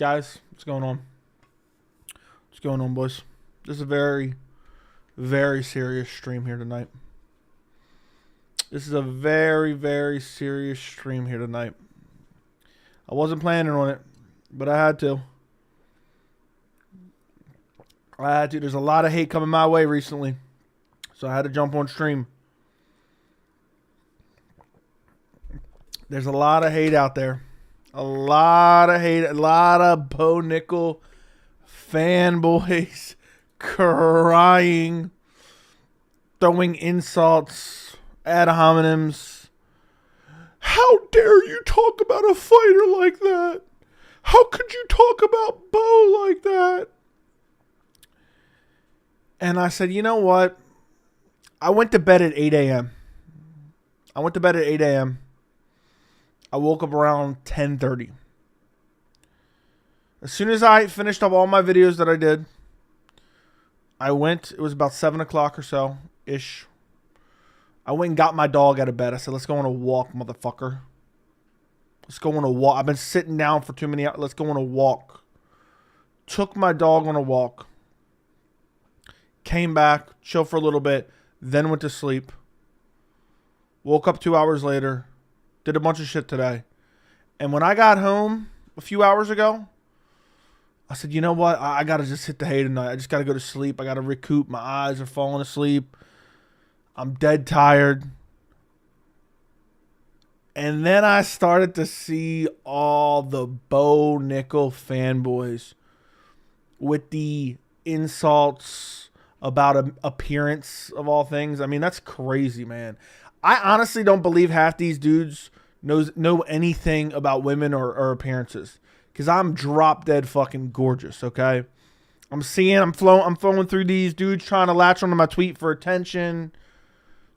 Guys, what's going on? What's going on, boys? This is a very, very serious stream here tonight. This is a very, very serious stream here tonight. I wasn't planning on it, but I had to. There's a lot of hate coming my way recently, so I had to jump on stream. There's a lot of hate out there. A lot of hate. A lot of Bo Nickal fanboys crying, throwing insults, ad hominems. How dare you talk about a fighter like that? How could you talk about Bo like that? And I said, you know what? I went to bed at 8 a.m. I woke up around 10:30. As soon as I finished up all my videos that I did, I went, it was about 7 o'clock or so-ish. I went and got my dog out of bed. I said, let's go on a walk, motherfucker. Let's go on a walk. I've been sitting down for too many hours. Let's go on a walk. Took my dog on a walk. Came back, chilled for a little bit, then went to sleep. Woke up 2 hours later. Did a bunch of shit today. And when I got home a few hours ago, I said, you know what? I got to just hit the hay tonight. I just got to go to sleep. I got to recoup. My eyes are falling asleep. I'm dead tired. And then I started to see all the Bo Nickal fanboys with the insults about appearance of all things. I mean, that's crazy, man. I honestly don't believe half these dudes know anything about women or appearances. Because I'm drop dead fucking gorgeous, okay? I'm flowing through these dudes trying to latch onto my tweet for attention.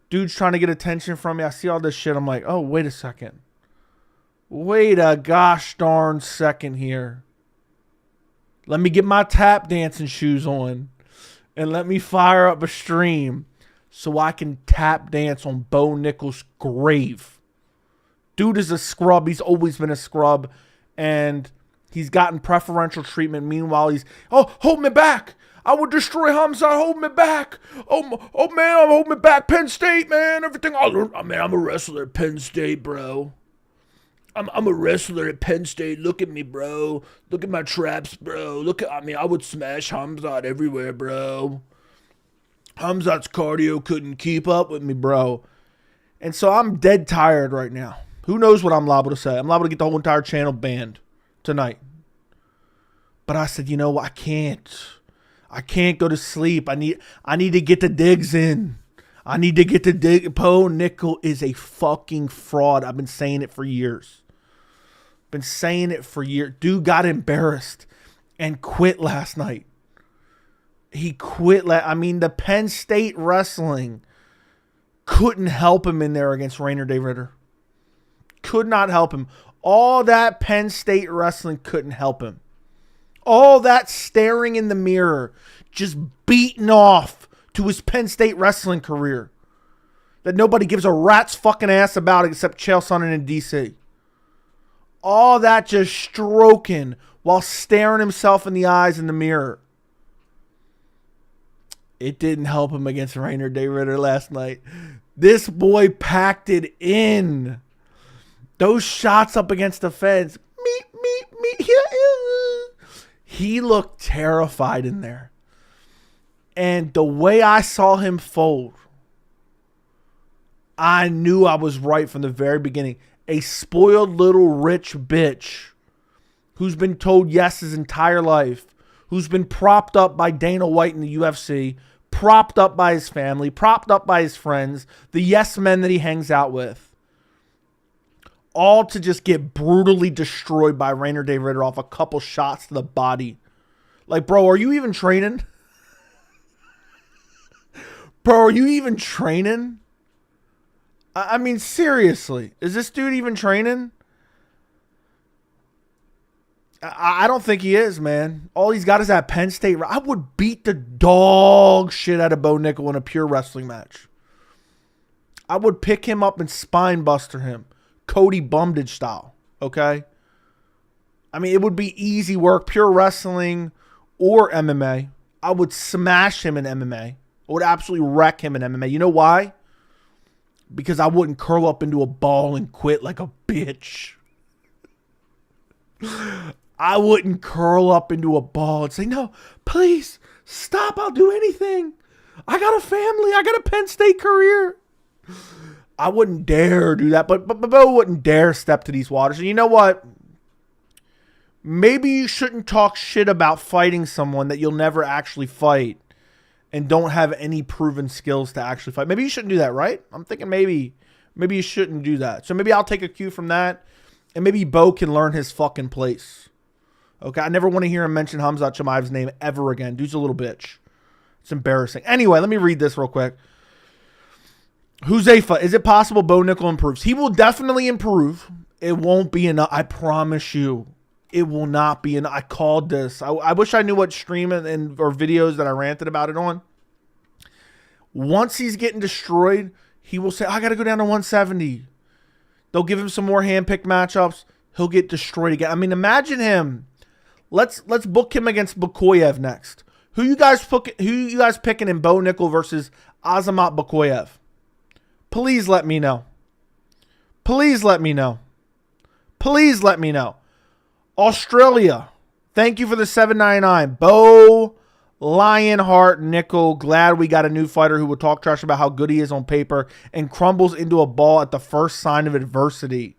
Dudes trying to get attention from me. I see all this shit. I'm like, oh, wait a second. Wait a gosh darn second here. Let me get my tap dancing shoes on. And let me fire up a stream so I can tap dance on Bo Nickal's grave. Dude is a scrub. He's always been a scrub. And he's gotten preferential treatment. Meanwhile, he's, oh, hold me back. I would destroy Khamzat. Hold me back. Oh man, I'm holding me back. Penn State, man. Everything. Man, I'm a wrestler at Penn State, bro. I'm a wrestler at Penn State. Look at me, bro. Look at my traps, bro. I would smash Khamzat everywhere, bro. Khamzat's cardio couldn't keep up with me, bro. And so I'm dead tired right now. Who knows what I'm liable to say? I'm liable to get the whole entire channel banned tonight. But I said, you know what? I can't go to sleep. I need to get the digs in. I need to get the dig. Bo Nickal is a fucking fraud. I've been saying it for years. Dude got embarrassed and quit last night. He quit. The Penn State wrestling couldn't help him in there against Rainer Day Ritter. Could not help him. All that Penn State wrestling couldn't help him. All that staring in the mirror, just beating off to his Penn State wrestling career that nobody gives a rat's fucking ass about except Chael Sonnen in DC. All that just stroking while staring himself in the eyes in the mirror. It didn't help him against Rainer Day Ritter last night. This boy packed it in. Those shots up against the fence. Me. He looked terrified in there. And the way I saw him fold, I knew I was right from the very beginning. A spoiled little rich bitch who's been told yes his entire life, who's been propped up by Dana White in the UFC, propped up by his family, propped up by his friends, the yes men that he hangs out with, all to just get brutally destroyed by Rainer Day Ritter off a couple shots to the body. Like, bro, are you even training? Bro, are you even training? I mean, seriously, is this dude even training? I don't think he is, man. All he's got is that Penn State. I would beat the dog shit out of Bo Nickal in a pure wrestling match. I would pick him up and spine buster him. Cody Bumdage style, okay? I mean, it would be easy work, pure wrestling or MMA. I would smash him in MMA. I would absolutely wreck him in MMA. You know why? Because I wouldn't curl up into a ball and quit like a bitch. I wouldn't curl up into a ball and say, no, please, stop, I'll do anything. I got a family, I got a Penn State career. I wouldn't dare do that, but Bo wouldn't dare step to these waters. And you know what? Maybe you shouldn't talk shit about fighting someone that you'll never actually fight and don't have any proven skills to actually fight. Maybe you shouldn't do that, right? I'm thinking maybe you shouldn't do that. So maybe I'll take a cue from that, and maybe Bo can learn his fucking place. Okay, I never want to hear him mention Khamzat Chimaev's name ever again. Dude's a little bitch. It's embarrassing. Anyway, let me read this real quick. Huzaifa, is it possible Bo Nickal improves? He will definitely improve. It won't be enough. I promise you. It will not be enough. I called this. I wish I knew what stream or videos that I ranted about it on. Once he's getting destroyed, he will say, I got to go down to 170. They'll give him some more hand-picked matchups. He'll get destroyed again. I mean, imagine him. Let's book him against Bakoyev next. Who you guys picking in Bo Nickal versus Azamat Bakoyev? Please let me know. Please let me know. Please let me know. Australia, thank you for the $7.99. Bo Lionheart Nickal, glad we got a new fighter who will talk trash about how good he is on paper and crumbles into a ball at the first sign of adversity.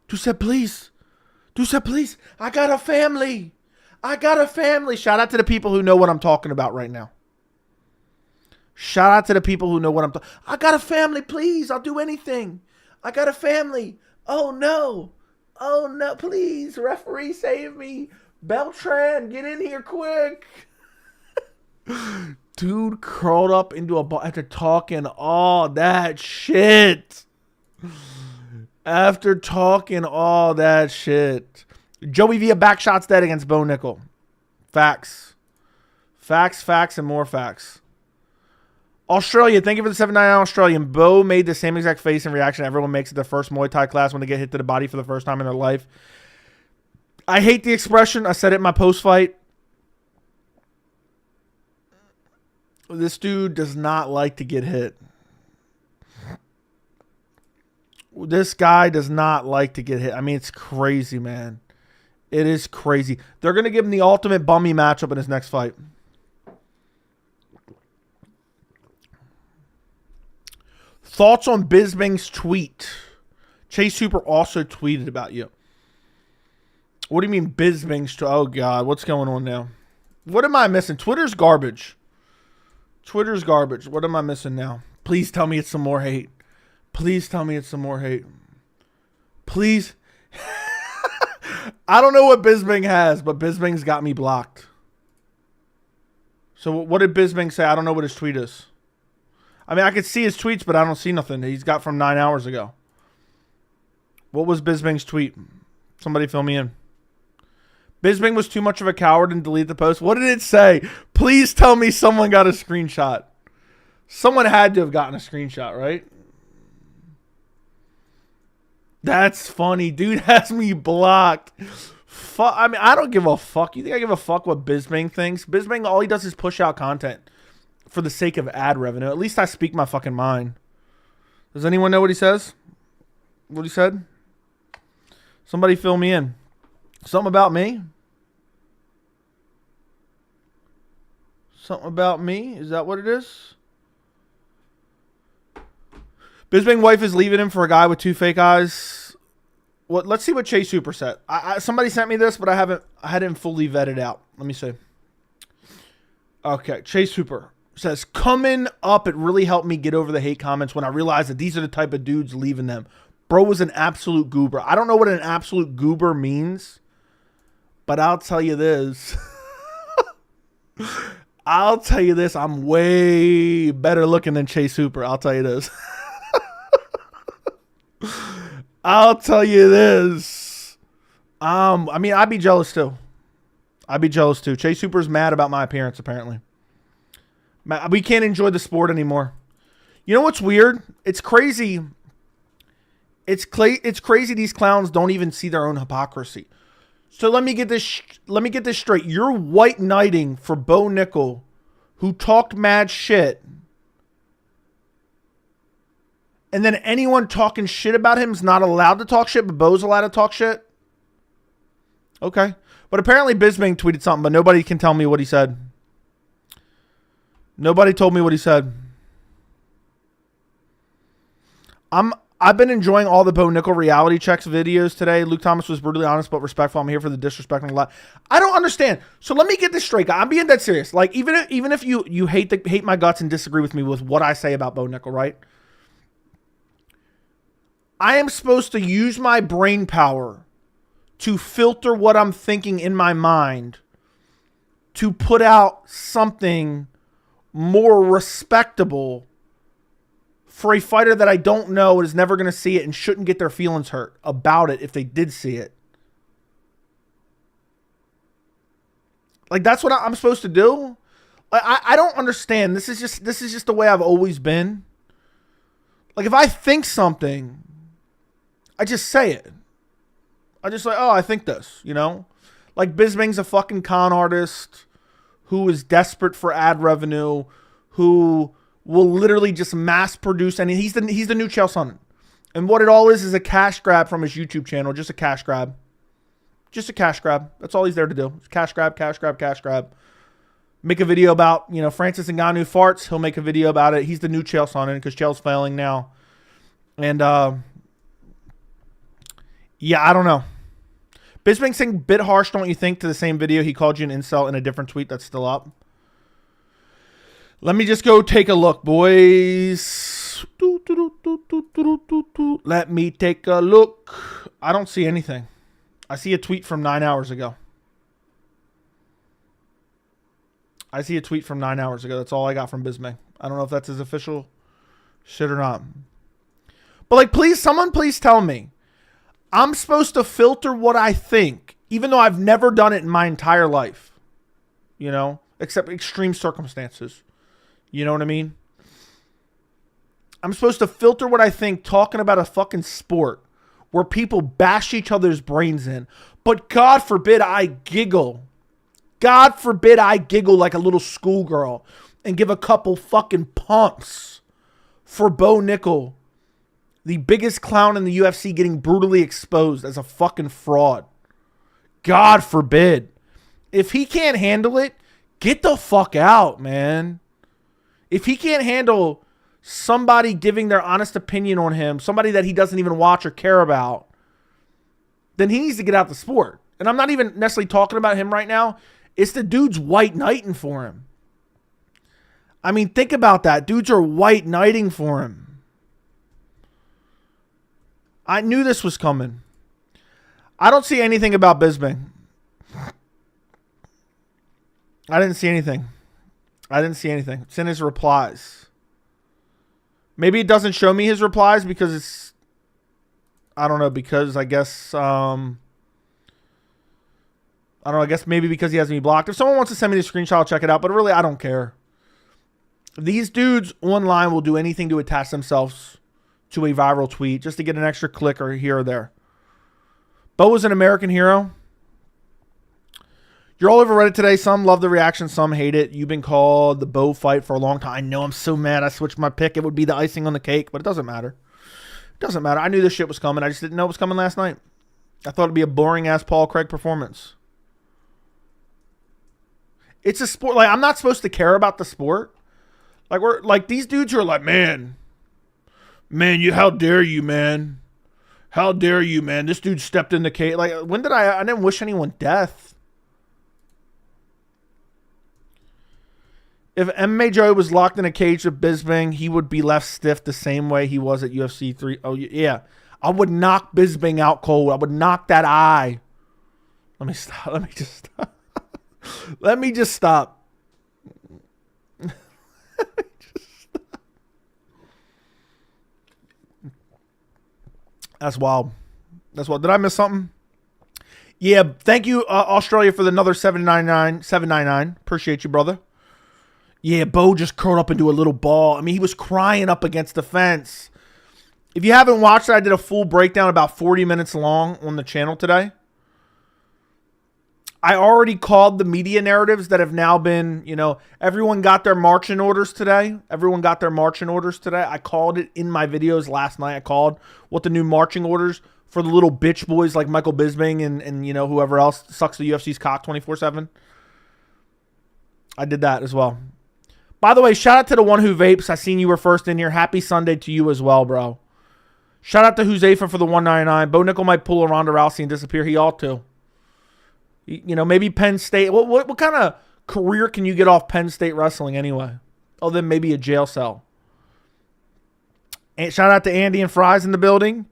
Dude said, please. Dude said, please. I got a family. I got a family. Shout out to the people who know what I'm talking about right now. Shout out to the people who know what I'm talking about. I got a family, please. I'll do anything. I got a family. Oh, no. Oh, no, please. Referee, save me. Beltran, get in here quick. Dude curled up into a ball after talking all that shit. After talking all that shit. Joey via backshots dead against Bo Nickal. Facts. Facts, facts, and more facts. Australia, thank you for the $7.99 Australian. Bo made the same exact face and reaction everyone makes at their first Muay Thai class when they get hit to the body for the first time in their life. I hate the expression. I said it in my post-fight. This dude does not like to get hit. This guy does not like to get hit. I mean, it's crazy, man. It is crazy. They're going to give him the ultimate bummy matchup in his next fight. Thoughts on Bisping's tweet? Chase Hooper also tweeted about you. What do you mean Bisping's tweet? Oh, God. What's going on now? What am I missing? Twitter's garbage. Twitter's garbage. What am I missing now? Please tell me it's some more hate. Please tell me it's some more hate. Please. I don't know what Bisping has, but Bisping's got me blocked. So what did Bisping say? I don't know what his tweet is. I mean, I could see his tweets, but I don't see nothing he's got from 9 hours ago. What was Bisping's tweet? Somebody fill me in. Bisping was too much of a coward and deleted the post. What did it say? Please tell me someone got a screenshot. Someone had to have gotten a screenshot, right? That's funny. Dude has me blocked. I mean, I don't give a fuck. You think I give a fuck what Bisping thinks? Bisping, all he does is push out content for the sake of ad revenue. At least I speak my fucking mind. Does anyone know what he says? What he said? Somebody fill me in. Something about me? Something about me? Is that what it is? Bisping wife is leaving him for a guy with 2 fake eyes. What? Let's see what Chase Hooper said. Somebody sent me this, but I hadn't fully vetted out. Let me see. Okay, Chase Hooper says, coming up, it really helped me get over the hate comments when I realized that these are the type of dudes leaving them. Bro was an absolute goober. I don't know what an absolute goober means, but I'll tell you this. I'll tell you this. I'm way better looking than Chase Hooper. I'll tell you this. I'll tell you this. I mean, I'd be jealous too. I'd be jealous too. Chase Hooper's mad about my appearance, apparently. We can't enjoy the sport anymore. You know what's weird? It's crazy. It's crazy these clowns don't even see their own hypocrisy. So let me get this straight. You're white knighting for Bo Nickal, who talked mad shit. And then anyone talking shit about him is not allowed to talk shit, but Bo's allowed to talk shit? Okay. But apparently Bisping tweeted something, but nobody can tell me what he said. Nobody told me what he said. I've been enjoying all the Bo Nickal reality checks videos today. Luke Thomas was brutally honest but respectful. I'm here for the disrespecting a lot. I don't understand. So let me get this straight. I'm being dead serious. Like even if you hate my guts and disagree with me with what I say about Bo Nickal, right? I am supposed to use my brain power to filter what I'm thinking in my mind to put out something more respectable for a fighter that I don't know and is never going to see it and shouldn't get their feelings hurt about it if they did see it. Like, that's what I'm supposed to do? I don't understand. This is just the way I've always been. Like, if I think something, I just say it. I just like, oh, I think this, you know? Like, Bisping's a fucking con artist who is desperate for ad revenue, who will literally just mass produce, and he's the new Chael Sonnen. And what it all is a cash grab from his YouTube channel, just a cash grab. Just a cash grab. That's all he's there to do. It's cash grab, cash grab, cash grab. Make a video about, you know, Francis Ngannou farts. He'll make a video about it. He's the new Chael Sonnen because Chael's failing now. And, yeah, I don't know. Bisping saying bit harsh, don't you think, to the same video he called you an incel in a different tweet that's still up. Let me just go take a look, boys. Let me take a look. I don't see anything. I see a tweet from 9 hours ago. I see a tweet from 9 hours ago. That's all I got from Bisping. I don't know if that's his official shit or not. But, like, please, someone please tell me. I'm supposed to filter what I think, even though I've never done it in my entire life. You know? Except extreme circumstances. You know what I mean? I'm supposed to filter what I think talking about a fucking sport where people bash each other's brains in. But God forbid I giggle. God forbid I giggle like a little schoolgirl and give a couple fucking pumps for Bo Nickal, the biggest clown in the UFC, getting brutally exposed as a fucking fraud. God forbid. If he can't handle it, get the fuck out, man. If he can't handle somebody giving their honest opinion on him, somebody that he doesn't even watch or care about, then he needs to get out the sport. And I'm not even necessarily talking about him right now. It's the dudes white knighting for him. I mean, think about that. Dudes are white knighting for him. I knew this was coming. I don't see anything about Bisping. I didn't see anything. It's in his replies. Maybe it doesn't show me his replies because it's... I don't know, because I guess... I don't know, I guess maybe because he has me blocked. If someone wants to send me the screenshot, I'll check it out. But really, I don't care. These dudes online will do anything to attach themselves to a viral tweet just to get an extra click or here or there. Bo was an American hero. You're all over Reddit today. Some love the reaction. Some hate it. You've been called the Bo fight for a long time. I know, I'm so mad. I switched my pick. It would be the icing on the cake, but it doesn't matter. It doesn't matter. I knew this shit was coming. I just didn't know it was coming last night. I thought it'd be a boring-ass Paul Craig performance. It's a sport. Like, I'm not supposed to care about the sport. Like, we're like, these dudes are like, man, you, how dare you, man? How dare you, man? This dude stepped in the cage. Like, when did I didn't wish anyone death. If MMA Joey was locked in a cage with Bisping, he would be left stiff the same way he was at UFC 3. Oh, yeah. I would knock Bisping out cold. I would knock that eye. Let me stop. Let me just stop. Let me just stop. That's wild. That's wild. Did I miss something? Yeah. Thank you, Australia, for another $7.99. Appreciate you, brother. Yeah, Bo just curled up into a little ball. I mean, he was crying up against the fence. If you haven't watched it, I did a full breakdown about 40 minutes long on the channel today. I already called the media narratives that have now been, everyone got their marching orders today. I called it in my videos last night. I called what the new marching orders for the little bitch boys like Michael Bisping and whoever else sucks the UFC's cock 24/7. I did that as well. By the way, shout out to the one who vapes. I seen you were first in here. Happy Sunday to you as well, bro. Shout out to Huzefa for the 199. Bo Nickal might pull a Ronda Rousey and disappear. He ought to. Maybe Penn State. What kind of career can you get off Penn State wrestling anyway? Other than maybe a jail cell. And shout out to Andy and Fries in the building.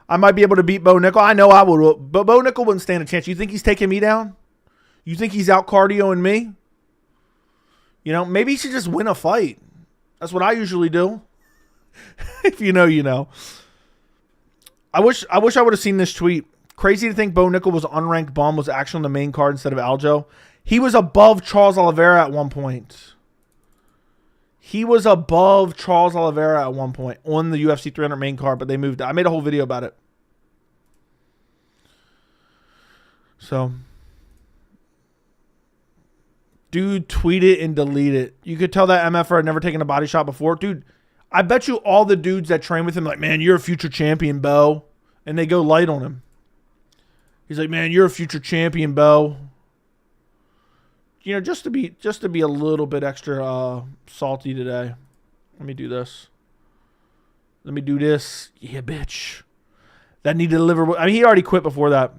I might be able to beat Bo Nickal. I know I would. But Bo Nickal wouldn't stand a chance. You think he's taking me down? You think he's out cardioing me? Maybe he should just win a fight. That's what I usually do. If you know, you know. I wish I would have seen this tweet. Crazy to think Bo Nickal was unranked bum, was actually on the main card instead of Aljo. He was above Charles Oliveira at one point. On the UFC 300 main card, but they moved it. I made a whole video about it. So, dude, tweet it and delete it. You could tell that MFR had never taken a body shot before. Dude, I bet you all the dudes that train with him like, man, you're a future champion, Bo. And they go light on him. He's like, man, you're a future champion, Bo. Just to be a little bit extra salty today. Let me do this. Yeah, bitch. That need to deliver. I mean, he already quit before that.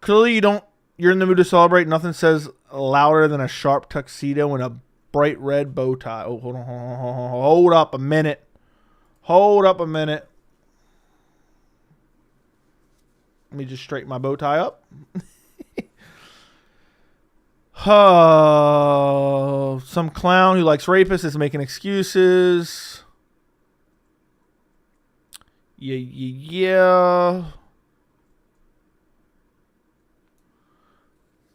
Clearly, you're in the mood to celebrate. Nothing says louder than a sharp tuxedo and a bright red bow tie. Oh, hold up a minute. Let me just straighten my bow tie up. Some clown who likes rapists is making excuses. Yeah.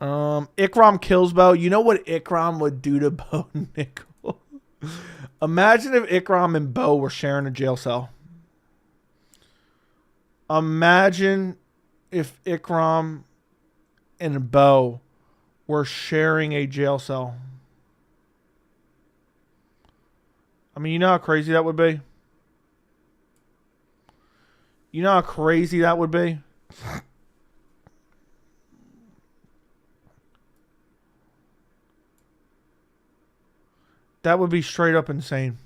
Ikram kills Bo. You know what Ikram would do to Bo Nickal? Imagine if Ikram and Bo were sharing a jail cell. Imagine if Ikram and Bo were sharing a jail cell. I mean, you know how crazy that would be? That would be straight up insane.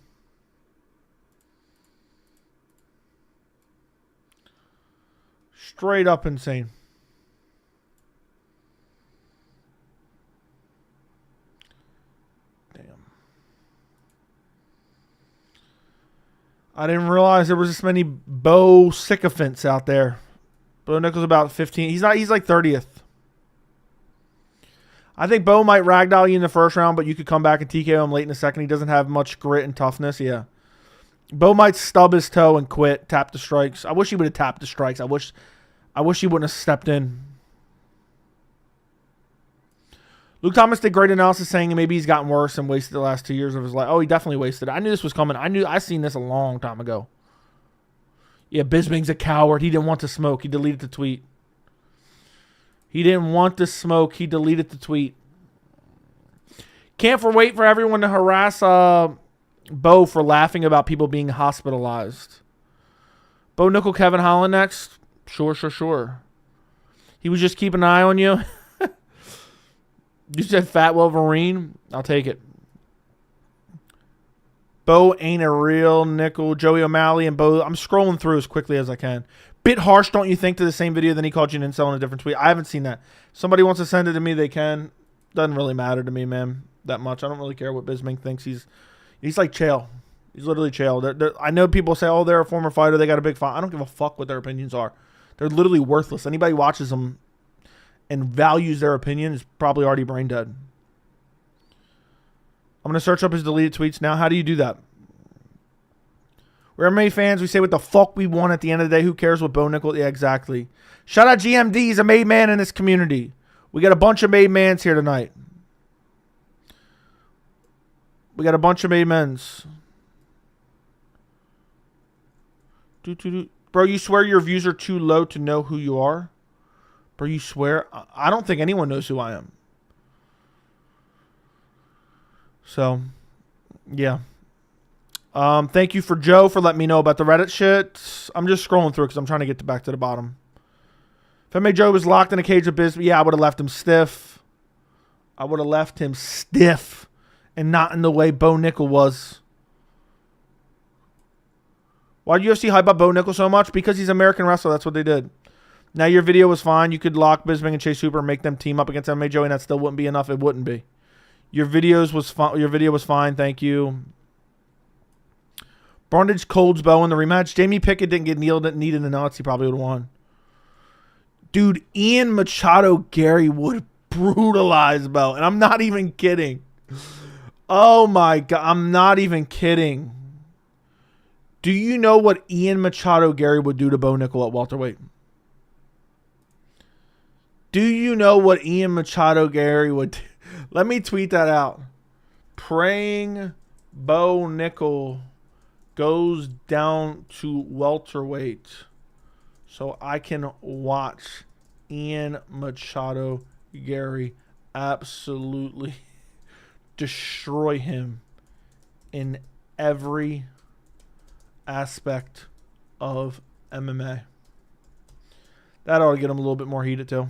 Straight up insane. Damn. I didn't realize there was this many Bo sycophants out there. Bo Nickal's about 15. He's like 30th. I think Bo might ragdoll you in the first round, but you could come back and TKO him late in the second. He doesn't have much grit and toughness. Yeah. Bo might stub his toe and quit, tap the strikes. I wish he would have tapped the strikes. I wish he wouldn't have stepped in. Luke Thomas did great analysis saying maybe he's gotten worse and wasted the last 2 years of his life. Oh, he definitely wasted it. I knew this was coming. I seen this a long time ago. Yeah, Bisping's a coward. He didn't want to smoke. He deleted the tweet. He didn't want to smoke. He deleted the tweet. Can't wait for everyone to harass Bo for laughing about people being hospitalized. Bo Nickal, Kevin Holland next. Sure. He was just keeping an eye on you. You said Fat Wolverine. I'll take it. Bo ain't a real Nickal. Joey O'Malley and Bo. I'm scrolling through as quickly as I can. Bit harsh, don't you think, to the same video? Then he called you an incel in a different tweet. I haven't seen that. Somebody wants to send it to me, they can. Doesn't really matter to me, man, that much. I don't really care what Bisping thinks. He's like Chael. He's literally Chael. I know people say, oh, they're a former fighter. They got a big fight. I don't give a fuck what their opinions are. They're literally worthless. Anybody who watches them and values their opinion is probably already brain dead. I'm going to search up his deleted tweets now. How do you do that? We're MMA fans. We say what the fuck we want at the end of the day. Who cares what Bo Nickal? Yeah, exactly. Shout out GMD. He's a made man in this community. We got a bunch of made mans here tonight. We got a bunch of made men's. Bro, you swear your views are too low to know who you are? Bro, you swear? I don't think anyone knows who I am. So, yeah. Thank you for Joe for letting me know about the Reddit shit. I'm just scrolling through because I'm trying to get back to the bottom. If I made Joe was locked in a cage with Bisping, yeah, I would have left him stiff. I would have left him stiff and not in the way Bo Nickal was. Why did UFC hype up Bo Nickal so much? Because he's an American wrestler. That's what they did. Now, your video was fine. You could lock Bisping and Chase Hooper and make them team up against MMA Joey, and that still wouldn't be enough. It wouldn't be. Your video was fine. Thank you. Brundage colds Bo in the rematch. Jamie Pickett didn't get needed in nuts. He probably would have won. Dude, Ian Machado Gary would brutalize Bo. And I'm not even kidding. Oh, my God. I'm not even kidding. Do you know what Ian Machado Gary would do to Bo Nickal at welterweight? Do you know what Ian Machado Gary would do? Let me tweet that out. Praying Bo Nickal goes down to welterweight so I can watch Ian Machado Gary absolutely destroy him in every aspect of MMA. That ought to get him a little bit more heated too.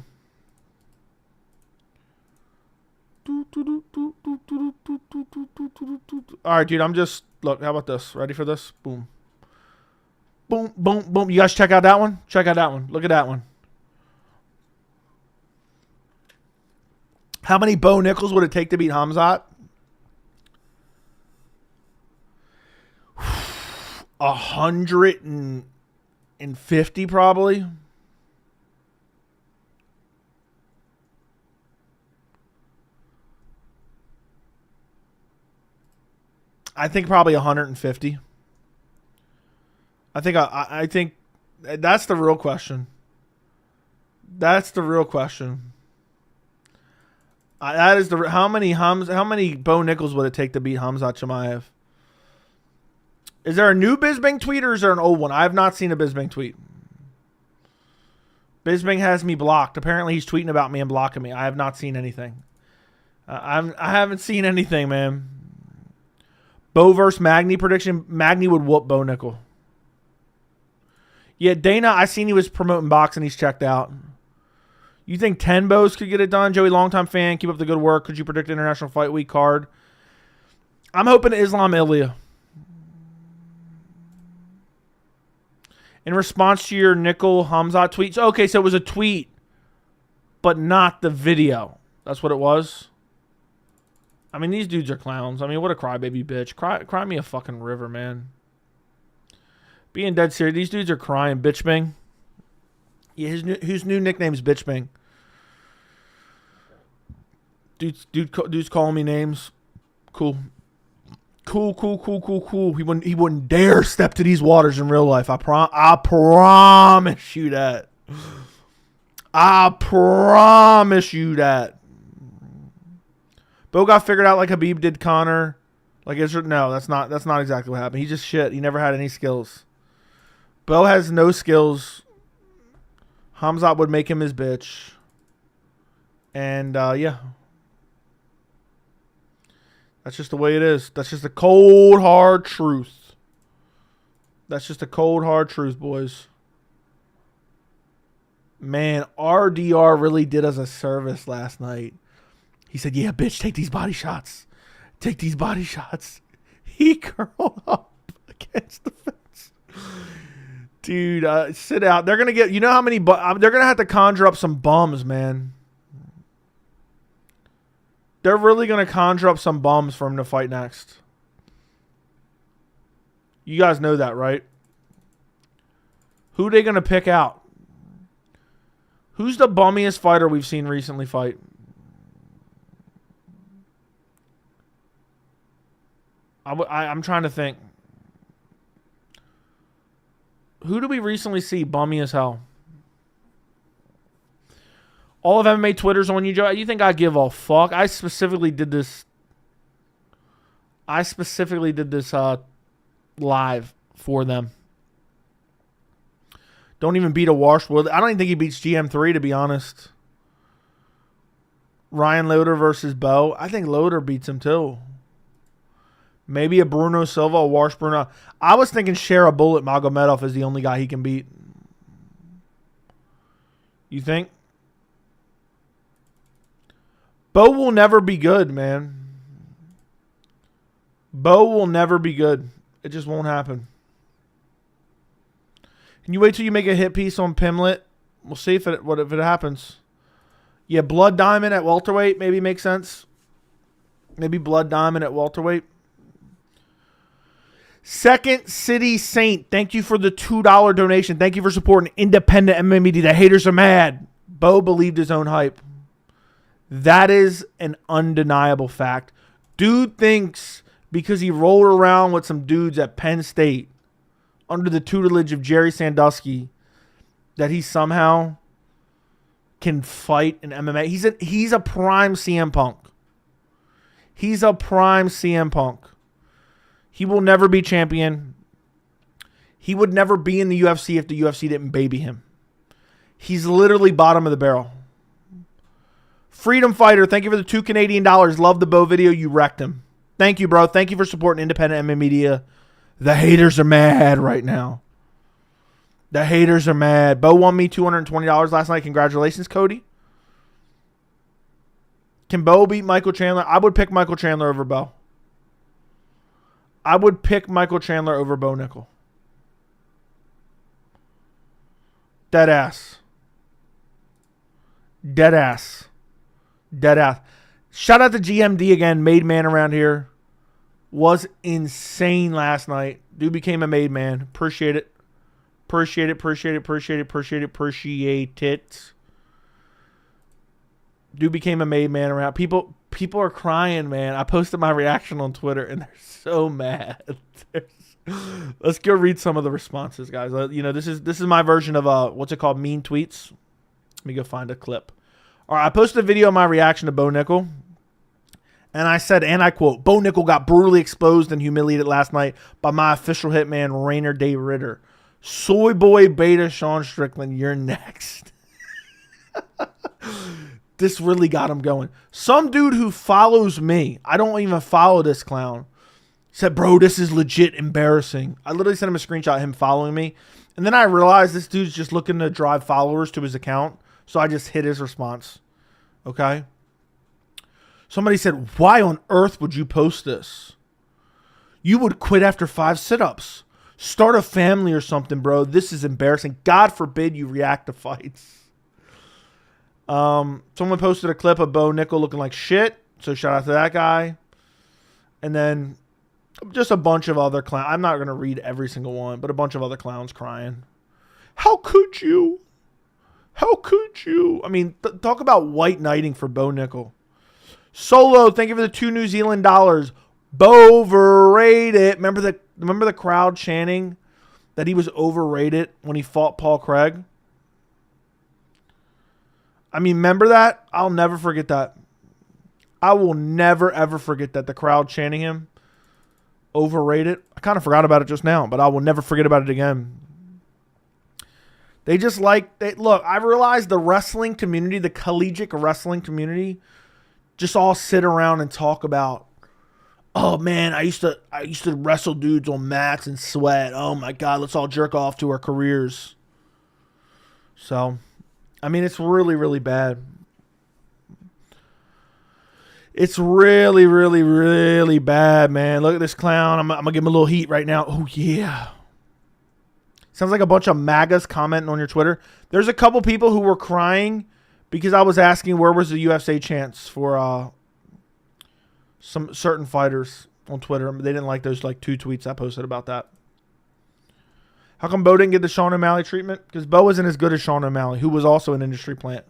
All right, dude, I'm just... Look, how about this? Ready for this? Boom. Boom, boom, boom. You guys check out that one? Check out that one. Look at that one. How many Bo Nickals would it take to beat Khamzat? 150 probably. I think probably 150. I think that's the real question. That's the real question. That is the how many Bo Nickals would it take to beat Khamzat Chimaev? Is there a new Bisping tweet or is there an old one? I have not seen a Bisping tweet. Bisping has me blocked. Apparently he's tweeting about me and blocking me. I have not seen anything. I haven't seen anything, man. Bo versus Magny prediction. Magny would whoop Bo Nickal. Yeah, Dana, I seen he was promoting boxing. He's checked out. You think 10 Bows could get it done? Joey, longtime fan. Keep up the good work. Could you predict International Fight Week card? I'm hoping Islam Ilya. In response to your Nickal Khamzat tweets. Okay, so it was a tweet, but not the video. That's what it was. I mean, these dudes are clowns. I mean, what a crybaby bitch. Cry me a fucking river, man. Being dead serious, these dudes are crying. Bisping. Yeah, his new nickname is Bisping. Dude's calling me names. Cool. Cool. He wouldn't dare step to these waters in real life. I promise you that. I promise you that. Bo got figured out like Khabib did Conor. Like Israel. No, that's not exactly what happened. He just shit. He never had any skills. Bo has no skills. Khamzat would make him his bitch. And yeah. That's just the way it is. That's just the cold, hard truth. That's just the cold, hard truth, boys. Man, RDR really did us a service last night. He said, yeah, bitch, take these body shots. Take these body shots. He curled up against the fence. Dude, sit out. They're going to get, you know how many, they're going to have to conjure up some bums, man. They're really going to conjure up some bums for him to fight next. You guys know that, right? Who are they going to pick out? Who's the bummiest fighter we've seen recently fight? I'm trying to think. Who did we recently see bummy as hell? All of MMA Twitter's on you, Joe. You think I give a fuck? I specifically did this live for them. Don't even beat a Washwood. I don't even think he beats GM3, to be honest. Ryan Loder versus Bo. I think Loder beats him too. Maybe a Bruno Silva, a Wash Bruno. I was thinking Share a Bullet Magomedov is the only guy he can beat. You think? Bo will never be good, man. Bo will never be good. It just won't happen. Can you wait till you make a hit piece on Pimlet? We'll see if it happens. Yeah, Blood Diamond at welterweight maybe makes sense. Maybe Blood Diamond at welterweight. Second City Saint, thank you for the $2 donation. Thank you for supporting independent MMA media. The haters are mad. Bo believed his own hype. That is an undeniable fact. Dude thinks because he rolled around with some dudes at Penn State under the tutelage of Jerry Sandusky that he somehow can fight in MMA. He's a prime CM Punk. He's a prime CM Punk. He will never be champion. He would never be in the UFC if the UFC didn't baby him. He's literally bottom of the barrel. Freedom Fighter, thank you for the $2 Canadian. Love the Bo video. You wrecked him. Thank you, bro. Thank you for supporting independent MMA media. The haters are mad right now. The haters are mad. Bo won me $220 last night. Congratulations, Cody. Can Bo beat Michael Chandler? I would pick Michael Chandler over Bo. I would pick Michael Chandler over Bo Nickal. Dead ass. Dead ass. Dead ass. Shout out to GMD again. Made man around here. Was insane last night. Dude became a made man. Appreciate it. Appreciate it. Appreciate it. Appreciate it. Appreciate it. Appreciate it. Dude became a made man around. People are crying, man. I posted my reaction on Twitter and they're so mad. Let's go read some of the responses, guys. This is my version of what's it called? Mean tweets. Let me go find a clip. All right, I posted a video of my reaction to Bo Nickal. And I said, and I quote, Bo Nickal got brutally exposed and humiliated last night by my official hitman, Rainer Day Ritter. Soy boy beta Sean Strickland, you're next. This really got him going. Some dude who follows me, I don't even follow this clown, said, bro, this is legit embarrassing. I literally sent him a screenshot of him following me. And then I realized this dude's just looking to drive followers to his account. So I just hit his response. Okay? Somebody said, why on earth would you post this? You would quit after 5 sit-ups. Start a family or something, bro. This is embarrassing. God forbid you react to fights. Someone posted a clip of Bo Nickal looking like shit. So shout out to that guy. And then just a bunch of other clowns. I'm not going to read every single one, but a bunch of other clowns crying. How could you? How could you? I mean, talk about white knighting for Bo Nickal. Solo, thank you for the $2 New Zealand. Bo overrated. Remember the crowd chanting that he was overrated when he fought Paul Craig? I mean, remember that? I'll never forget that. I will never, ever forget that. The crowd chanting him. Overrated. I kind of forgot about it just now, but I will never forget about it again. They just look, I realized the wrestling community, the collegiate wrestling community, just all sit around and talk about, oh man, I used to wrestle dudes on mats and sweat. Oh my God, let's all jerk off to our careers. So, I mean, it's really, really bad. It's really, really, really bad, man. Look at this clown. I'm going to give him a little heat right now. Oh, yeah. Sounds like a bunch of MAGAs commenting on your Twitter. There's a couple people who were crying because I was asking where was the UFC chance for some certain fighters on Twitter. They didn't like those 2 tweets I posted about that. How come Bo didn't get the Sean O'Malley treatment? Because Bo isn't as good as Sean O'Malley, who was also an industry plant.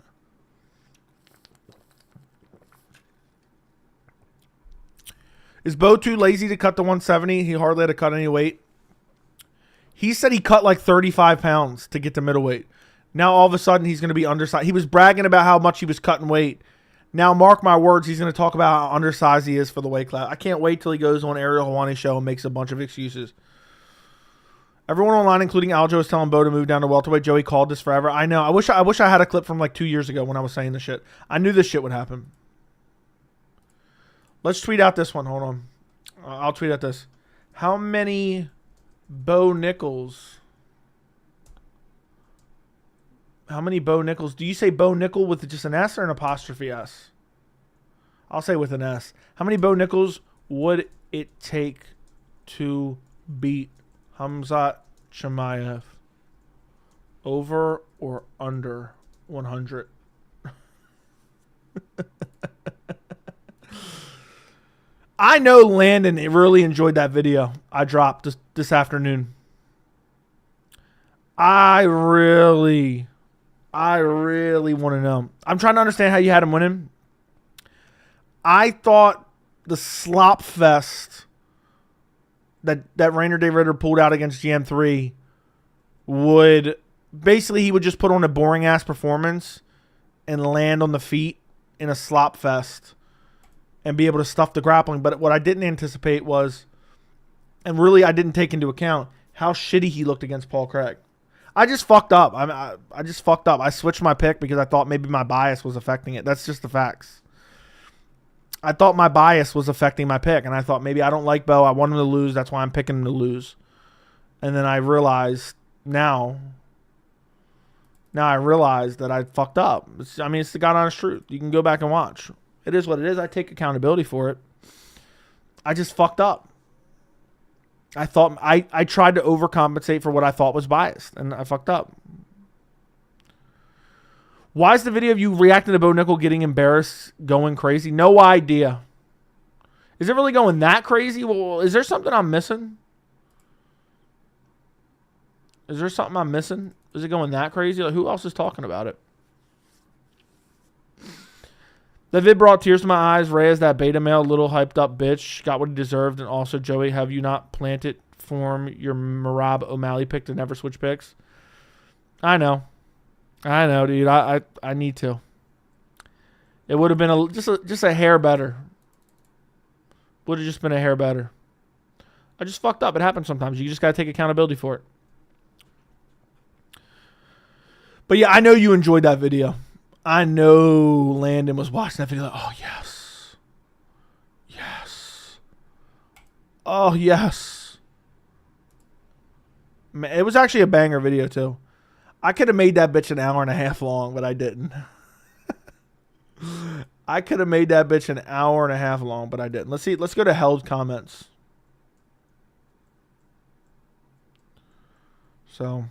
Is Bo too lazy to cut to 170? He hardly had to cut any weight. He said he cut like 35 pounds to get to middleweight. Now all of a sudden he's going to be undersized. He was bragging about how much he was cutting weight. Now mark my words, he's going to talk about how undersized he is for the weight class. I can't wait till he goes on Ariel Helwani's show and makes a bunch of excuses. Everyone online, including Aljo, is telling Bo to move down to welterweight. Joey called this forever. I know. I wish I had a clip from like 2 years ago when I was saying this shit. I knew this shit would happen. Let's tweet out this one. Hold on. I'll tweet out this. How many Bo Nickals? How many Bo Nickals? Do you say Bo Nickel with just an S or an apostrophe S? I'll say with an S. How many Bo Nickals would it take to beat Khamzat Chimaev? Over or under 100? I know Landon really enjoyed that video I dropped this afternoon. I really want to know. I'm trying to understand how you had him winning. I thought the slop fest that Rainer Day Ritter pulled out against GM3 would basically, he would just put on a boring ass performance and land on the feet in a slop fest and be able to stuff the grappling. But what I didn't anticipate was, and really I didn't take into account, how shitty he looked against Paul Craig. I just fucked up. I just fucked up. I switched my pick because I thought maybe my bias was affecting it. That's just the facts. I thought my bias was affecting my pick, and I thought maybe I don't like Bo. I want him to lose. That's why I'm picking him to lose. And then I realized now I realized that I fucked up. It's the God honest truth. You can go back and watch. It is what it is. I take accountability for it. I just fucked up. I thought I tried to overcompensate for what I thought was biased, and I fucked up. Why is the video of you reacting to Bo Nickal getting embarrassed going crazy? No idea. Is it really going that crazy? Well, is there something I'm missing? Is there something I'm missing? Is it going that crazy? Like, who else is talking about it? The vid brought tears to my eyes. Reyes, that beta male, little hyped up bitch, got what he deserved. And also, Joey, have you not planted form your Marab O'Malley pick to never switch picks? I know, dude. I need to. It would have been just a hair better. Would have just been a hair better. I just fucked up. It happens sometimes. You just got to take accountability for it. But yeah, I know you enjoyed that video. I know Landon was watching that video like, oh, yes. Yes. Oh, yes. Man, it was actually a banger video, too. I could have made that bitch an hour and a half long, but I didn't. I could have made that bitch an hour and a half long, but I didn't. Let's see. Let's go to held comments. So...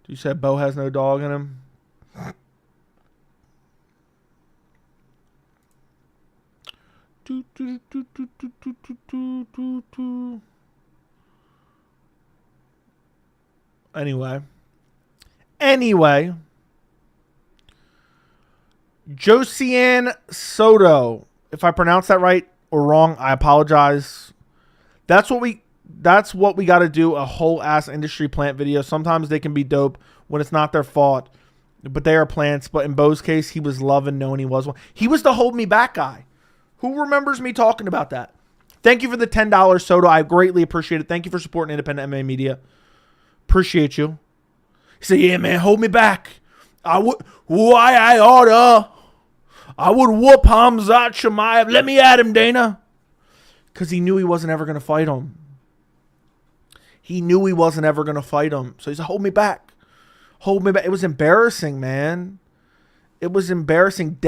You said Bo has no dog in him? Anyway. Josiane Soto. If I pronounce that right or wrong, I apologize. That's what we got to do, a whole ass industry plant video. Sometimes they can be dope when it's not their fault, but they are plants. But in Bo's case, he was loving knowing he was one. He was the hold me back guy. Who remembers me talking about that? Thank you for the $10, Soto. I greatly appreciate it. Thank you for supporting independent MMA media. Appreciate you. He said, yeah, man, hold me back. I would whoop Khamzat Chimaev. Let me at him, Dana. Because he knew he wasn't ever going to fight him. He knew he wasn't ever going to fight him. So he said, hold me back. Hold me back. It was embarrassing, man. It was embarrassing.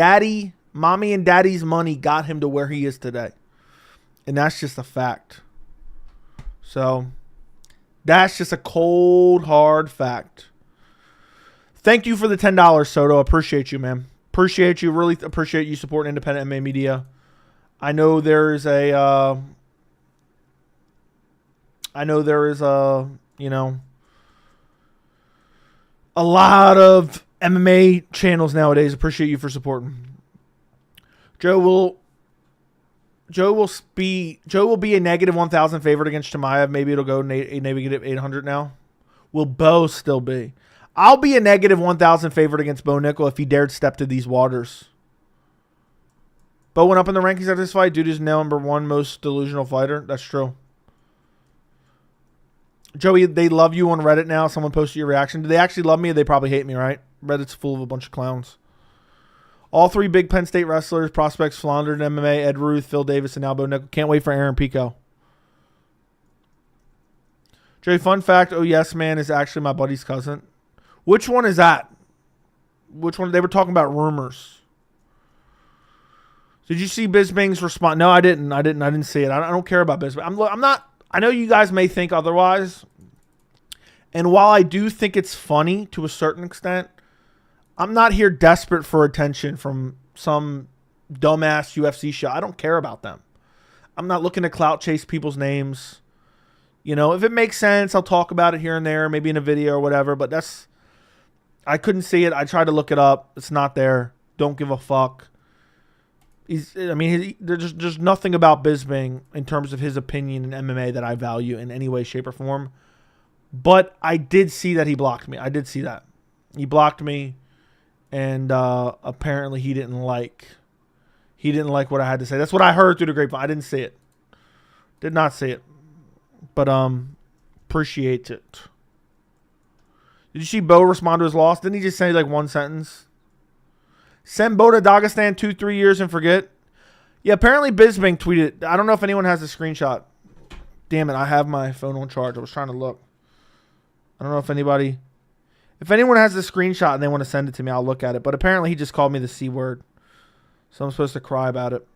Mommy and daddy's money got him to where he is today. And that's just a fact. So that's just a cold, hard fact. Thank you for the $10, Soto. Appreciate you, man. Appreciate you. Really appreciate you supporting independent MMA media. I know there is a, a lot of MMA channels nowadays. Appreciate you for supporting. Joe will be a negative 1,000 favorite against Chimaev. Maybe it'll go a negative 800 now. Will Bo still be? I'll be a negative 1,000 favorite against Bo Nickal if he dared step to these waters. Bo went up in the rankings after this fight. Dude is number 1 most delusional fighter. That's true. Joey, they love you on Reddit now. Someone posted your reaction. Do they actually love me or they probably hate me, right? Reddit's full of a bunch of clowns. All 3 big Penn State wrestlers, prospects floundered in MMA. Ed Ruth, Phil Davis, and now Bo Nickal. Can't wait for Aaron Pico. Joey, fun fact, oh yes man is actually my buddy's cousin. Which one is that? Which one? They were talking about rumors. Did you see Bisping's response? No, I didn't. I didn't see it. I don't care about Bisping. I'm not. I know you guys may think otherwise. And while I do think it's funny to a certain extent, I'm not here desperate for attention from some dumbass UFC show. I don't care about them. I'm not looking to clout chase people's names. You know, if it makes sense, I'll talk about it here and there, maybe in a video or whatever. But that's, I couldn't see it. I tried to look it up. It's not there. Don't give a fuck. There's just nothing about Bisping in terms of his opinion in MMA that I value in any way, shape, or form. But I did see that he blocked me. I did see that. He blocked me, and apparently he didn't like what I had to say. That's what I heard through the grapevine. I didn't see it. Did not see it. But appreciate it. Did you see Bo respond to his loss? Didn't he just say like one sentence? Send Bo to Dagestan 2-3 years and forget. Yeah, apparently Bisping tweeted. I don't know if anyone has a screenshot. Damn it, I have my phone on charge. I was trying to look. I don't know if anyone has the screenshot and they want to send it to me, I'll look at it. But apparently he just called me the C word. So I'm supposed to cry about it.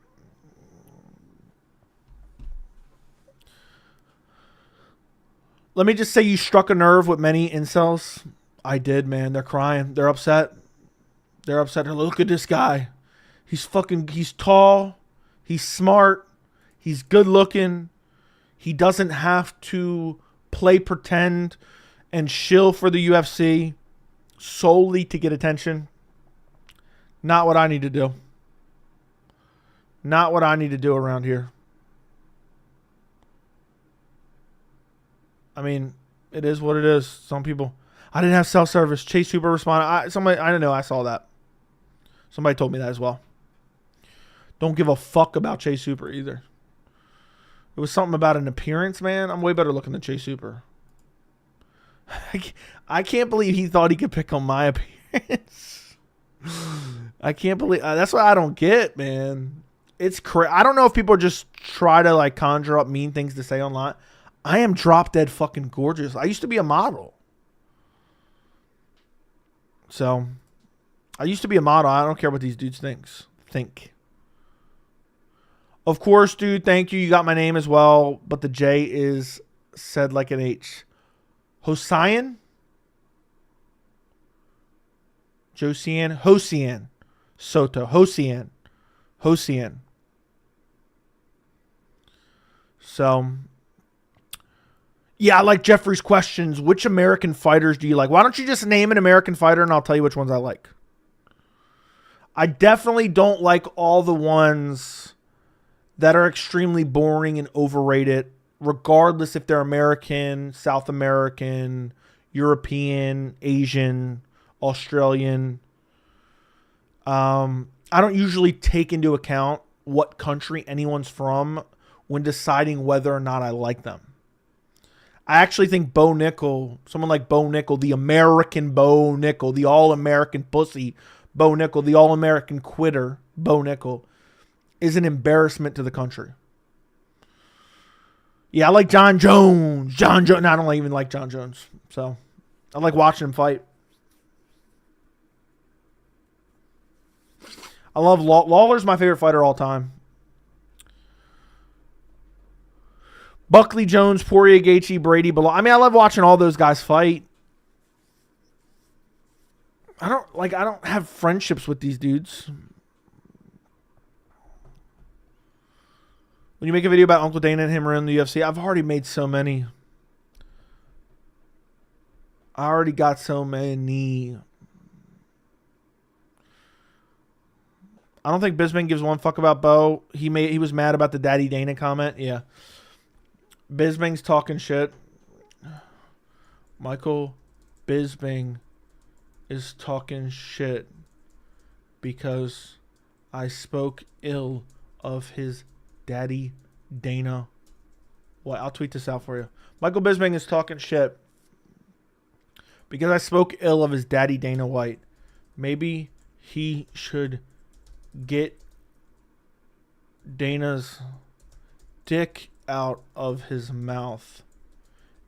Let me just say you struck a nerve with many incels. I did, man. They're crying. They're upset. They're upset. They're like, look at this guy. He's tall. He's smart. He's good looking. He doesn't have to play pretend and shill for the UFC solely to get attention. Not what I need to do. Not what I need to do around here. I mean, it is what it is. Some people. I didn't have self-service. Chase Hooper responded. I don't know. I saw that. Somebody told me that as well. Don't give a fuck about Chase Hooper either. It was something about an appearance, man. I'm way better looking than Chase Hooper. I can't believe he thought he could pick on my appearance. I can't believe. That's what I don't get, man. It's crazy. I don't know if people just try to like conjure up mean things to say online. I am drop dead fucking gorgeous. I used to be a model. So, I used to be a model. I don't care what these dudes think. Of course, dude, thank you. You got my name as well, but the J is said like an H. Hosian? Josian? Hosian. Soto. Hosian. So, yeah, I like Jeffrey's questions. Which American fighters do you like? Why don't you just name an American fighter and I'll tell you which ones I like. I definitely don't like all the ones that are extremely boring and overrated, regardless if they're American, South American, European, Asian, Australian. I don't usually take into account what country anyone's from when deciding whether or not I like them. I actually think Bo Nickal, someone like Bo Nickal, the American Bo Nickal, the all-American pussy Bo Nickal, the all-American quitter Bo Nickal, is an embarrassment to the country. Yeah, I like John Jones. No, I don't even like John Jones. So, I like watching him fight. I love Lawler's my favorite fighter all time. Buckley, Jones, Poirier, Gaethje, Brady, Belal. I mean, I love watching all those guys fight. I don't have friendships with these dudes. When you make a video about Uncle Dana and him around the UFC, I've already made so many. I already got so many. I don't think Bisping gives one fuck about Bo. He was mad about the Daddy Dana comment. Yeah. Bisping's talking shit. Michael Bisping is talking shit because I spoke ill of his daddy, Dana. Well, I'll tweet this out for you. Michael Bisping is talking shit because I spoke ill of his daddy, Dana White. Maybe he should get Dana's dick out of his mouth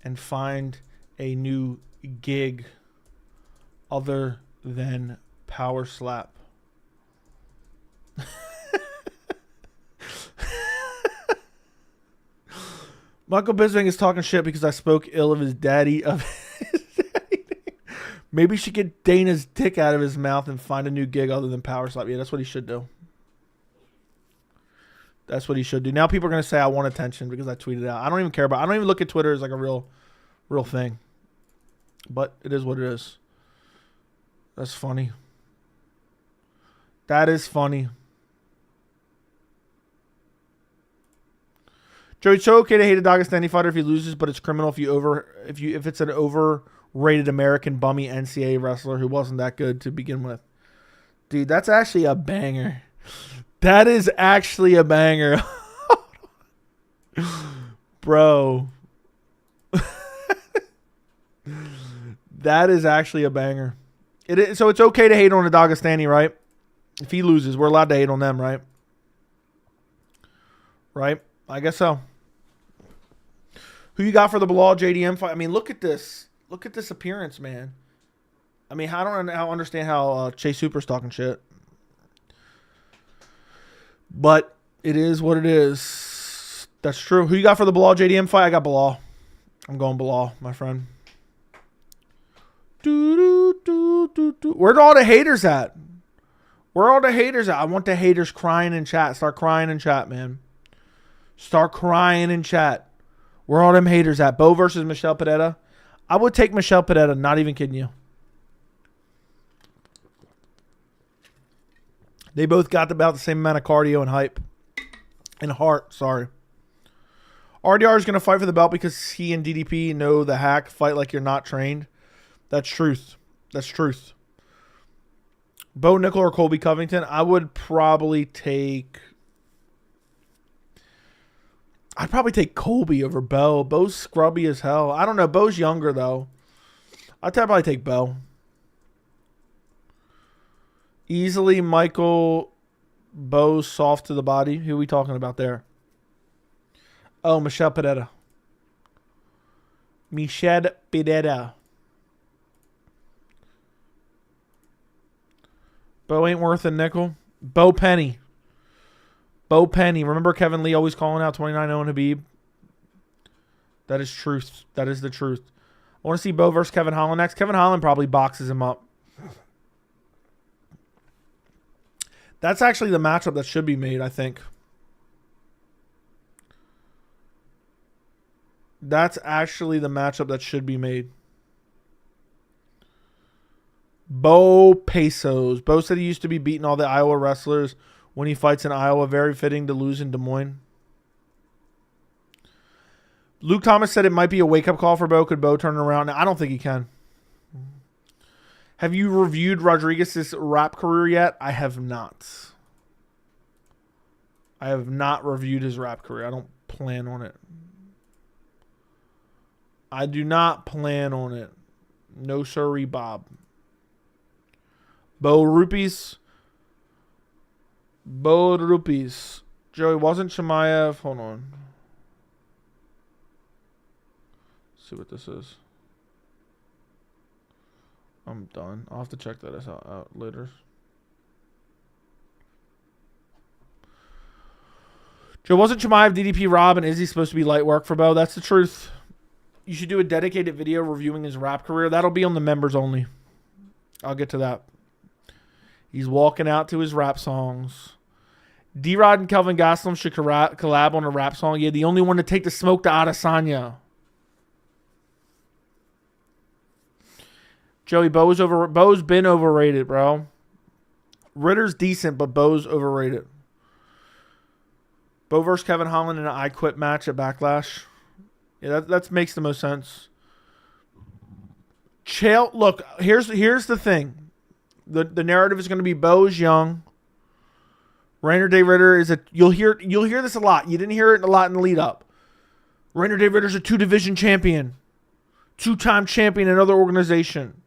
and find a new gig other than power slap. Michael Bisping is talking shit because I spoke ill of his daddy. Maybe he should get Dana's dick out of his mouth and find a new gig other than power slap. Yeah, that's what he should do. That's what he should do. Now people are going to say I want attention because I tweeted out. I don't even care about it. I don't even look at Twitter as like a real thing. But it is what it is. That's funny. That is funny. Joey, it's okay to hate a Dagestani fighter if he loses, but it's criminal if it's an overrated American bummy NCAA wrestler who wasn't that good to begin with. Dude, that's actually a banger. That is actually a banger. Bro. That is actually a banger. So it's okay to hate on a Dagestani, right? If he loses, we're allowed to hate on them, right? Right? I guess so. Who you got for the Belal JDM fight? I mean, look at this. Look at this appearance, man. I mean, I don't understand how Chase Hooper's talking shit. But it is what it is. That's true. Who you got for the Belal JDM fight? I got Belal. I'm going Belal, my friend. Where are all the haters at? Where are all the haters at? I want the haters crying in chat. Start crying in chat, man. Start crying in chat. Where are all them haters at? Bo versus Michelle Pineda. I would take Michelle Pineda. Not even kidding you. They both got about the same amount of cardio and hype. And heart, sorry. RDR is going to fight for the belt because he and DDP know the hack. Fight like you're not trained. That's truth. That's truth. Bo Nickal or Colby Covington? I would probably take... I'd probably take Colby over Bo. Bo's scrubby as hell. I don't know. Bo's younger, though. I'd probably take Bo. Easily Michael. Bo's soft to the body. Who are we talking about there? Oh, Michelle Pineda. Michelle Pineda. Bo ain't worth a nickel. Bo Penny. Bo Penny. Remember Kevin Lee always calling out 29-0 and Habib? That is truth. That is the truth. I want to see Bo versus Kevin Holland next. Kevin Holland probably boxes him up. That's actually the matchup that should be made, I think. That's actually the matchup that should be made. Bo Pesos. Bo said he used to be beating all the Iowa wrestlers when he fights in Iowa. Very fitting to lose in Des Moines. Luke Thomas said it might be a wake-up call for Bo. Could Bo turn it around? I don't think he can. Have you reviewed Rodriguez's rap career yet? I have not. I have not reviewed his rap career. I don't plan on it. I do not plan on it. No sirree, Bob. Bo Rupees. Bo Rupees. Joey, wasn't Chimaev. Hold on. Let's see what this is. I'm done. I'll have to check that out later. Joe, wasn't Chimaev, DDP, Rob, and Izzy supposed to be light work for Bo? That's the truth. You should do a dedicated video reviewing his rap career. That'll be on the members only. I'll get to that. He's walking out to his rap songs. D-Rod and Kelvin Gastelum should collab on a rap song. Yeah, the only one to take the smoke to Adesanya. Joey, Bo's been overrated, bro. Ritter's decent, but Bo's overrated. Bo versus Kevin Holland in an I Quit match at Backlash. Yeah, that makes the most sense. Look, here's the thing. The narrative is going to be Bo's young. Rainer Day Ritter is you'll hear this a lot. You didn't hear it a lot in the lead up. Rainer Day Ritter's a 2-division champion. 2-time champion in another organization.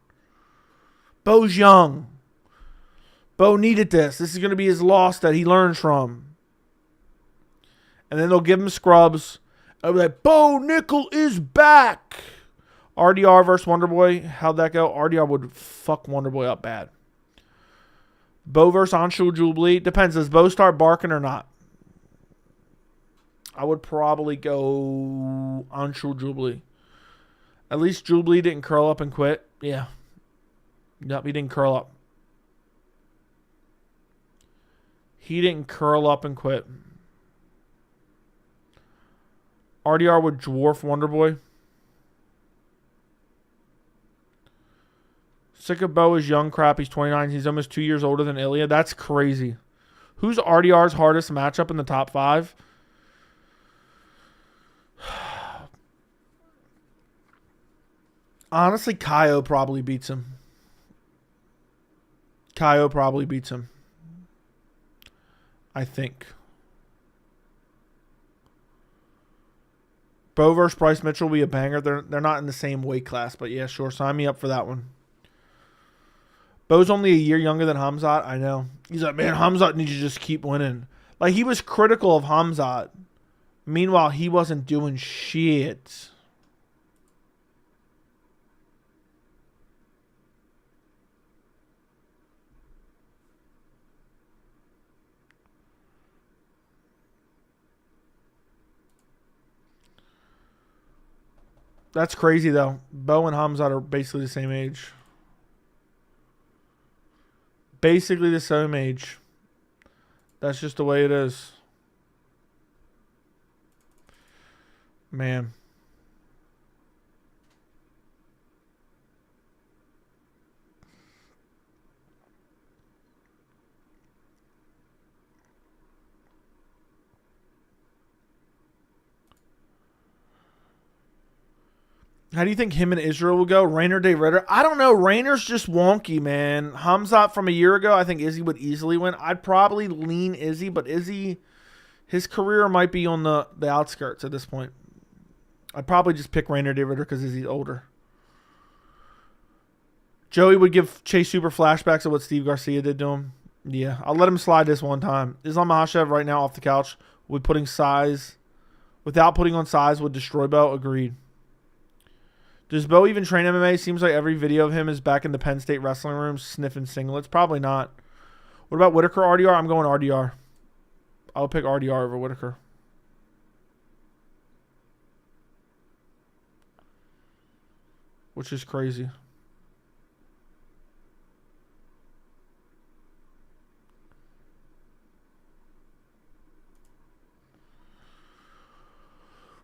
Bo's young. Bo needed this. This is going to be his loss that he learns from. And then they'll give him scrubs. I'll be like, Bo Nickal is back. RDR versus Wonderboy. How'd that go? RDR would fuck Wonderboy up bad. Bo versus Anshu Jubilee. Depends. Does Bo start barking or not? I would probably go Anshu Jubilee. At least Jubilee didn't curl up and quit. Yeah. Yep, he didn't curl up. He didn't curl up and quit. RDR would dwarf Wonderboy. Sick of Bo is young crap. He's 29. He's almost 2 years older than Ilya. That's crazy. Who's RDR's hardest matchup in the top 5? Honestly, Kaio probably beats him. Kaio probably beats him. I think. Bo versus Bryce Mitchell will be a banger. They're not in the same weight class, but yeah, sure. Sign me up for that one. Bo's only a year younger than Khamzat. I know. He's like, man, Khamzat needs to just keep winning. Like, he was critical of Khamzat. Meanwhile, he wasn't doing shit. That's crazy, though. Bo and Khamzat are basically the same age. Basically the same age. That's just the way it is. Man. How do you think him and Israel will go? Rainer Day Ritter? I don't know. Rainer's just wonky, man. Khamzat from a year ago, I think Izzy would easily win. I'd probably lean Izzy, but Izzy, his career might be on the outskirts at this point. I'd probably just pick Rainer Day Ritter because Izzy's older. Joey would give Chase Super flashbacks of what Steve Garcia did to him. Yeah, I'll let him slide this one time. Islam Makhachev right now off the couch with putting size. Without putting on size would destroy Bo. Agreed. Does Bo even train MMA? Seems like every video of him is back in the Penn State wrestling room sniffing singlets. Probably not. What about Whitaker RDR? I'm going RDR. I'll pick RDR over Whitaker. Which is crazy.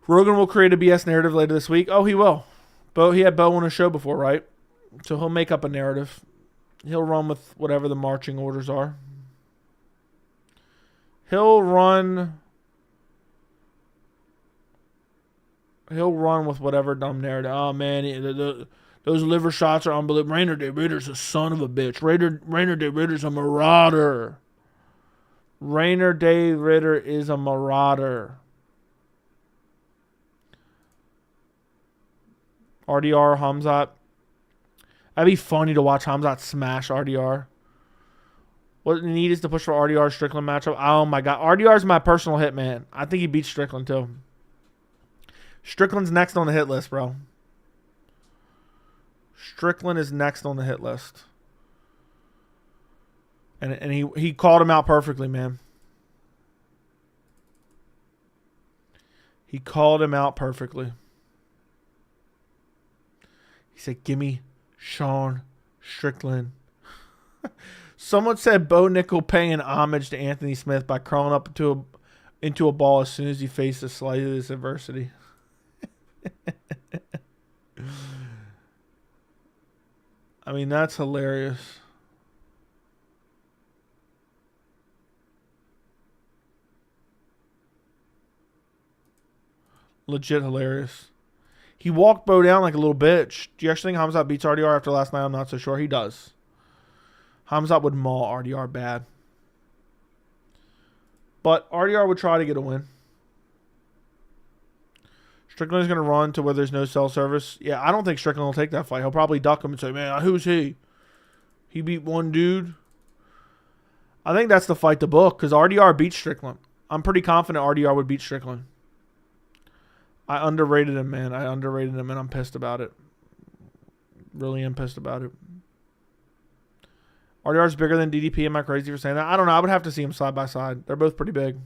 Rogan will create a BS narrative later this week. Oh, he will. He had Bo on a show before, right? So he'll make up a narrative. He'll run with whatever the marching orders are. He'll run with whatever dumb narrative. Oh, man, those liver shots are unbelievable. Rainer Day Ritter's a son of a bitch. Rainer Day Ritter's a marauder. Rainer Day Ritter is a marauder. RDR, Khamzat. That'd be funny to watch Khamzat smash RDR. What we need is to push for RDR Strickland matchup. Oh my god. RDR is my personal hit, man. I think he beats Strickland too. Strickland's next on the hit list, bro. Strickland is next on the hit list. And he called him out perfectly, man. He called him out perfectly. He said, gimme Sean Strickland. Someone said Bo Nickal paying homage to Anthony Smith by crawling up into a ball as soon as he faced the slightest adversity. I mean, that's hilarious. Legit hilarious. He walked Bo down like a little bitch. Do you actually think Khamzat beats RDR after last night? I'm not so sure. He does. Khamzat would maul RDR bad. But RDR would try to get a win. Strickland's going to run to where there's no cell service. Yeah, I don't think Strickland will take that fight. He'll probably duck him and say, man, who's he? He beat one dude. I think that's the fight to book because RDR beat Strickland. I'm pretty confident RDR would beat Strickland. I underrated him, man. I underrated him, and I'm pissed about it. Really am pissed about it. RDR's bigger than DDP. Am I crazy for saying that? I don't know. I would have to see them side by side. They're both pretty big.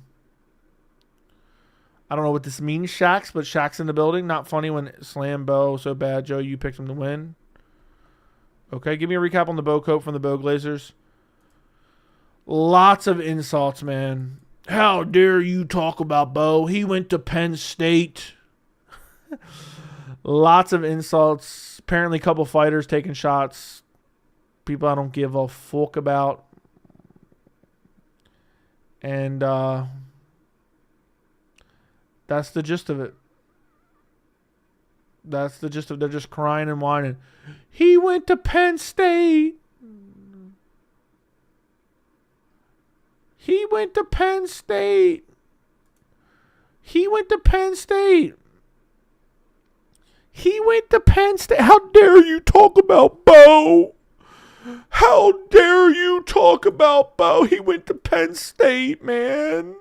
I don't know what this means, Shax, but Shax in the building. Not funny when Slam Bo so bad. Joe, you picked him to win. Okay, give me a recap on the Bo Coat from the Bo Glazers. Lots of insults, man. How dare you talk about Bo? He went to Penn State. Lots of insults. Apparently a couple fighters taking shots. People I don't give a fuck about. And that's the gist of it. That's the gist of it. They're just crying and whining. He went to Penn State. He went to Penn State. He went to Penn State. He went to Penn State. How dare you talk about Bo? How dare you talk about Bo? He went to Penn State, man.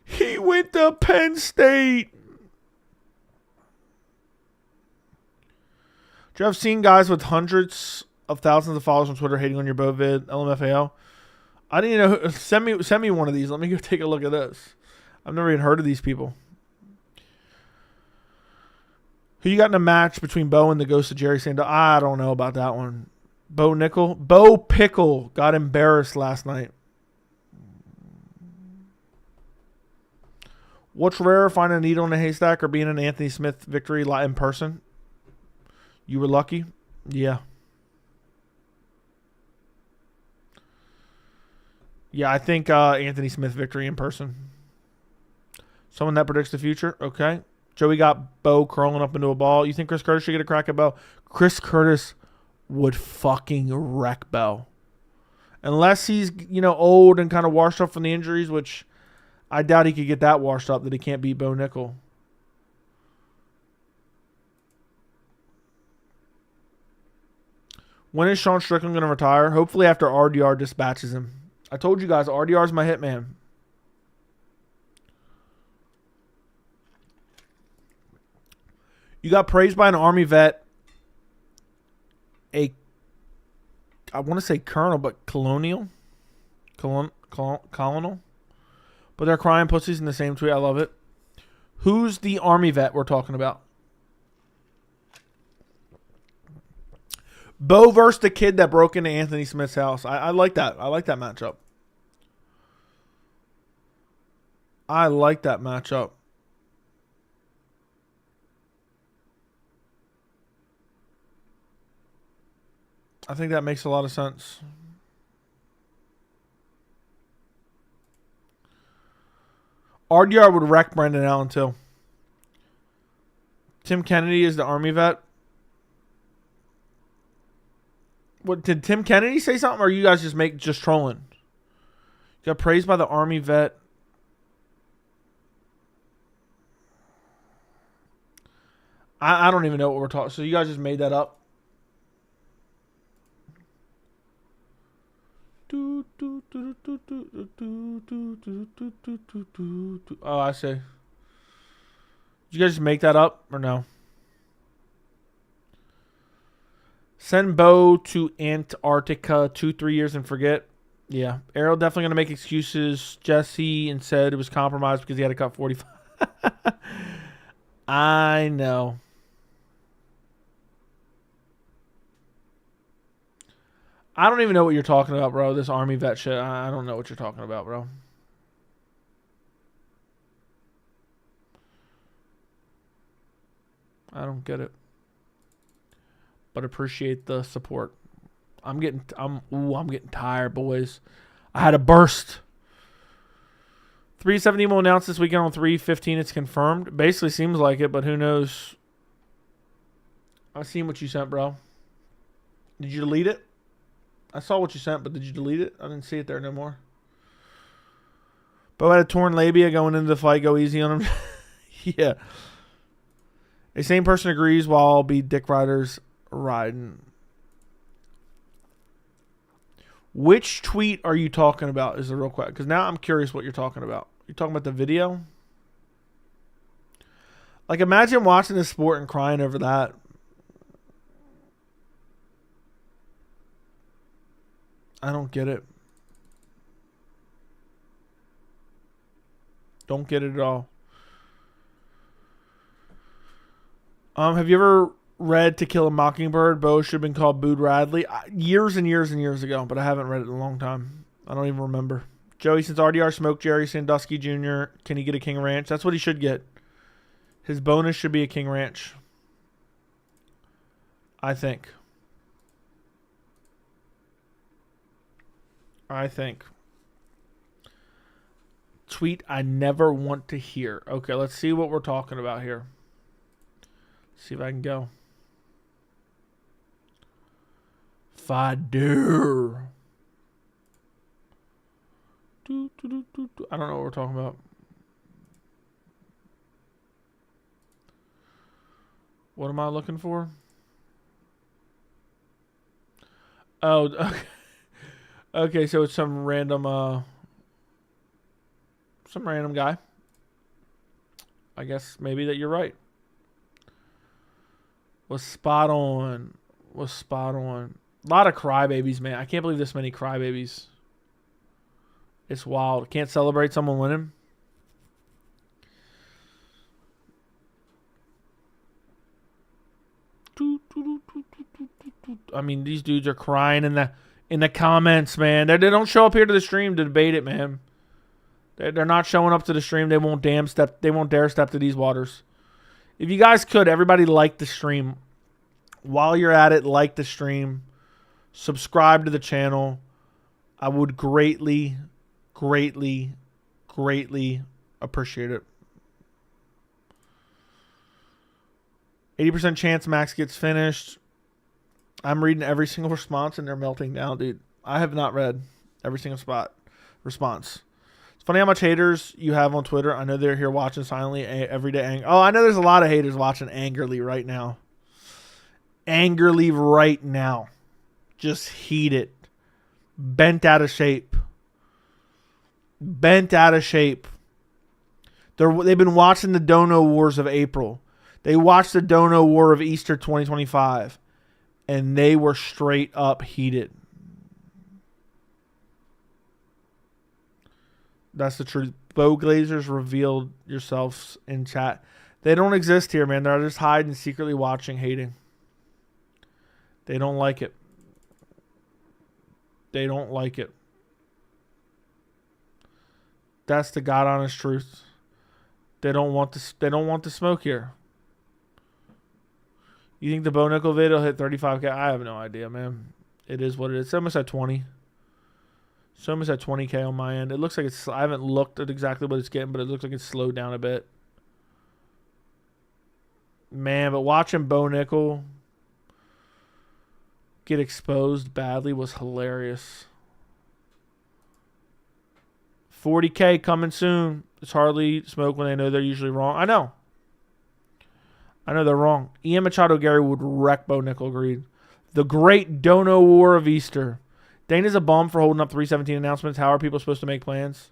He went to Penn State. Do you have seen guys with hundreds of thousands of followers on Twitter hating on your Bo vid, LMFAO? I didn't even know. Send me one of these. Let me go take a look at this. I've never even heard of these people. Who you got in a match between Bo and the ghost of Jerry Sandel? I don't know about that one. Bo Nickal? Bo Pickle got embarrassed last night. What's rarer, finding a needle in a haystack or being an Anthony Smith victory in person? You were lucky? Yeah. Yeah, I think Anthony Smith victory in person. Someone that predicts the future? Okay. Joey got Bo curling up into a ball. You think Chris Curtis should get a crack at Bo? Chris Curtis would fucking wreck Bo. Unless he's, old and kind of washed up from the injuries, which I doubt he could get that washed up that he can't beat Bo Nickal. When is Sean Strickland going to retire? Hopefully after RDR dispatches him. I told you guys, RDR is my hitman. You got praised by an Army vet. I want to say colonel, but colonial. Colonel. But they're crying pussies in the same tweet. I love it. Who's the Army vet we're talking about? Bo versus the kid that broke into Anthony Smith's house. I like that. I like that matchup. I like that matchup. I think that makes a lot of sense. RDR would wreck Brendan Allen too. Tim Kennedy is the Army vet. What did Tim Kennedy say something, or are you guys just trolling? You got praised by the Army vet. I don't even know what we're talking. So you guys just made that up. Oh, I see. Did you guys just make that up or no? Send Bo to Antarctica 2-3 years and forget. Yeah. Errol definitely going to make excuses. Jesse and said it was compromised because he had to cut 45. I know. I don't even know what you're talking about, bro. This Army vet shit. I don't know what you're talking about, bro. I don't get it. But appreciate the support. I'm getting tired, boys. I had a burst. 370 will announce this weekend on 3/15. It's confirmed. Basically seems like it, but who knows? I've seen what you sent, bro. Did you delete it? I saw what you sent, but did you delete it? I didn't see it there no more. Bo had a torn labia going into the fight. Go easy on him. Yeah. A same person agrees while I'll be dick riders riding. Which tweet are you talking about is the real question. Because now I'm curious what you're talking about. You're talking about the video? Like, imagine watching this sport and crying over that. I don't get it. Don't get it at all. Have you ever read To Kill a Mockingbird? Bo should have been called Boo Radley. Years and years and years ago, but I haven't read it in a long time. I don't even remember. Joey, since RDR smoked Jerry Sandusky Jr., can he get a King Ranch? That's what he should get. His bonus should be a King Ranch. I think. Tweet I never want to hear. Okay, let's see what we're talking about here. See if I can go. Fader. I don't know what we're talking about. What am I looking for? Oh, okay. Okay, so it's some random guy. I guess maybe that you're right. Was spot on. A lot of crybabies, man. I can't believe this many crybabies. It's wild. Can't celebrate someone winning. I mean, these dudes are crying in the comments, man. They don't show up here to the stream to debate it, man. They're not showing up to the stream. They won't dare step to these waters. If you guys could, everybody like the stream. While you're at it, like the stream. Subscribe to the channel. I would greatly, greatly, greatly appreciate it. 80% chance Max gets finished. I'm reading every single response and they're melting down, dude. I have not read every single response. It's funny how much haters you have on Twitter. I know they're here watching silently every day. Oh, I know there's a lot of haters watching angrily right now. Just heated. Bent out of shape. They've been watching the Dono Wars of April. They watched the Dono War of Easter 2025. And they were straight up heated. That's the truth. Bo Glazers revealed yourselves in chat. They don't exist here, man. They're just hiding, secretly watching, hating. They don't like it. That's the God honest truth. They don't want the smoke here. You think the Bo Nickal video will hit 35K? I have no idea, man. It is what it is. It's almost at 20. It's almost at 20K on my end. It looks like it's... I haven't looked at exactly what it's getting, but it looks like it's slowed down a bit. Man, but watching Bo Nickal get exposed badly was hilarious. 40K coming soon. It's hardly smoke when they know they're usually wrong. I know they're wrong. Ian Machado Gary would wreck Bo Nickal, agreed. The great Dono War of Easter. Dana's a bum for holding up 317 announcements. How are people supposed to make plans?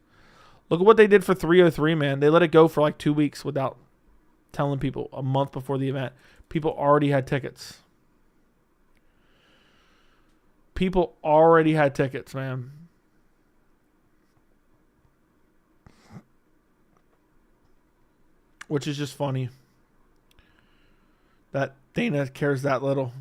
Look at what they did for 303, man. They let it go for like 2 weeks without telling people a month before the event. People already had tickets. Man. Which is just funny. That Dana cares that little.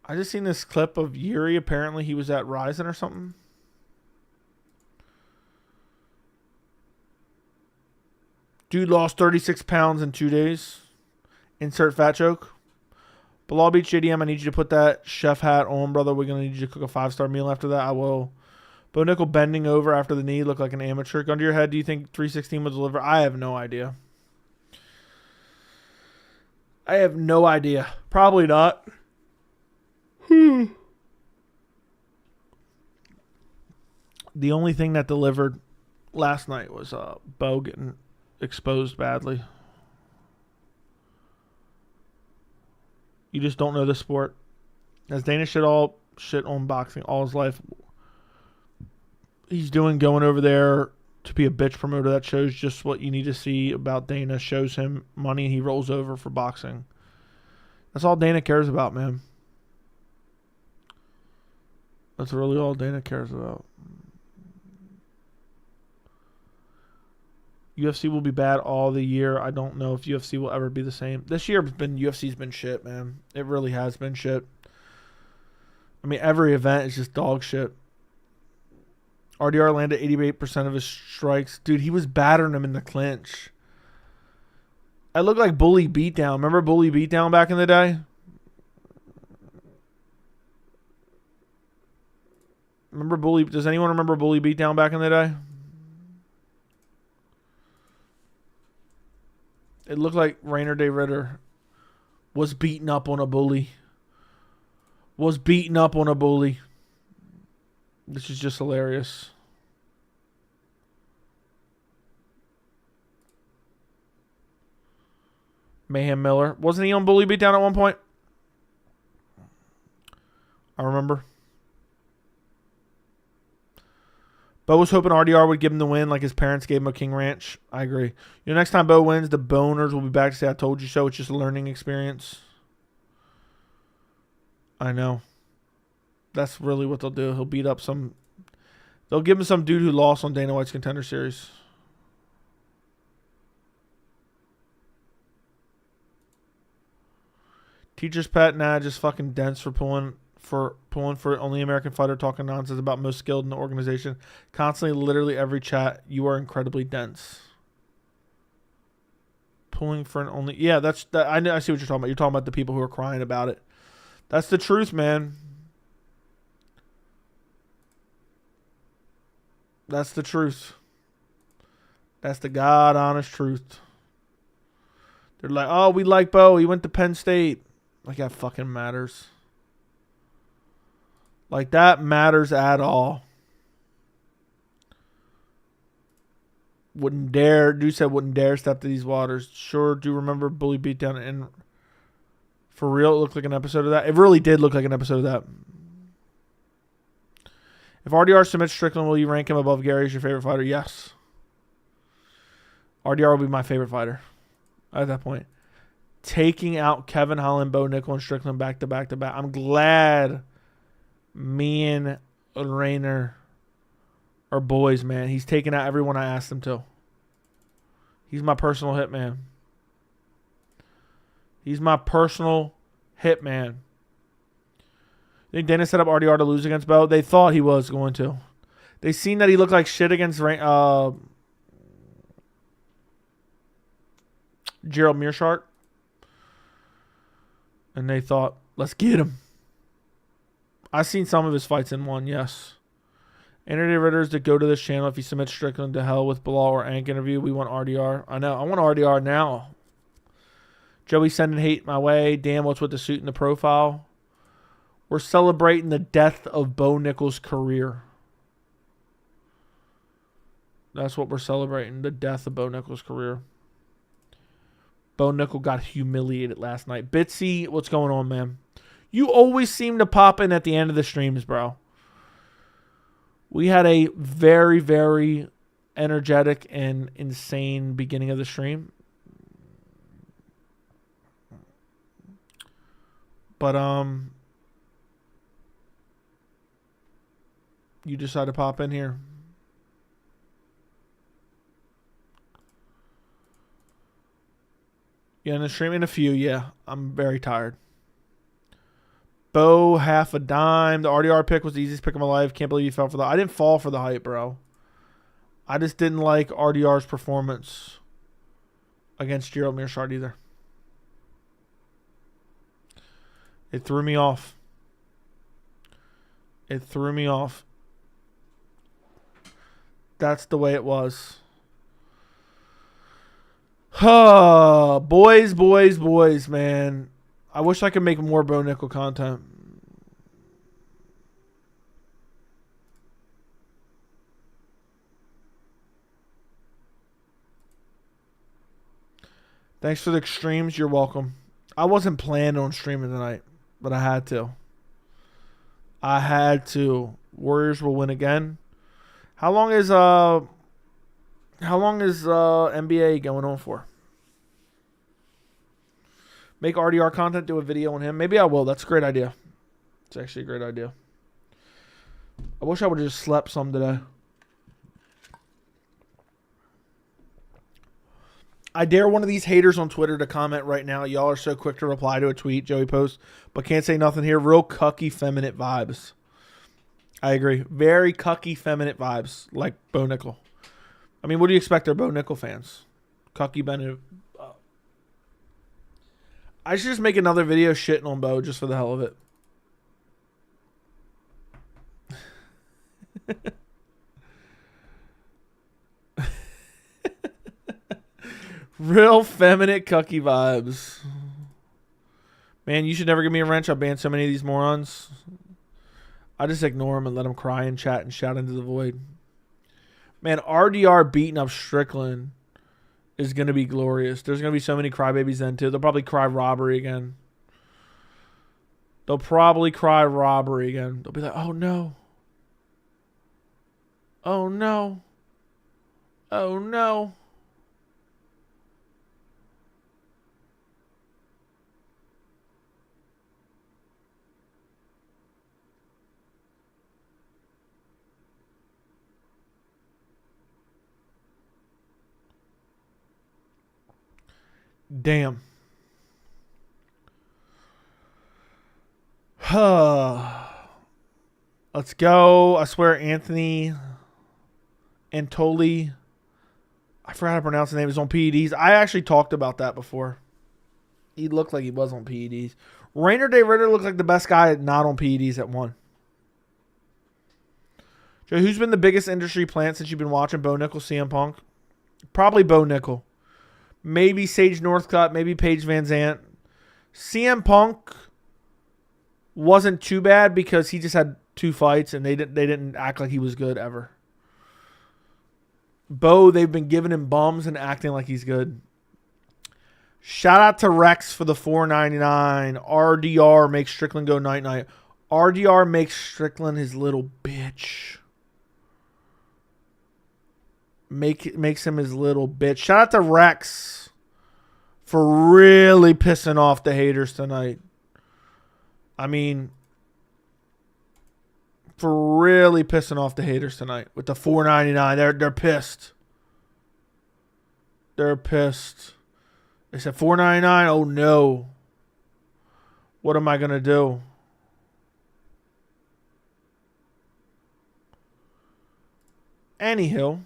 I just seen this clip of Yuri. Apparently he was at Ryzen or something. Dude lost 36 pounds in 2 days. Insert fat joke. Belal Beach JDM, I need you to put that chef hat on, brother. We're going to need you to cook a 5-star meal after that. I will Bo Nickal bending over after the knee looked like an amateur. Gun to your head, do you think 316 will deliver? I have no idea. I have no idea. Probably not. The only thing that delivered last night was Bo getting exposed badly. You just don't know the sport. As Dana shit on boxing all his life, he's going over there to be a bitch promoter. That shows just what you need to see about Dana. Shows him money and he rolls over for boxing. That's all Dana cares about, man. That's really all Dana cares about. UFC will be bad all the year. I don't know if UFC will ever be the same. This year UFC's been shit, man. It really has been shit. I mean, every event is just dog shit. RDR landed 88% of his strikes. Dude, he was battering him in the clinch. I look like Bully Beatdown. Remember Bully Beatdown back in the day? Does anyone remember Bully Beatdown back in the day? It looked like Rainer Day Ritter was beating up on a bully. This is just hilarious. Mayhem Miller. Wasn't he on Bully Beatdown at one point? I remember. Bo was hoping RDR would give him the win like his parents gave him a King Ranch. I agree. Next time Bo wins, the boners will be back to say, I told you so. It's just a learning experience. I know. That's really what they'll do. He'll beat up some... They'll give him some dude who lost on Dana White's Contender Series. Teacher's pet, nah, just fucking dense for pulling for only American fighter talking nonsense about most skilled in the organization. Constantly, literally every chat, you are incredibly dense. Pulling for an only... Yeah, I see what you're talking about. You're talking about the people who are crying about it. That's the truth, man. That's the truth. That's the God honest truth. They're like, oh, we like Bo. He went to Penn State. Like that fucking matters. Like that matters at all. Wouldn't dare step to these waters. Sure do remember Bully Beatdown, and for real, it looked like an episode of that. It really did look like an episode of that. If RDR submits Strickland, will you rank him above Gary as your favorite fighter? Yes. RDR will be my favorite fighter at that point. Taking out Kevin Holland, Bo Nickal, and Strickland back to back to back. I'm glad me and Rainer are boys, man. He's taking out everyone I asked him to. He's my personal hitman. He's my personal hitman. I think Dana set up RDR to lose against Bo. They thought he was going to. They seen that he looked like shit against Gerald Mearshart. And they thought, let's get him. I've seen some of his fights in one, yes. Internet Ritters to go to this channel if he submits Strickland to hell with Belal or Ank interview. We want RDR. I know. I want RDR now. Joey sending hate my way. Damn, what's with the suit and the profile? We're celebrating the death of Bo Nickal's career. That's what we're celebrating. The death of Bo Nickal's career. Bo Nickal got humiliated last night. Bitsy, what's going on, man? You always seem to pop in at the end of the streams, bro. We had a very, very energetic and insane beginning of the stream. But, you decide to pop in here. Yeah, in the stream in a few, yeah. I'm very tired. Bo, half a dime. The RDR pick was the easiest pick of my life. Can't believe you fell for that. I didn't fall for the hype, bro. I just didn't like RDR's performance against Gerald Mearshart either. It threw me off. It threw me off. That's the way it was. Boys, man. I wish I could make more Bo Nickal content. Thanks for the streams. You're welcome. I wasn't planning on streaming tonight, but I had to. Warriors will win again. How long is NBA going on for? Make RDR content, do a video on him. Maybe I will. That's a great idea. It's actually a great idea. I wish I would have just slept some today. I dare one of these haters on Twitter to comment right now. Y'all are so quick to reply to a tweet Joey posts, but can't say nothing here. Real cucky, feminine vibes. I agree. Very cucky, feminine vibes, like Bo Nickal. I mean, what do you expect? They're Bo Nickal fans. Cucky, Bennett. I should just make another video shitting on Bo just for the hell of it. Real feminine cucky vibes. Man, you should never give me a wrench. I've banned so many of these morons. I just ignore them and let them cry and chat and shout into the void. Man, RDR beating up Strickland is going to be glorious. There's going to be so many crybabies then, too. They'll probably cry robbery again. They'll be like, oh, no. Oh, no. Oh, no. Damn. Let's go. I swear Anthony Antoli. I forgot how to pronounce his name. Is on PEDs. I actually talked about that before. He looked like he was on PEDs. Rainer Day Ritter looked like the best guy not on PEDs at one. Joe, who's been the biggest industry plant since you've been watching? Bo Nickal, CM Punk? Probably Bo Nickal. Maybe Sage Northcutt, maybe Paige Van Zant. CM Punk wasn't too bad because he just had 2 fights and they didn't act like he was good ever. Bo, they've been giving him bums and acting like he's good. Shout out to Rex for the $4.99. RDR makes Strickland go night-night. RDR makes Strickland his little bitch. Makes him his little bitch. Shout out to Rex for really pissing off the haters tonight. I mean, for really pissing off the haters tonight with the $4.99. They're pissed. They're pissed. They said $4.99. Oh no. What am I gonna do? Anyhow.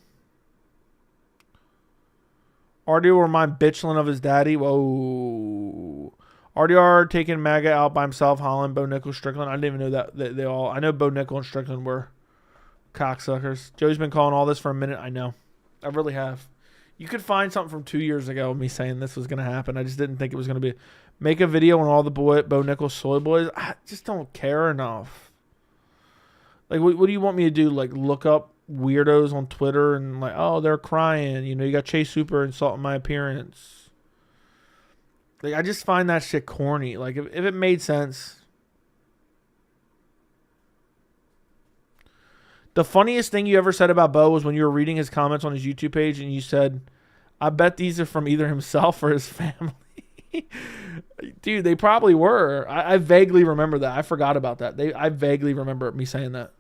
RDR will remind Bitchlin of his daddy. Whoa. RDR taking MAGA out by himself. Holland, Bo Nickal, Strickland. I didn't even know that they all. I know Bo Nickal and Strickland were cocksuckers. Joey's been calling all this for a minute. I know. I really have. You could find something from 2 years ago of me saying this was going to happen. I just didn't think it was going to be. Make a video on all the Bo Nickal soy boys. I just don't care enough. Like, what do you want me to do? Like, look up weirdos on Twitter and like, oh, they're crying. You know, you got Chase Hooper insulting my appearance. Like, I just find that shit corny. Like, if it made sense. The funniest thing you ever said about Bo was when you were reading his comments on his YouTube page and you said, I bet these are from either himself or his family. Dude, they probably were. I vaguely remember that. I forgot about that. I vaguely remember me saying that.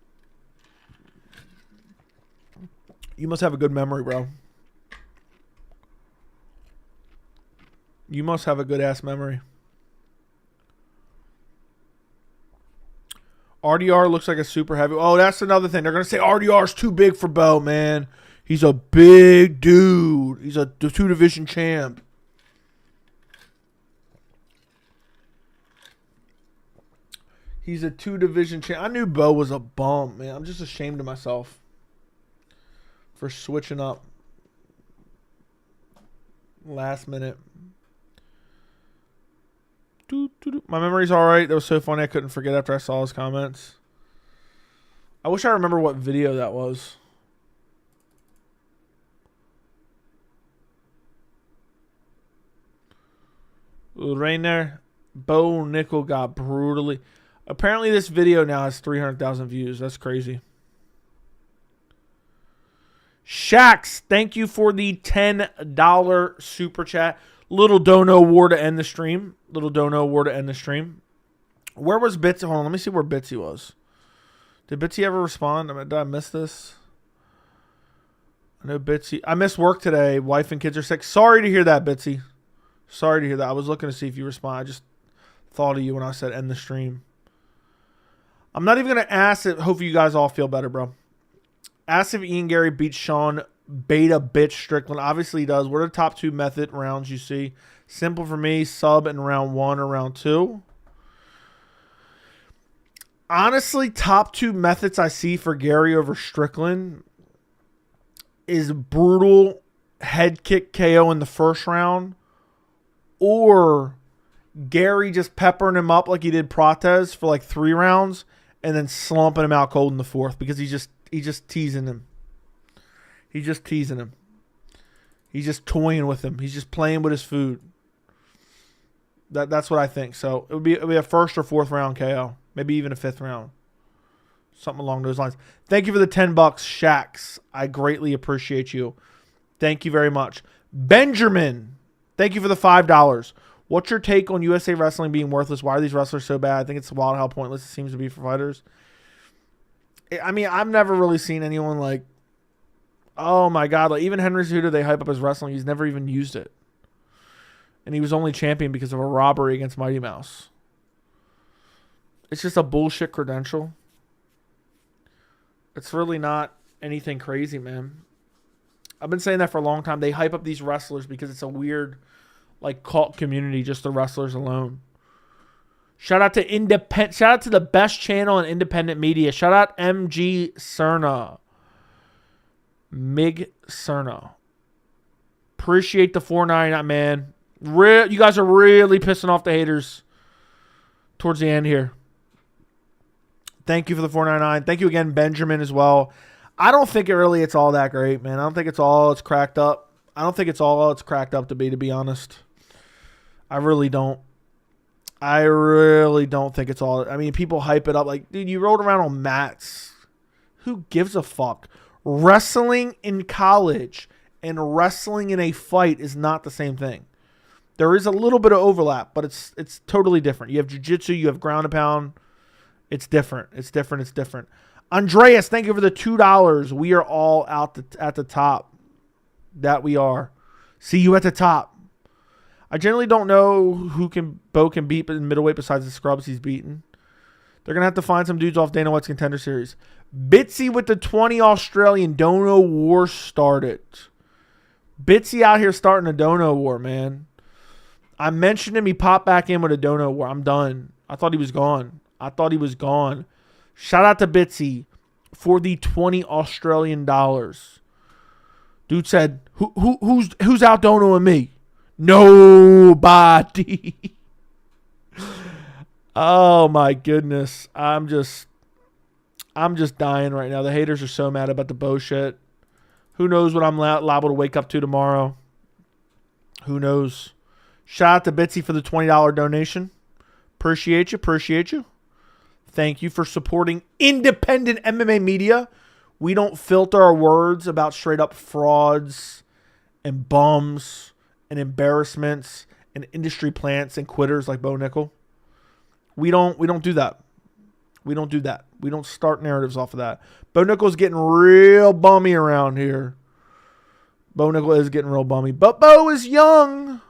You must have a good memory, bro. You must have a good-ass memory. RDR looks like a super heavy. Oh, that's another thing. They're going to say RDR's too big for Bo, man. He's a big dude. He's a 2-division champ. He's a 2-division champ. I knew Bo was a bum, man. I'm just ashamed of myself. for switching up. Last minute. My memory's all right. That was so funny. I couldn't forget after I saw his comments. I wish I remember what video that was. Rainer, Bo Nickal got brutally. Apparently, this video now has 300,000 views. That's crazy. Shax, thank you for the $10 super chat. Little Dono war to end the stream. Little Dono war to end the stream. Where was Bitsy? Hold on, let me see where Bitsy was. Did Bitsy ever respond? Did I miss this? I know Bitsy. I missed work today. Wife and kids are sick. Sorry to hear that, Bitsy. Sorry to hear that. I was looking to see if you respond. I just thought of you when I said end the stream. I'm not even going to ask it. Hopefully you guys all feel better, bro. Ask if Ian Gary beats Sean Beta Bitch Strickland. Obviously he does. What are the top 2 method rounds you see? Simple for me. Sub in round 1 or round 2. Honestly, top 2 methods I see for Gary over Strickland is brutal head kick KO in the first round, or Gary just peppering him up like he did Prates for like 3 rounds and then slumping him out cold in the 4th because he's just teasing him. He's just teasing him. He's just toying with him. He's just playing with his food. That's what I think. So it would be a 1st or 4th round KO. Maybe even a 5th round. Something along those lines. Thank you for the $10, Shax. I greatly appreciate you. Thank you very much. Benjamin, thank you for the $5. What's your take on USA Wrestling being worthless? Why are these wrestlers so bad? I think it's wild how pointless it seems to be for fighters. I mean, I've never really seen anyone like, oh my God, like even Henry Cejudo, they hype up his wrestling. He's never even used it. And he was only champion because of a robbery against Mighty Mouse. It's just a bullshit credential. It's really not anything crazy, man. I've been saying that for a long time. They hype up these wrestlers because it's a weird, like, cult community, just the wrestlers alone. Shout out to the best channel in independent media. Shout out MG Cerna. Mig Cerna. Appreciate the $4.99, man. You guys are really pissing off the haters towards the end here. Thank you for the $4.99. Thank you again, Benjamin, as well. I don't think it's all that great, man. I don't think it's all it's cracked up. I don't think it's all it's cracked up to be honest. I really don't. I really don't think it's all. I mean, people hype it up like, dude, you rolled around on mats. Who gives a fuck? Wrestling in college and wrestling in a fight is not the same thing. There is a little bit of overlap, but it's totally different. You have jiu-jitsu, you have ground and pound. It's different. It's different. It's different. Andreas, thank you for the $2. We are all at the top. That we are. See you at the top. I generally don't know who Bo can beat in middleweight besides the scrubs he's beaten. They're going to have to find some dudes off Dana White's Contender Series. Bitsy with the 20 Australian. Dono war started. Bitsy out here starting a Dono war, man. I mentioned him. He popped back in with a Dono war. I'm done. I thought he was gone. Shout out to Bitsy for the 20 Australian dollars. Dude said, who's out Donoing me? Nobody. Oh my goodness. I'm just dying right now. The haters are so mad about the bullshit. Who knows what I'm liable to wake up to tomorrow? Who knows? Shout out to Bitsy for the $20 donation. Appreciate you. Thank you for supporting independent MMA media. We don't filter our words about straight up frauds and bums and embarrassments and industry plants and quitters like Bo Nickal. We don't do that. We don't do that. We don't start narratives off of that. Bo Nickal's getting real bummy around here. Bo Nickal is getting real bummy. But Bo is young.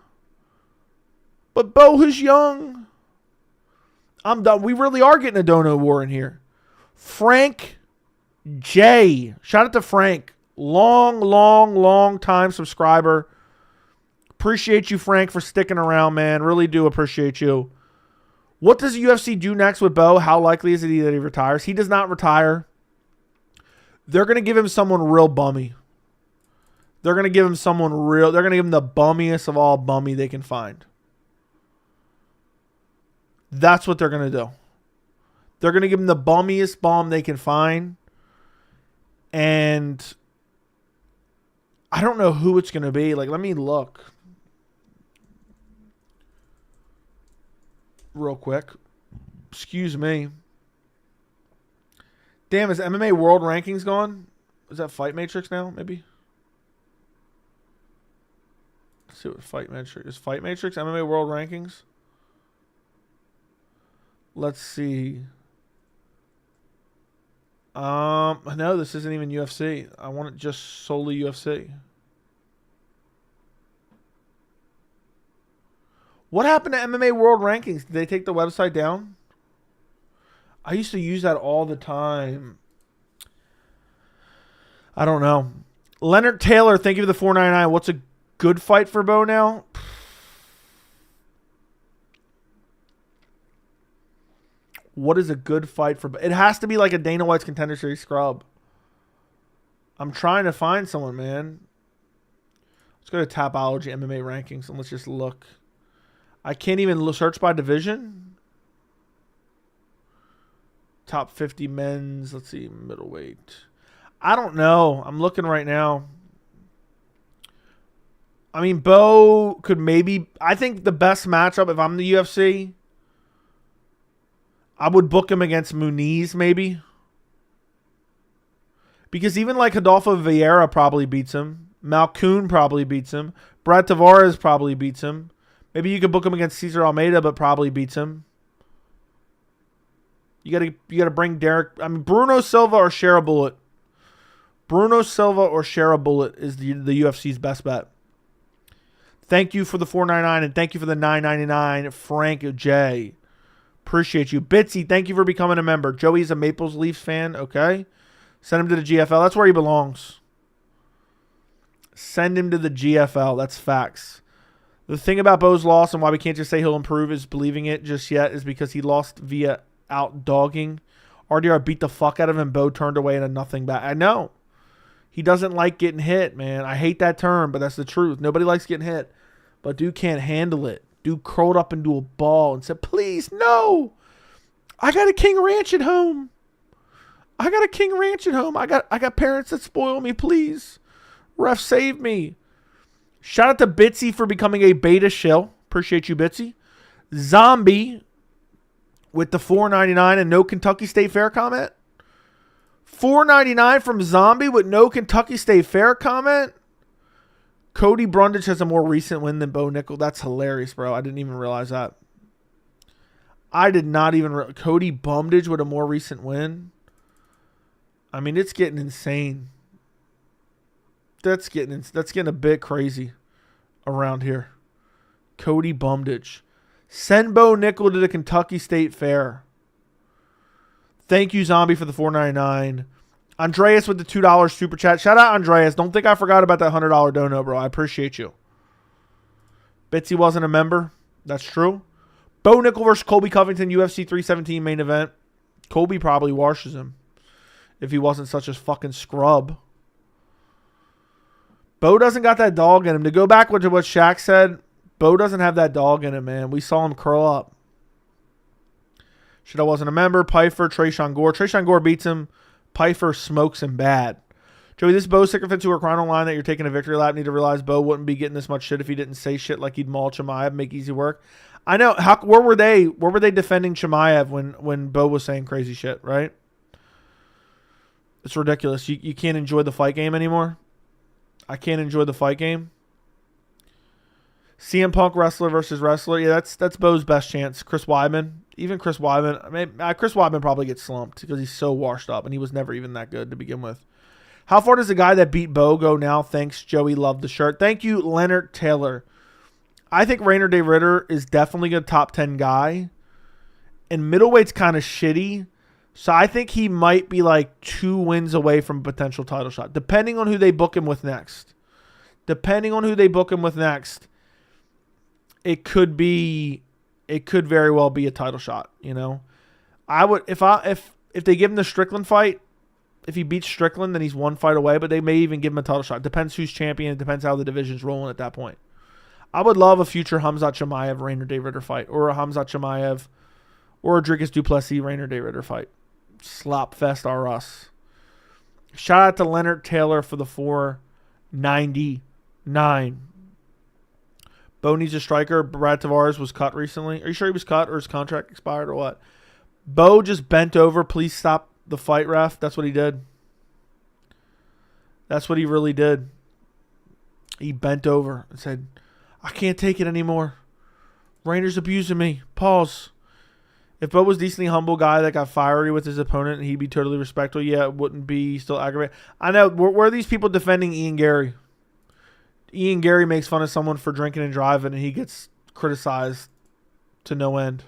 I'm done. We really are getting a Dono war in here. Frank J. Shout out to Frank. Long time subscriber. Appreciate you, Frank, for sticking around, man. Really do appreciate you. What does the UFC do next with Bo? How likely is it that he retires? He does not retire. They're going to give him someone real bummy. They're going to give him someone real. They're going to give him the bummiest of all bummy they can find. That's what they're going to do. They're going to give him the bummiest bum they can find. And I don't know who it's going to be. Like, let me look real quick. Excuse me. Damn, is MMA World Rankings gone? Is that Fight Matrix now, maybe? Let's see what Fight Matrix is. Fight Matrix MMA World Rankings. Let's see. No, this isn't even UFC. I want it just solely UFC. What happened to MMA World Rankings? Did they take the website down? I used to use that all the time. I don't know. Leonard Taylor, thank you for the $4.99. What's a good fight for Bo now? What is a good fight for Bo? It has to be like a Dana White's Contender Series scrub. I'm trying to find someone, man. Let's go to Tapology MMA rankings and let's just look. I can't even search by division. Top 50 men's. Let's see, middleweight. I don't know. I'm looking right now. I mean, Bo could maybe... I think the best matchup, if I'm the UFC, I would book him against Muniz, maybe. Because even like Adolfo Vieira probably beats him. Malkoun probably beats him. Brad Tavares probably beats him. Maybe you could book him against Cesar Almeida, but probably beats him. You gotta bring Derek... I mean, Bruno Silva or Share a Bullet. Bruno Silva or Share a Bullet is the UFC's best bet. Thank you for the $4.99 and thank you for the $9.99, Frank J. Appreciate you. Bitsy, thank you for becoming a member. Joey's a Maple Leafs fan, okay? Send him to the GFL. That's where he belongs. Send him to the GFL. That's facts. The thing about Bo's loss and why we can't just say he'll improve is believing it just yet is because he lost via out-dogging. RDR beat the fuck out of him. Bo turned away in a nothing back. I know. He doesn't like getting hit, man. I hate that term, but that's the truth. Nobody likes getting hit. But dude can't handle it. Dude curled up into a ball and said, please, no. I got a King Ranch at home. I got a King Ranch at home. I got parents that spoil me, please. Ref, save me. Shout out to Bitsy for becoming a beta shill. Appreciate you, Bitsy. Zombie with the $4.99 and no Kentucky State Fair comment. $4.99 from Zombie with no Kentucky State Fair comment. Cody Brundage has a more recent win than Bo Nickal. That's hilarious, bro. I didn't even realize that. I did not even... Cody Brundage with a more recent win. I mean, it's getting insane. That's getting a bit crazy around here. Cody Brundage. Send Bo Nickal to the Kentucky State Fair. Thank you, Zombie, for the $4.99. Andreas with the $2 super chat. Shout out, Andreas. Don't think I forgot about that $100 dono, bro. I appreciate you. Bitsy wasn't a member. That's true. Bo Nickal versus Colby Covington, UFC 317 main event. Colby probably washes him if he wasn't such a fucking scrub. Bo doesn't got that dog in him. To go back to what Shaq said, Bo doesn't have that dog in him, man. We saw him curl up. Should I wasn't a member. Pfeiffer, Trayshawn Gore. Trayshawn Gore beats him. Pfeiffer smokes him bad. Joey, this Bo sycophants who are crying online that you're taking a victory lap need to realize Bo wouldn't be getting this much shit if he didn't say shit like he'd maul Chimaev, make easy work. I know. Where were they? Where were they defending Chimaev when Bo was saying crazy shit, right? It's ridiculous. You can't enjoy the fight game anymore. I can't enjoy the fight game. CM Punk wrestler versus wrestler. Yeah, that's Bo's best chance. Chris Weidman. Even Chris Weidman. I mean, Chris Weidman probably gets slumped because he's so washed up and he was never even that good to begin with. How far does the guy that beat Bo go now? Thanks, Joey. Love the shirt. Thank you, Leonard Taylor. I think Rainer Day Ritter is definitely a top 10 guy. And middleweight's kind of shitty. So I think he might be like 2 wins away from a potential title shot. Depending on who they book him with next. It could very well be a title shot, you know. I would if they give him the Strickland fight, If he beats Strickland, then he's one fight away, but they may even give him a title shot. Depends who's champion. It depends how the division's rolling at that point. I would love a future Khamzat Chimaev Rainer Day Ritter fight, or a Khamzat Chimaev or a Dricus Du Plessis Rainer Day Ritter fight. Slop fest are us. Shout out to Leonard Taylor for the 499. Bo needs a striker. Brad Tavares was cut recently. Are you sure he was cut or his contract expired or what? Bo just bent over. Please stop the fight, ref. That's what he did. That's what he really did. He bent over and said, I can't take it anymore. Rainer's abusing me. Pause. If Bo was a decently humble guy that got fiery with his opponent and he'd be totally respectful, yeah, it wouldn't be still aggravated. I know. Where are these people defending Ian Gary? Ian Gary makes fun of someone for drinking and driving, and he gets criticized to no end.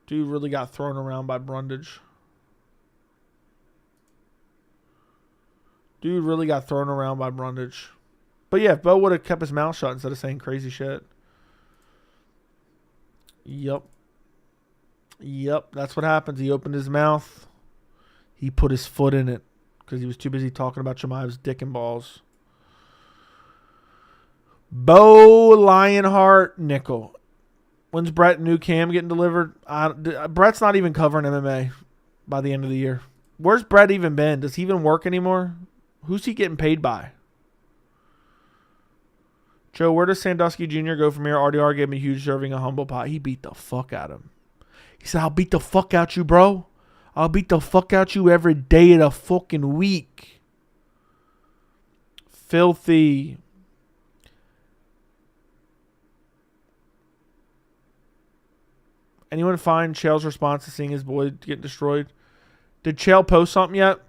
Dude really got thrown around by Brundage. Dude really got thrown around by Brundage. But yeah, if Bo would have kept his mouth shut instead of saying crazy shit. Yep. Yep, that's what happens. He opened his mouth. He put his foot in it because he was too busy talking about Chimaev's dick and balls. Bo Lionheart Nickel. When's Brett New Cam getting delivered? Brett's not even covering MMA by the end of the year. Where's Brett even been? Does he even work anymore? Who's he getting paid by? Joe, where does Sandusky Jr. go from here? RDR gave him a huge serving of humble pie. He beat the fuck out of him. He said, I'll beat the fuck out you, bro. I'll beat the fuck out you every day of the fucking week. Filthy. Anyone find Chael's response to seeing his boy get destroyed? Did Chael post something yet?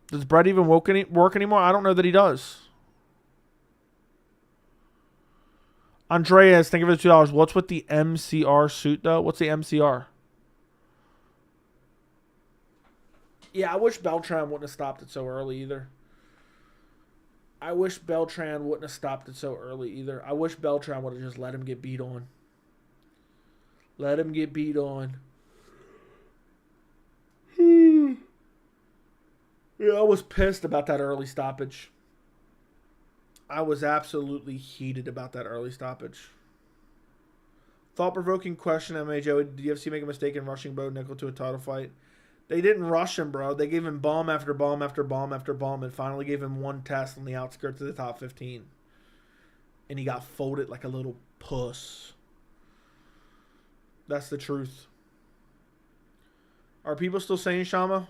Does Brett even work anymore? I don't know that he does. Andreas, thank you for the $2. What's with the MCR suit, though? What's the MCR? Yeah, I wish Beltran wouldn't have stopped it so early either. I wish Beltran wouldn't have stopped it so early either. I wish Beltran would have just let him get beat on. Let him get beat on. Yeah, I was pissed about that early stoppage. I was absolutely heated about that early stoppage. Thought-provoking question, MMA Joe. Did UFC make a mistake in rushing Bo Nickal to a title fight? They didn't rush him, bro. They gave him bomb after bomb after bomb after bomb and finally gave him one test on the outskirts of the top 15. And he got folded like a little puss. That's the truth. Are people still saying Shama?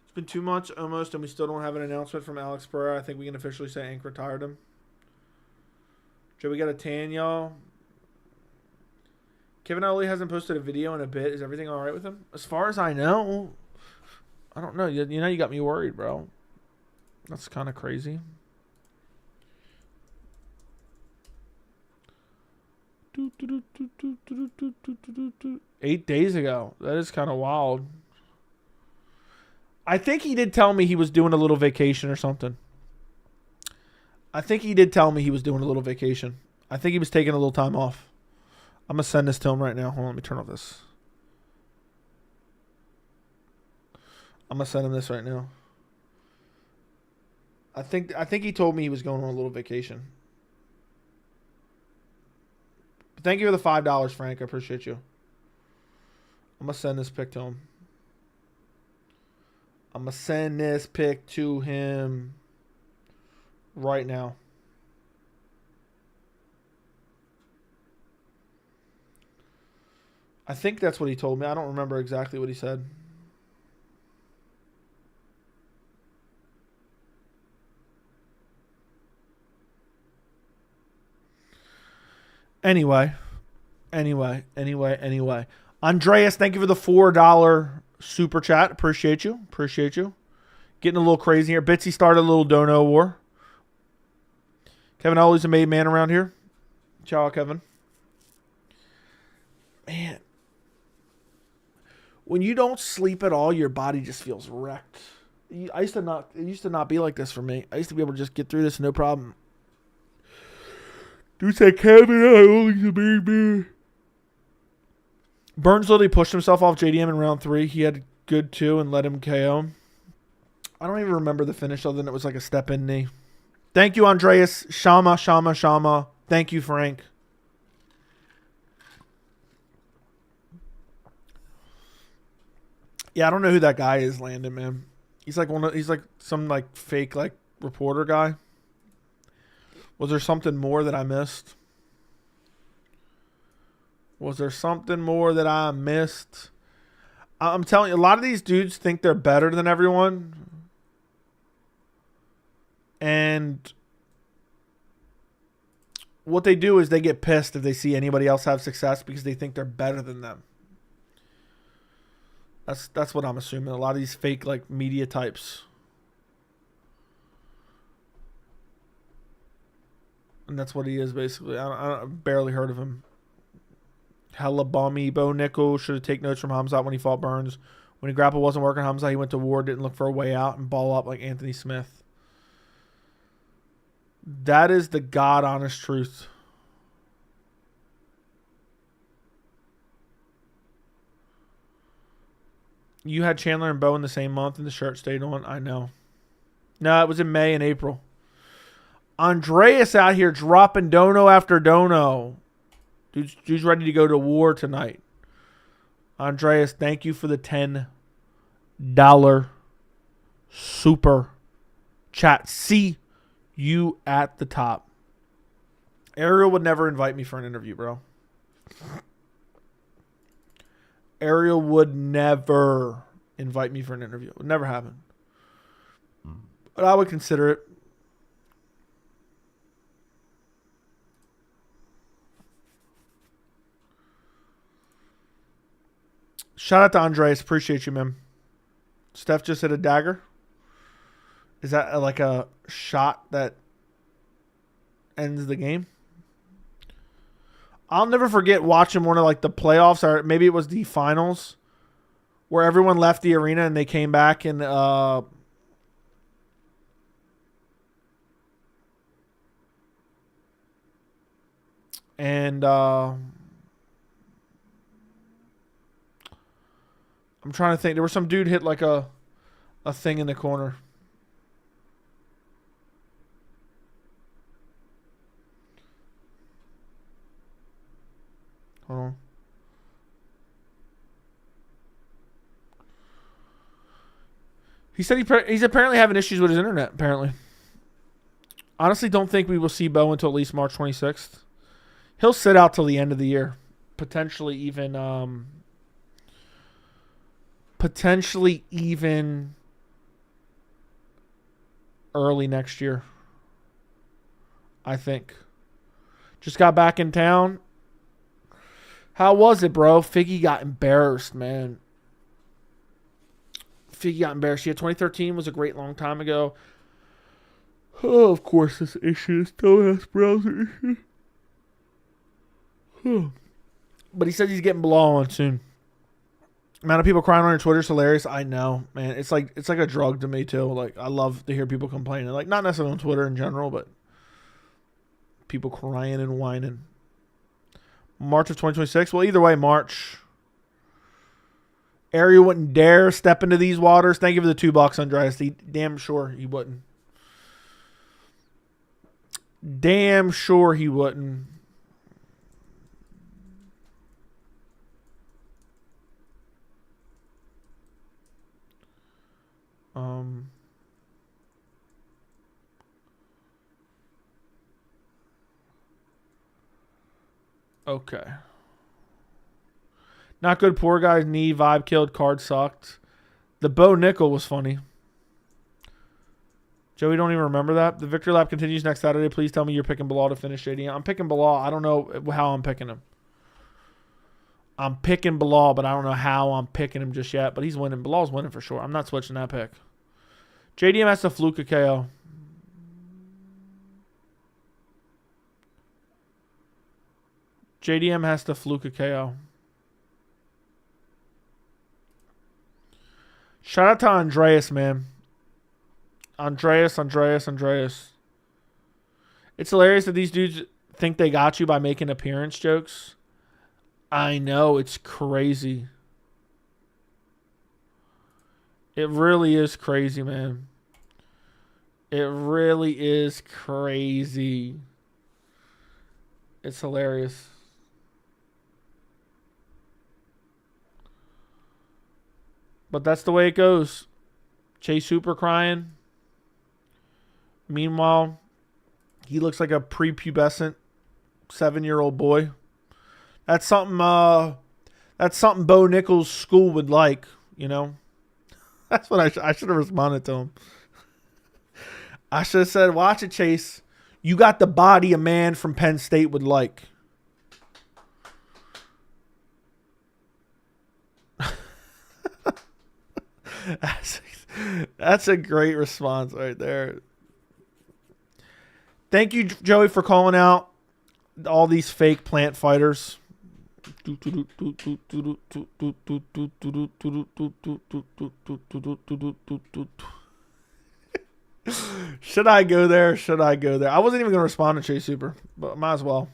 It's been 2 months almost, and we still don't have an announcement from Alex Pereira. I think we can officially say Ank retired him. Joe, we got a tan, y'all. Kevin Ali hasn't posted a video in a bit. Is everything all right with him? As far as I know, I don't know. You know, you got me worried, bro. That's kind of crazy. 8 days ago. That is kind of wild. I think he did tell me he was doing a little vacation or something. I think he did tell me he was doing a little vacation. I think he was taking a little time off. I'm going to send this to him right now. Hold on, let me turn off this. I'm going to send him this right now. I think he told me he was going on a little vacation. But thank you for the $5, Frank. I appreciate you. I'm going to send this pic to him. I'm going to send this pic to him right now. I think that's what he told me. I don't remember exactly what he said. Anyway. Andreas, thank you for the $4 super chat. Appreciate you. Getting a little crazy here. Bitsy started a little Dono war. Kevin Ollie's a made man around here. Ciao, Kevin. Man. When you don't sleep at all, your body just feels wrecked. I used to not. It used to not be like this for me. I used to be able to just get through this no problem. Dude said, Kevin, I only a baby. Burns literally pushed himself off JDM in round 3. He had good 2 and let him KO. I don't even remember the finish other than it was like a step-in knee. Thank you, Andreas. Shama. Thank you, Frank. Yeah, I don't know who that guy is, Landon, man. He's like some like fake like reporter guy. Was there something more that I missed? Was there something more that I missed? I'm telling you, a lot of these dudes think they're better than everyone. And what they do is they get pissed if they see anybody else have success because they think they're better than them. That's what I'm assuming. A lot of these fake like media types. And that's what he is basically. I barely heard of him. Hella bummy. Bo Nickal should have taken notes from Khamzat when he fought Burns. When he grapple wasn't working, Khamzat, he went to war, didn't look for a way out, and ball up like Anthony Smith. That is the God honest truth. You had Chandler and Bo in the same month and the shirt stayed on. I know. No, it was in May and April. Andreas out here dropping dono after dono. Dude's ready to go to war tonight. Andreas, thank you for the $10 super chat. See you at the top. Ariel would never invite me for an interview, bro. Ariel would never invite me for an interview. It would never happen. But I would consider it. Shout out to Andreas. Appreciate you, man. Steph just hit a dagger. Is that like a shot that ends the game? I'll never forget watching one of like the playoffs, or maybe it was the finals, where everyone left the arena and they came back and I'm trying to think. There was some dude hit like a thing in the corner. Hold on. He said he's apparently having issues with his internet, apparently. Honestly, don't think we will see Bo until at least March 26th. He'll sit out till the end of the year. Potentially even early next year. I think. Just got back in town. How was it, bro? Figgy got embarrassed, man. Figgy got embarrassed. Yeah, 2013 was a great long time ago. Oh, of course, this issue is dumbass browser issue. But he says he's getting Belal on soon. Amount of people crying on your Twitter is hilarious. I know, man. It's like a drug to me too. Like, I love to hear people complaining. Like, not necessarily on Twitter in general, but people crying and whining. March of 2026. Well, either way, March. Ariel wouldn't dare step into these waters. Thank you for the $2, Andreas. Damn sure he wouldn't. Damn sure he wouldn't. Okay. Not good. Poor guy's knee vibe killed. Card sucked. The Bo Nickal was funny. Joey, don't even remember that. The victory lap continues next Saturday. Please tell me you're picking Belal to finish JDM. I'm picking Belal. I don't know how I'm picking him. I'm picking Belal, but I don't know how I'm picking him just yet. But he's winning. Bilal's winning for sure. I'm not switching that pick. JDM has to fluke a KO. JDM has to fluke a KO. Shout out to Andreas, man. Andreas. It's hilarious that these dudes think they got you by making appearance jokes. I know, it's crazy. It really is crazy, man. It really is crazy. It's hilarious. But that's the way it goes. Chase Hooper crying. Meanwhile, he looks like a prepubescent 7-year-old boy. That's something Bo Nickal's school would like, you know? That's what I should have responded to him. I should have said, watch it, Chase. You got the body a man from Penn State would like. That's a great response right there. Thank you, Joey, for calling out all these fake plant fighters. Should I go there? I wasn't even going to respond to Chase Hooper, but might as well.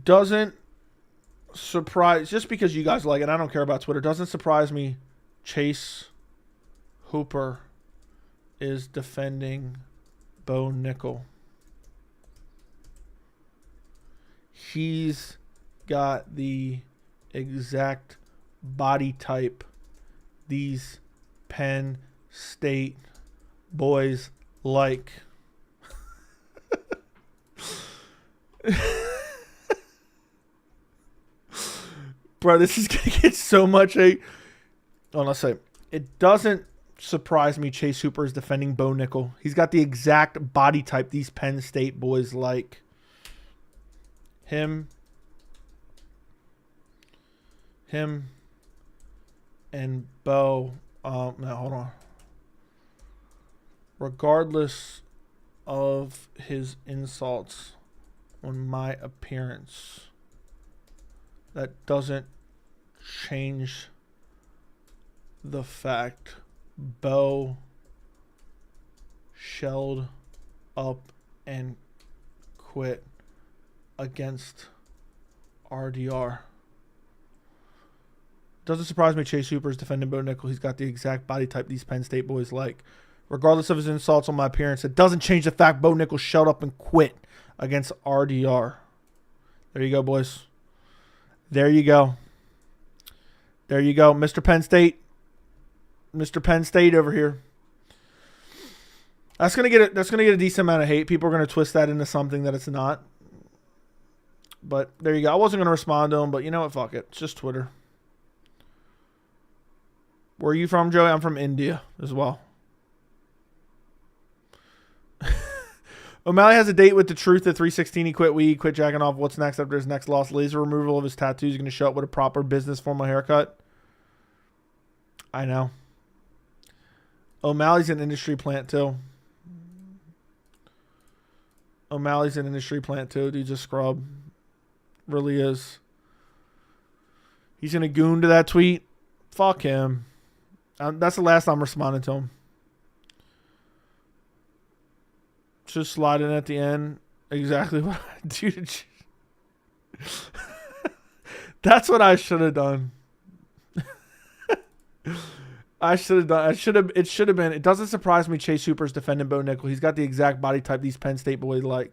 Doesn't surprise, just because you guys like it, I don't care about Twitter. Doesn't surprise me. Chase Hooper is defending Bo Nickal. He's got the exact body type these Penn State boys like. Bro, this is going to get so much hate. Oh, let's say it doesn't surprise me Chase Hooper is defending Bo Nickal. He's got the exact body type these Penn State boys like. Him and Bo. No, hold on. Regardless of his insults on my appearance, that doesn't change the fact Bo shelled up and quit against RDR. Doesn't surprise me Chase Hooper is defending Bo Nickal. He's got the exact body type these Penn State boys like. Regardless of his insults on my appearance, it doesn't change the fact Bo Nickal shelled up and quit against RDR. There you go, boys. There you go. Mr. Penn State. Mr. Penn State over here. That's gonna get a decent amount of hate. People are gonna twist that into something that it's not. But there you go. I wasn't gonna respond to him, but you know what? Fuck it. It's just Twitter. Where are you from, Joey? I'm from India as well. O'Malley has a date with the truth at 316. He quit weed, quit jacking off. What's next after his next loss? Laser removal of his tattoos. He's going to show up with a proper business formal haircut. I know. O'Malley's an industry plant too. Dude's a scrub. Really is. He's going to goon to that tweet. Fuck him. That's the last I'm responding to him. Just slide in at the end. Exactly what I do. That's what I should have done. It should have been. It doesn't surprise me Chase Hooper's defending Bo Nickal. He's got the exact body type these Penn State boys like.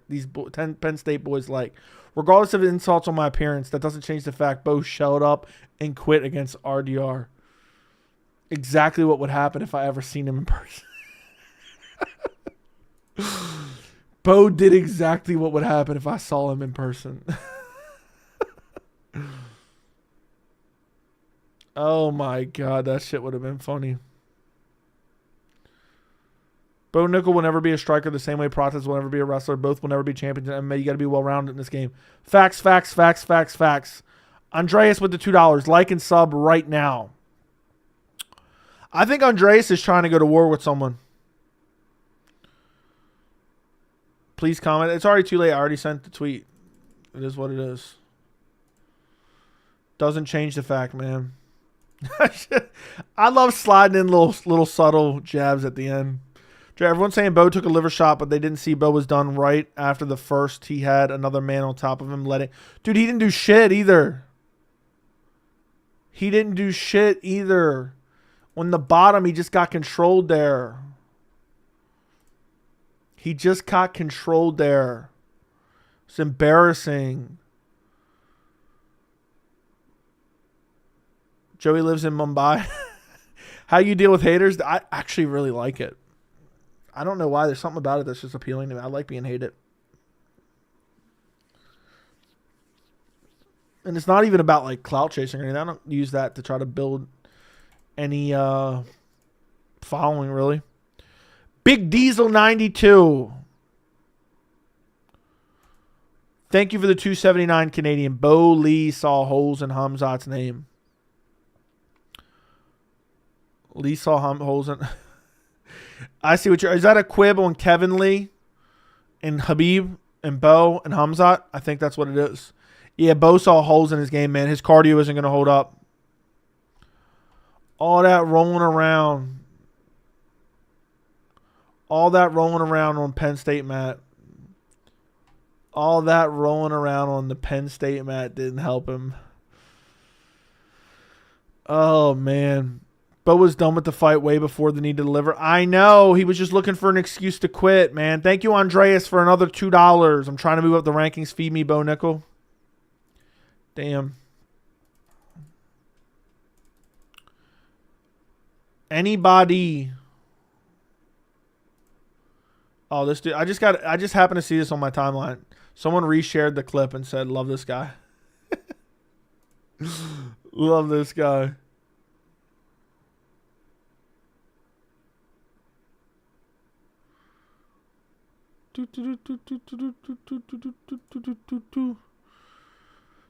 Penn State boys like. Regardless of insults on my appearance, that doesn't change the fact Bo shelled up and quit against RDR. Exactly what would happen if I ever seen him in person. Bo did exactly what would happen if I saw him in person. Oh my God, that shit would have been funny. Bo Nickal will never be a striker the same way Prates will never be a wrestler. Both will never be champions in MMA. You got to be well-rounded in this game. Facts. Andreas with the $2. Like and sub right now. I think Andreas is trying to go to war with someone. Please comment. It's already too late. I already sent the tweet. It is what it is. Doesn't change the fact, man. I love sliding in little subtle jabs at the end. Everyone's saying Bo took a liver shot, but they didn't see Bo was done right after the first. He had another man on top of him. Dude, he didn't do shit either. He didn't do shit either. On the bottom, he just got controlled there. He just got controlled there. It's embarrassing. Joey lives in Mumbai. How you deal with haters? I actually really like it. I don't know why. There's something about it that's just appealing to me. I like being hated. And it's not even about like clout chasing or anything. I don't use that to try to build any following, really. Big Diesel 92. Thank you for the 279 Canadian. Bo Lee saw holes in Khamzat's name. Lee saw holes in... I see what you're... Is that a quib on Kevin Lee and Habib and Bo and Khamzat? I think that's what it is. Yeah, Bo saw holes in his game, man. His cardio isn't going to hold up. All that rolling around. All that rolling around on Penn State mat. All that rolling around on the Penn State mat didn't help him. Oh, man. Bo was done with the fight way before the need to deliver. I know. He was just looking for an excuse to quit, man. Thank you, Andreas, for another $2. I'm trying to move up the rankings. Feed me, Bo Nickal. Damn. Anybody... Oh, this dude. I just happened to see this on my timeline. Someone reshared the clip and said, love this guy. Love this guy.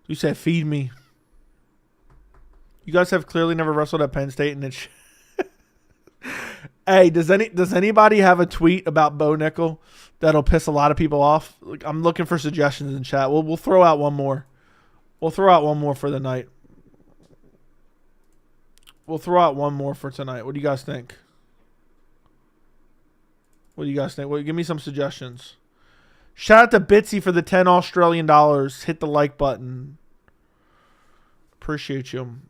You said feed me. You guys have clearly never wrestled at Penn State, and it's... Hey, does anybody have a tweet about Bo Nickal that'll piss a lot of people off? I'm looking for suggestions in chat. We'll throw out one more. We'll throw out one more for the night. We'll throw out one more for tonight. What do you guys think? What do you guys think? Well, give me some suggestions. Shout out to Bitsy for the 10 Australian dollars. Hit the like button. Appreciate you.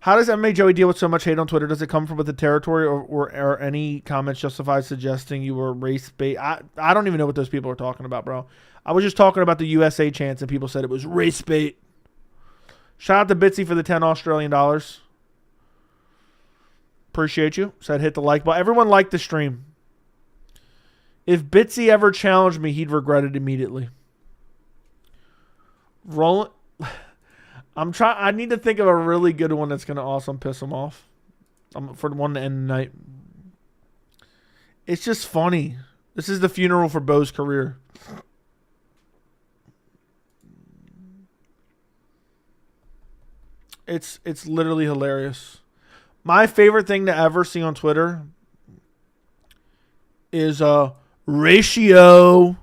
How does MMA Joey deal with so much hate on Twitter? Does it come from with the territory or any comments justified suggesting you were race bait? I don't even know what those people are talking about, bro. I was just talking about the USA chants and people said it was race bait. Shout out to Bitsy for the 10 Australian dollars. Appreciate you. Said hit the like button. Everyone liked the stream. If Bitsy ever challenged me, he'd regret it immediately. Rolling... I need to think of a really good one that's going to also piss him off. For one to end the night. It's just funny. This is the funeral for Bo's career. It's literally hilarious. My favorite thing to ever see on Twitter is ratio.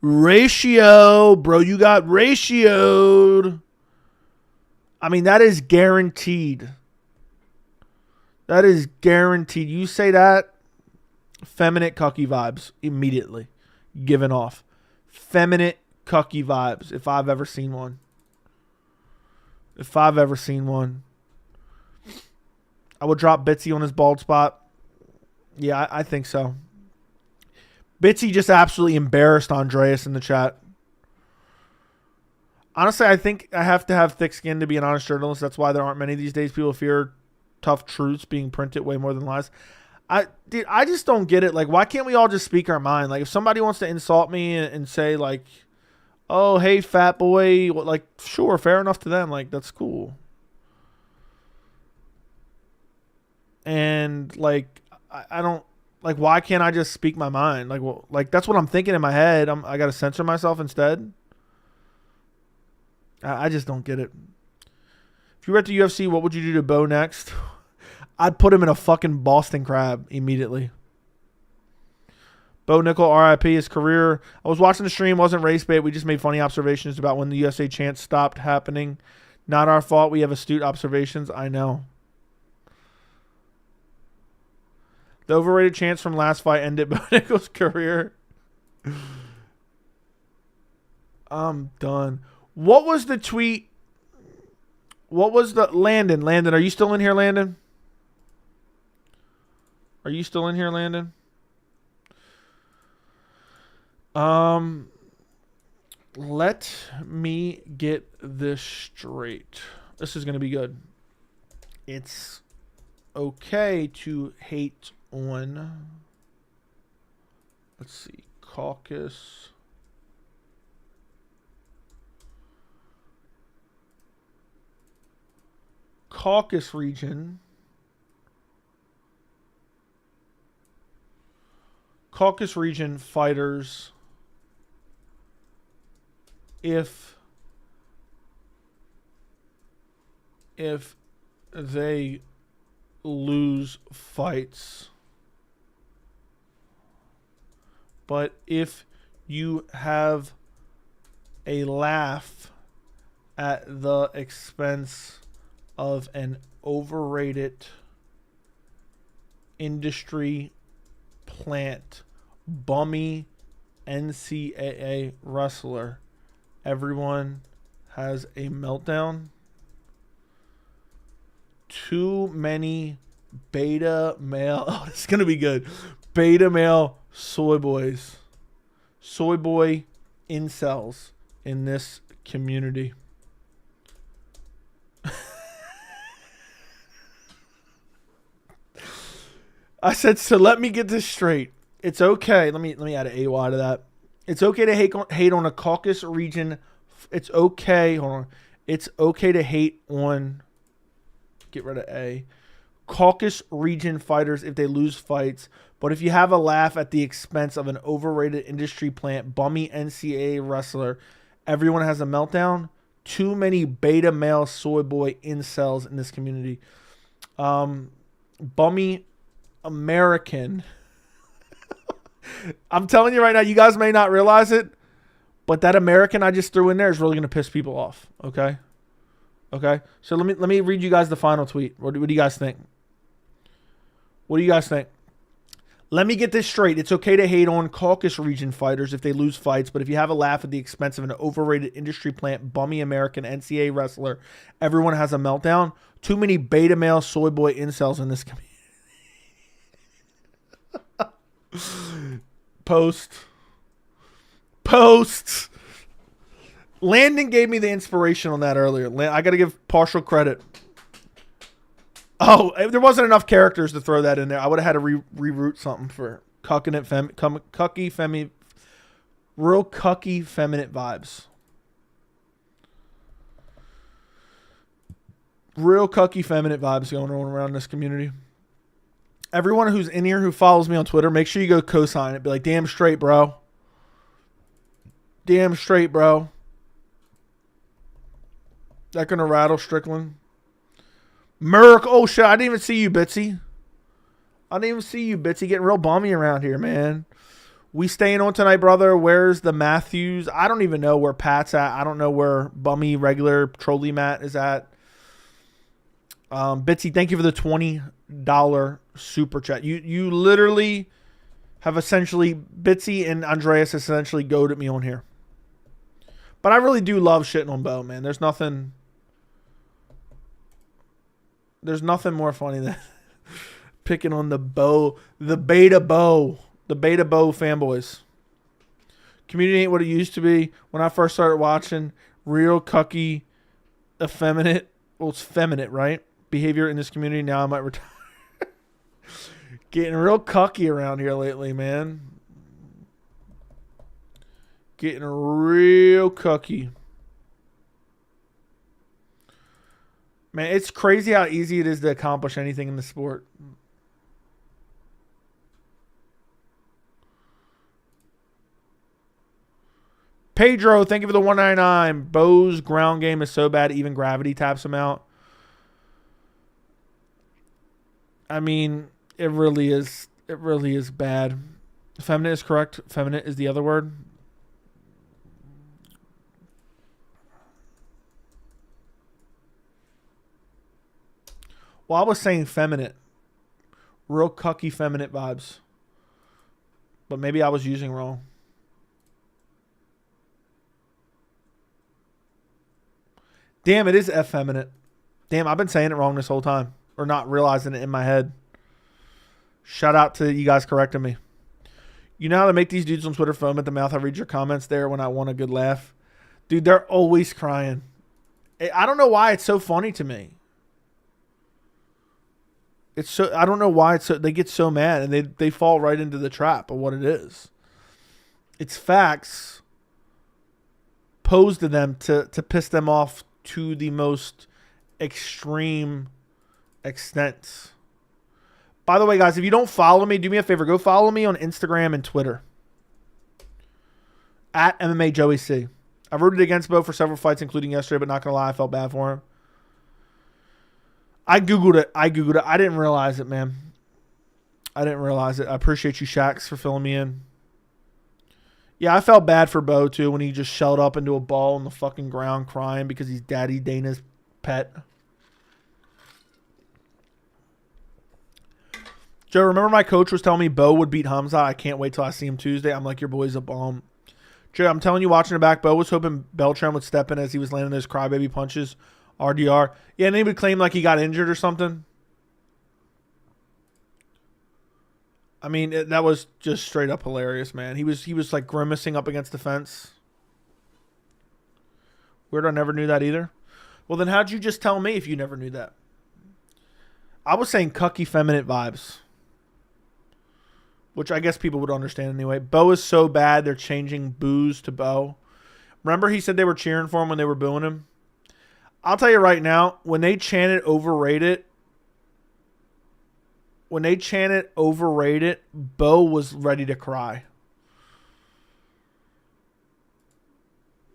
Ratio. Bro, you got ratioed. I mean, that is guaranteed. That is guaranteed. You say that, feminine cucky vibes immediately given off. Feminine cucky vibes, if I've ever seen one. If I've ever seen one. I would drop Bitsy on his bald spot. Yeah, I think so. Bitsy just absolutely embarrassed Andreas in the chat. Honestly, I think I have to have thick skin to be an honest journalist. That's why there aren't many these days. People fear tough truths being printed way more than lies. Dude, I just don't get it. Like, why can't we all just speak our mind? Like, if somebody wants to insult me and say, like, oh, hey, fat boy, like, sure, fair enough to them. Like, that's cool. And, like, I don't, like, why can't I just speak my mind? Like, well, like that's what I'm thinking in my head. I got to censor myself instead. I just don't get it. If you were at the UFC, what would you do to Bo next? I'd put him in a fucking Boston Crab immediately. Bo Nickal, RIP, his career. I was watching the stream, wasn't race bait. We just made funny observations about when the USA chants stopped happening. Not our fault. We have astute observations. I know. The overrated chants from last fight ended Bo Nickal's career. I'm done. What was the tweet? What was the... Landon, are you still in here, Landon? Are you still in here, Landon? Let me get this straight. This is going to be good. It's okay to hate on... Let's see. Caucus region. Caucus region fighters if they lose fights. But if you have a laugh at the expense of an overrated industry plant, bummy NCAA wrestler, everyone has a meltdown. Too many beta male. Oh, this is going to be good. Beta male soy boys. Soy boy incels in this community. I said, so let me get this straight. It's okay. Let me add an AY to that. It's okay to hate on a caucus region. It's okay. Hold on. It's okay to hate on... Get rid of A. Caucus region fighters if they lose fights. But if you have a laugh at the expense of an overrated industry plant, bummy NCAA wrestler, everyone has a meltdown. Too many beta male soy boy incels in this community. Bummy American. I'm telling you right now, you guys may not realize it, but that American I just threw in there is really going to piss people off. Okay? Okay? So let me read you guys the final tweet. What do you guys think? What do you guys think? Let me get this straight. It's okay to hate on caucus region fighters if they lose fights, but if you have a laugh at the expense of an overrated industry plant, bummy American NCAA wrestler, everyone has a meltdown. Too many beta male soy boy incels in this community. Post. Landon gave me the inspiration on that earlier. I got to give partial credit. Oh, there wasn't enough characters to throw that in there. I would have had to reroute something for real cucky feminine vibes. Real cucky feminine vibes going on around this community. Everyone who's in here who follows me on Twitter, make sure you go co-sign it. Be like, damn straight, bro. Damn straight, bro. That gonna rattle Strickland. Merc. Oh, shit. I didn't even see you, Bitsy. Getting real bummy around here, man. We staying on tonight, brother. Where's the Matthews? I don't even know where Pat's at. I don't know where bummy regular trolley Matt is at. Bitsy, thank you for the $20 super chat. You literally have essentially, Bitsy and Andreas essentially goaded me on here. But I really do love shitting on Bo, man. There's nothing more funny than picking on the beta Bo fanboys. Community ain't what it used to be. When I first started watching, real cucky, effeminate, well, it's feminine, right? Behavior in this community. Now I might retire. Getting real cucky around here lately, man. Getting real cucky. Man, it's crazy how easy it is to accomplish anything in the sport. Pedro, thank you for the 199. Bo's ground game is so bad, even gravity taps him out. I mean, it really is. It really is bad. Feminine is correct. Feminine is the other word. Well, I was saying feminine. Real cucky feminine vibes. But maybe I was using wrong. Damn, it is effeminate. Damn, I've been saying it wrong this whole time. Or not realizing it in my head. Shout out to you guys correcting me. You know how to make these dudes on Twitter foam at the mouth? I read your comments there when I want a good laugh. Dude, they're always crying. I don't know why it's so funny to me. It's so, I don't know why it's so, they get so mad and they fall right into the trap of what it is. It's facts posed to them to piss them off to the most extreme extent. By the way, guys, if you don't follow me, do me a favor. Go follow me on Instagram and Twitter. At MMA Joey C. I've rooted against Bo for several fights, including yesterday, but not going to lie, I felt bad for him. I Googled it. I didn't realize it, man. I didn't realize it. I appreciate you, Shax, for filling me in. Yeah, I felt bad for Bo, too, when he just shelled up into a ball on the fucking ground crying because he's Daddy Dana's pet. Joe, remember my coach was telling me Bo would beat Khamzat? I can't wait till I see him Tuesday. I'm like, your boy's a bomb. Joe, I'm telling you, watching it back, Bo was hoping Beltran would step in as he was landing those crybaby punches. RDR. Yeah, and he would claim like he got injured or something. I mean, that was just straight up hilarious, man. He was like grimacing up against the fence. Weird, I never knew that either. Well, then how'd you just tell me if you never knew that? I was saying cucky feminine vibes. Which I guess people would understand anyway. Bo is so bad, they're changing boos to Bo. Remember he said they were cheering for him when they were booing him? I'll tell you right now, when they chanted overrated, Bo was ready to cry.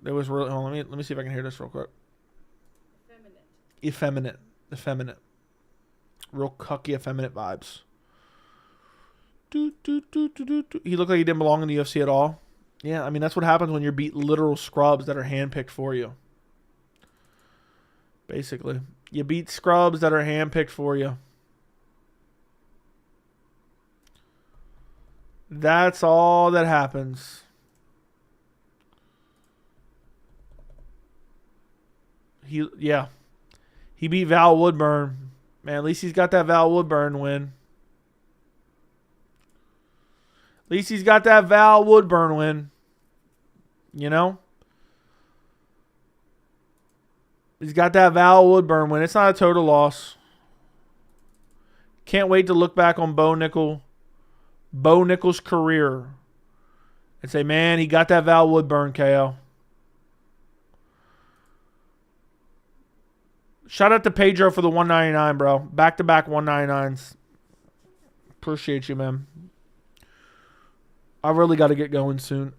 There was really, hold on, let me see if I can hear this real quick. Effeminate. Real cucky, effeminate vibes. He looked like he didn't belong in the UFC at all. Yeah, I mean, that's what happens when you're beat literal scrubs that are handpicked for you. Basically. You beat scrubs that are handpicked for you. That's all that happens. He beat Val Woodburn. Man, at least he's got that Val Woodburn win. At least he's got that Val Woodburn win. You know? He's got that Val Woodburn win. It's not a total loss. Can't wait to look back on Bo Nickal's career and say, man, he got that Val Woodburn KO. Shout out to Pedro for the 199, bro. Back-to-back 199s. Appreciate you, man. I really got to get going soon.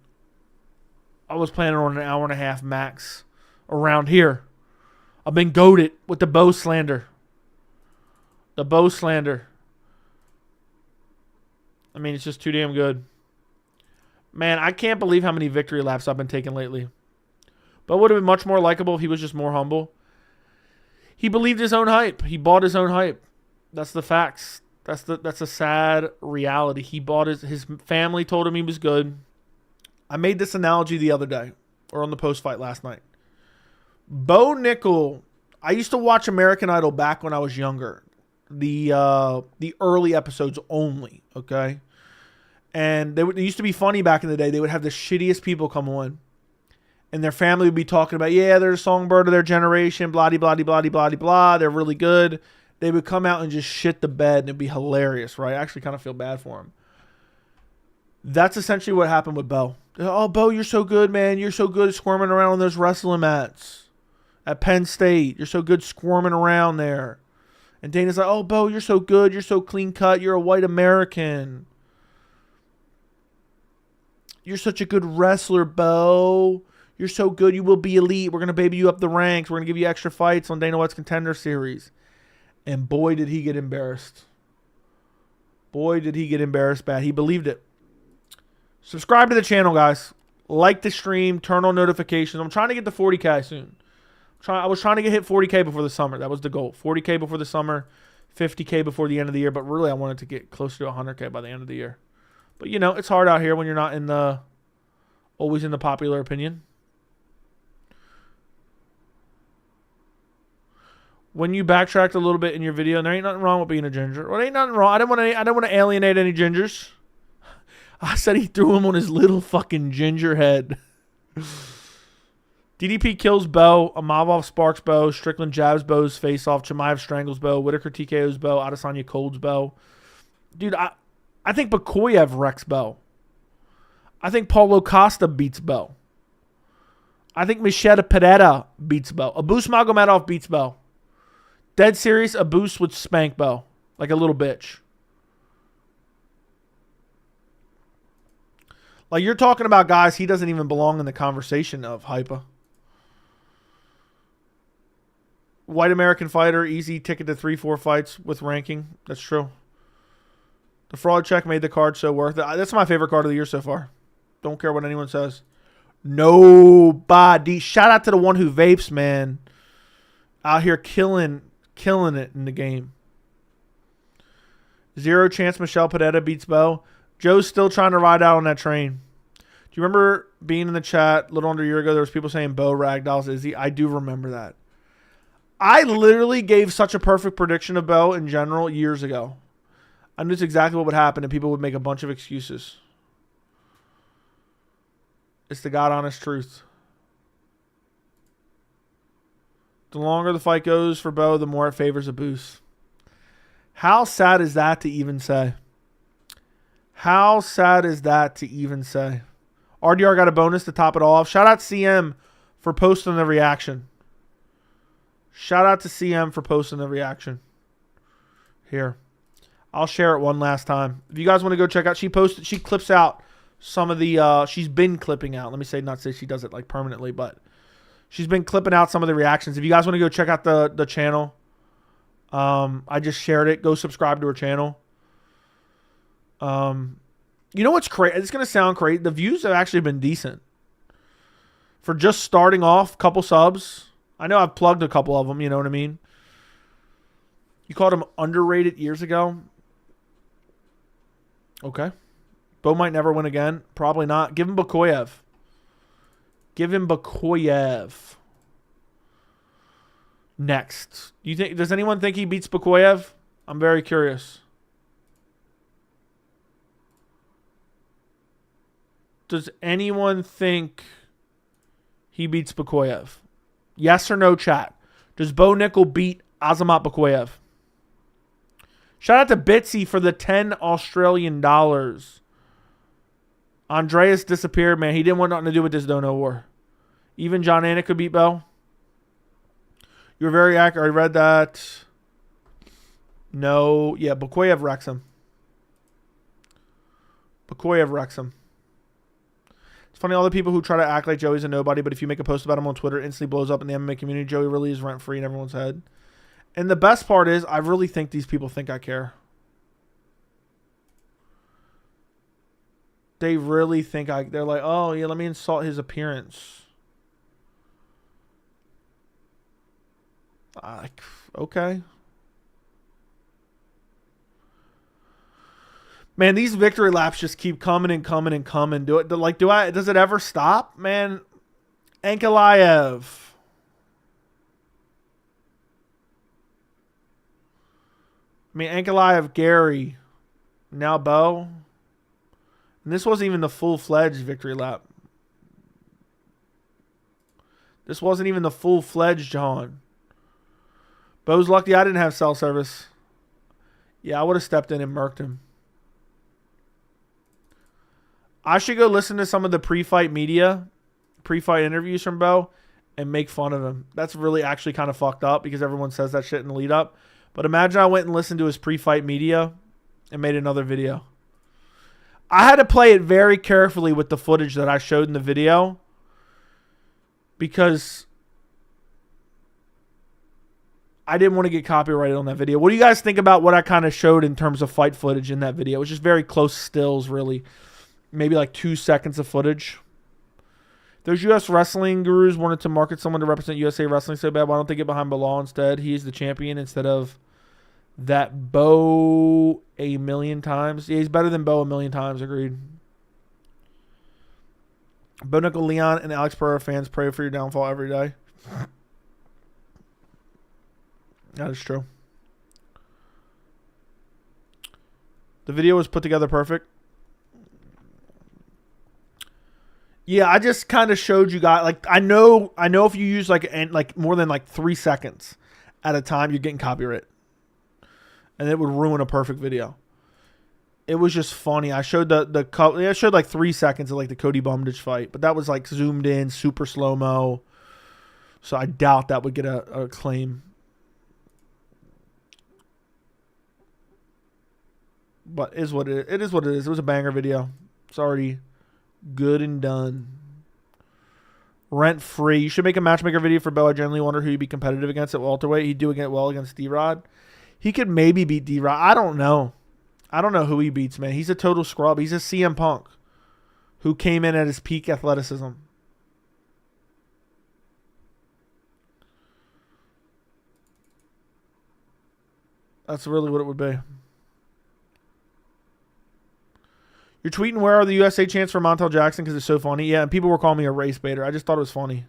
I was planning on an hour and a half max around here. I've been goated with the Bo slander. The Bo slander. I mean, it's just too damn good. Man, I can't believe how many victory laps I've been taking lately. Bo would have been much more likable if he was just more humble. He believed his own hype. He bought his own hype. That's the facts. That's a sad reality. He bought his family told him he was good. I made this analogy the other day, or on the post-fight last night. Bo Nickal, I used to watch American Idol back when I was younger. The early episodes only, okay? And they used to be funny back in the day. They would have the shittiest people come on. And their family would be talking about, yeah, they're a songbird of their generation, blah-de-blah-de-blah-de-blah-de-blah. They're really good. They would come out and just shit the bed, and it'd be hilarious, right? I actually kind of feel bad for him. That's essentially what happened with Bo. Oh, Bo, you're so good, man. You're so good at squirming around on those wrestling mats at Penn State. You're so good squirming around there. And Dana's like, oh, Bo, you're so good. You're so clean cut. You're a white American. You're such a good wrestler, Bo. You're so good. You will be elite. We're going to baby you up the ranks. We're going to give you extra fights on Dana White's Contender Series. And boy, did he get embarrassed. Boy, did he get embarrassed bad. He believed it. Subscribe to the channel, guys. Like the stream. Turn on notifications. I'm trying to get to 40K soon. I was trying to hit 40K before the summer. That was the goal. 40K before the summer. 50K before the end of the year. But really, I wanted to get closer to 100K by the end of the year. But, you know, it's hard out here when you're not in the... always in the popular opinion. When you backtracked a little bit in your video, and there ain't nothing wrong with being a ginger. Well, there ain't nothing wrong. I didn't want to alienate any gingers. I said he threw him on his little fucking ginger head. DDP kills Bo. Amavov sparks Bo. Strickland jabs Bo's face off. Chimaev strangles Bo. Whitaker TKOs Bo. Adesanya colds Bo. Dude, I think Bakoyev wrecks Bo. I think Paulo Costa beats Bo. I think Michelle Pereira beats Bo. Abus Magomedov beats Bo. Dead serious, Abus would spank Bo. Like a little bitch. Like, you're talking about guys he doesn't even belong in the conversation of, Hypa. White American fighter, easy ticket to 3-4 fights with ranking. That's true. The fraud check made the card so worth it. That's my favorite card of the year so far. Don't care what anyone says. Nobody. Shout out to the one who vapes, man. Out here killing it in the game. Zero chance Michelle Pereira beats Bo. Joe's still trying to ride out on that train. Do you remember being in the chat a little under a year ago? There was people saying Bo ragdolls Izzy. I do remember that. I literally gave such a perfect prediction of Bo in general years ago. I knew exactly what would happen, and people would make a bunch of excuses. It's the God honest truth. The longer the fight goes for Bo, the more it favors a boost. How sad is that to even say? How sad is that to even say? RDR got a bonus to top it all off. Shout out CM for posting the reaction. Shout out to CM for posting the reaction. Here. I'll share it one last time. If you guys want to go check out, she clips out some of the, she's been clipping out. Let me not say she does it like permanently, but she's been clipping out some of the reactions. If you guys want to go check out the channel, I just shared it. Go subscribe to her channel. You know what's crazy? It's going to sound crazy. The views have actually been decent. For just starting off, couple subs. I know I've plugged a couple of them, you know what I mean? You called them underrated years ago. Okay. Bo might never win again. Probably not. Give him Bakoyev. Give him Bakoyev. Next. Does anyone think he beats Bakoyev? I'm very curious. Does anyone think he beats Bakoyev? Yes or no, chat. Does Bo Nickal beat Azamat Bakoyev? Shout out to Bitsy for the $10 Australian. Andreas disappeared, man. He didn't want nothing to do with this Dono war. Even John Anik could beat Bo. You were very accurate. I read that. No. Yeah, Bakoyev wrecks him. Bakoyev wrecks him. It's funny, all the people who try to act like Joey's a nobody, but if you make a post about him on Twitter, it instantly blows up in the MMA community. Joey really is rent-free in everyone's head. And the best part is, I really think these people think I care. They really think they're like, oh, yeah, let me insult his appearance. Okay. Man, these victory laps just keep coming and coming and coming. Does it ever stop? Man, Ankalaev. Ankalaev, Gary. Now Bo. And this wasn't even the full-fledged victory lap. This wasn't even the full-fledged John. Bo's lucky I didn't have cell service. Yeah, I would have stepped in and murked him. I should go listen to some of the pre-fight media, pre-fight interviews from Bo, and make fun of him. That's really actually kind of fucked up because everyone says that shit in the lead-up. But imagine I went and listened to his pre-fight media and made another video. I had to play it very carefully with the footage that I showed in the video because I didn't want to get copyrighted on that video. What do you guys think about what I kind of showed in terms of fight footage in that video? It was just very close stills, really. maybe like 2 seconds of footage. Those U.S. wrestling gurus wanted to market someone to represent USA Wrestling so bad. Why don't they get behind Belal instead? He's the champion instead of that Bo a million times. Yeah, he's better than Bo a million times. Agreed. Bo Nickal, Leon, and Alex Pereira fans pray for your downfall every day. That is true. The video was put together perfect. Yeah, I just kind of showed you guys. Like, I know if you use like more than like 3 seconds at a time, you're getting copyright, and it would ruin a perfect video. It was just funny. I showed I showed like 3 seconds of like the Cody Bumditch fight, but that was like zoomed in, super slow mo. So I doubt that would get a claim. But it is what it is. It was a banger video. It's already good and done. Rent free. You should make a matchmaker video for Bo. I generally wonder who you'd be competitive against at welterweight. He'd do well against D-Rod. He could maybe beat D-Rod. I don't know. I don't know who he beats, man. He's a total scrub. He's a CM Punk who came in at his peak athleticism. That's really what it would be. You're tweeting where are the USA chants for Montel Jackson because it's so funny. Yeah, and people were calling me a race baiter. I just thought it was funny.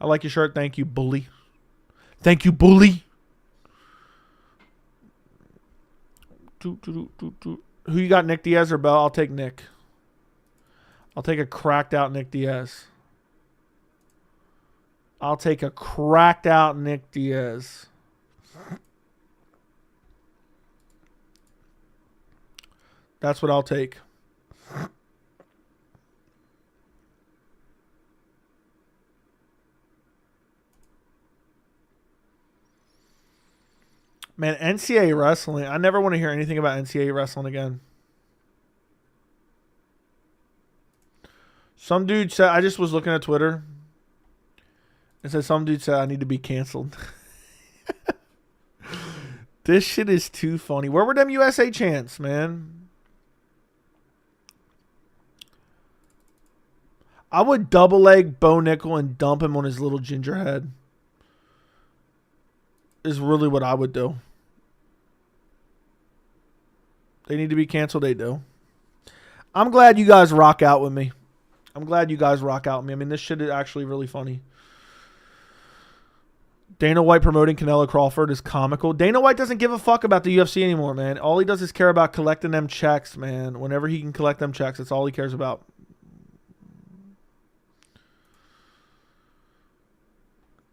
I like your shirt. Thank you, bully. Thank you, bully. Who you got, Nick Diaz or Bell? I'll take Nick. I'll take a cracked out Nick Diaz. I'll take a cracked out Nick Diaz. That's what I'll take. Man, NCAA wrestling. I never want to hear anything about NCAA wrestling again. Some dude said, I just was looking at Twitter. It said some dude said I need to be canceled. This shit is too funny. Where were them USA chants, man? I would double leg Bo Nickal and dump him on his little ginger head. Is really what I would do. They need to be canceled. They do. I'm glad you guys rock out with me. I mean, this shit is actually really funny. Dana White promoting Canelo Crawford is comical. Dana White doesn't give a fuck about the UFC anymore, man. All he does is care about collecting them checks, man. Whenever he can collect them checks, that's all he cares about.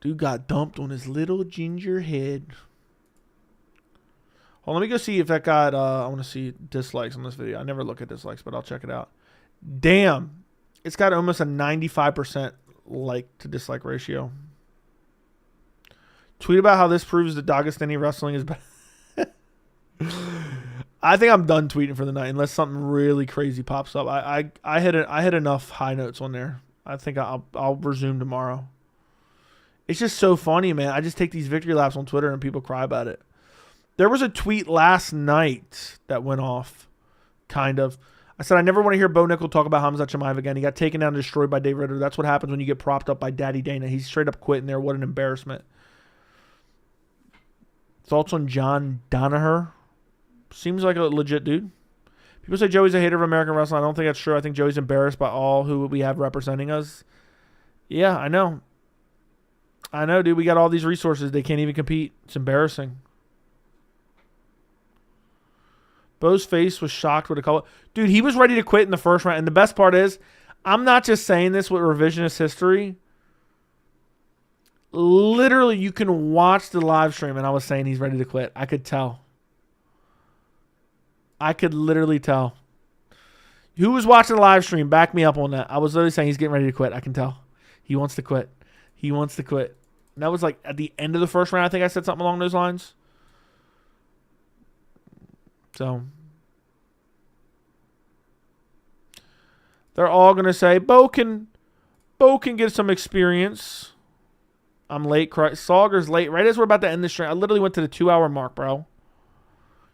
Dude got dumped on his little ginger head. Hold on, let me go see if that got, I want to see dislikes on this video. I never look at dislikes, but I'll check it out. Damn. It's got almost a 95% like to dislike ratio. Tweet about how this proves that Dagestani wrestling is better. I think I'm done tweeting for the night unless something really crazy pops up. I hit enough high notes on there. I think I'll resume tomorrow. It's just so funny, man. I just take these victory laps on Twitter and people cry about it. There was a tweet last night that went off, kind of. I said, I never want to hear Bo Nickal talk about Khamzat Chimaev again. He got taken down and destroyed by Dave Ritter. That's what happens when you get propped up by Daddy Dana. He's straight up quitting there. What an embarrassment. Thoughts on John Danaher? Seems like a legit dude. People say Joey's a hater of American wrestling. I don't think that's true. I think Joey's embarrassed by all who we have representing us. Yeah, I know. I know, dude. We got all these resources. They can't even compete. It's embarrassing. Bo's face was shocked with a color. Dude, he was ready to quit in the first round. And the best part is, I'm not just saying this with revisionist history. Literally, you can watch the live stream, and I was saying he's ready to quit. I could tell. I could literally tell. Who was watching the live stream? Back me up on that. I was literally saying he's getting ready to quit. I can tell. He wants to quit. He wants to quit. And that was like at the end of the first round. I think I said something along those lines. So they're all going to say, Bo can get some experience. I'm late. Sauger's late. Right as we're about to end this stream. I literally went to the 2-hour mark, bro.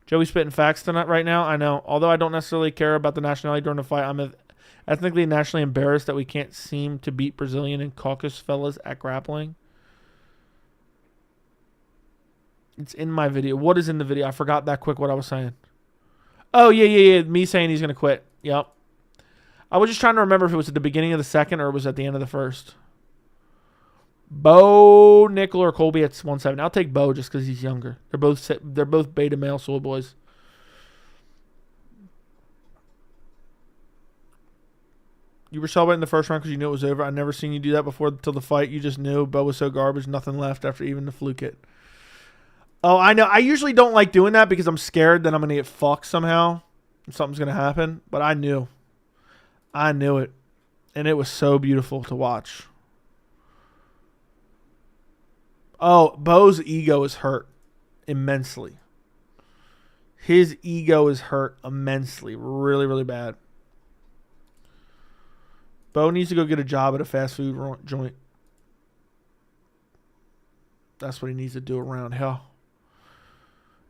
Joey spitting facts tonight right now. I know. Although I don't necessarily care about the nationality during the fight, I'm Ethnically and nationally embarrassed that we can't seem to beat Brazilian and Caucasus fellas at grappling. It's in my video. What is in the video? I forgot that quick what I was saying. Oh, yeah. Me saying he's going to quit. Yep. I was just trying to remember if it was at the beginning of the second or it was at the end of the first. Bo Nickal or Colby at 170. I'll take Bo just because he's younger. They're both beta male soul boys. You were celebrating the first round because you knew it was over. I never seen you do that before until the fight. You just knew Bo was so garbage, nothing left after even the fluke it. Oh, I know. I usually don't like doing that because I'm scared that I'm going to get fucked somehow. Something's going to happen. But I knew. I knew it. And it was so beautiful to watch. Oh, Bo's ego is hurt immensely. His ego is hurt immensely. Really, really bad. Bo needs to go get a job at a fast food joint. That's what he needs to do around hell.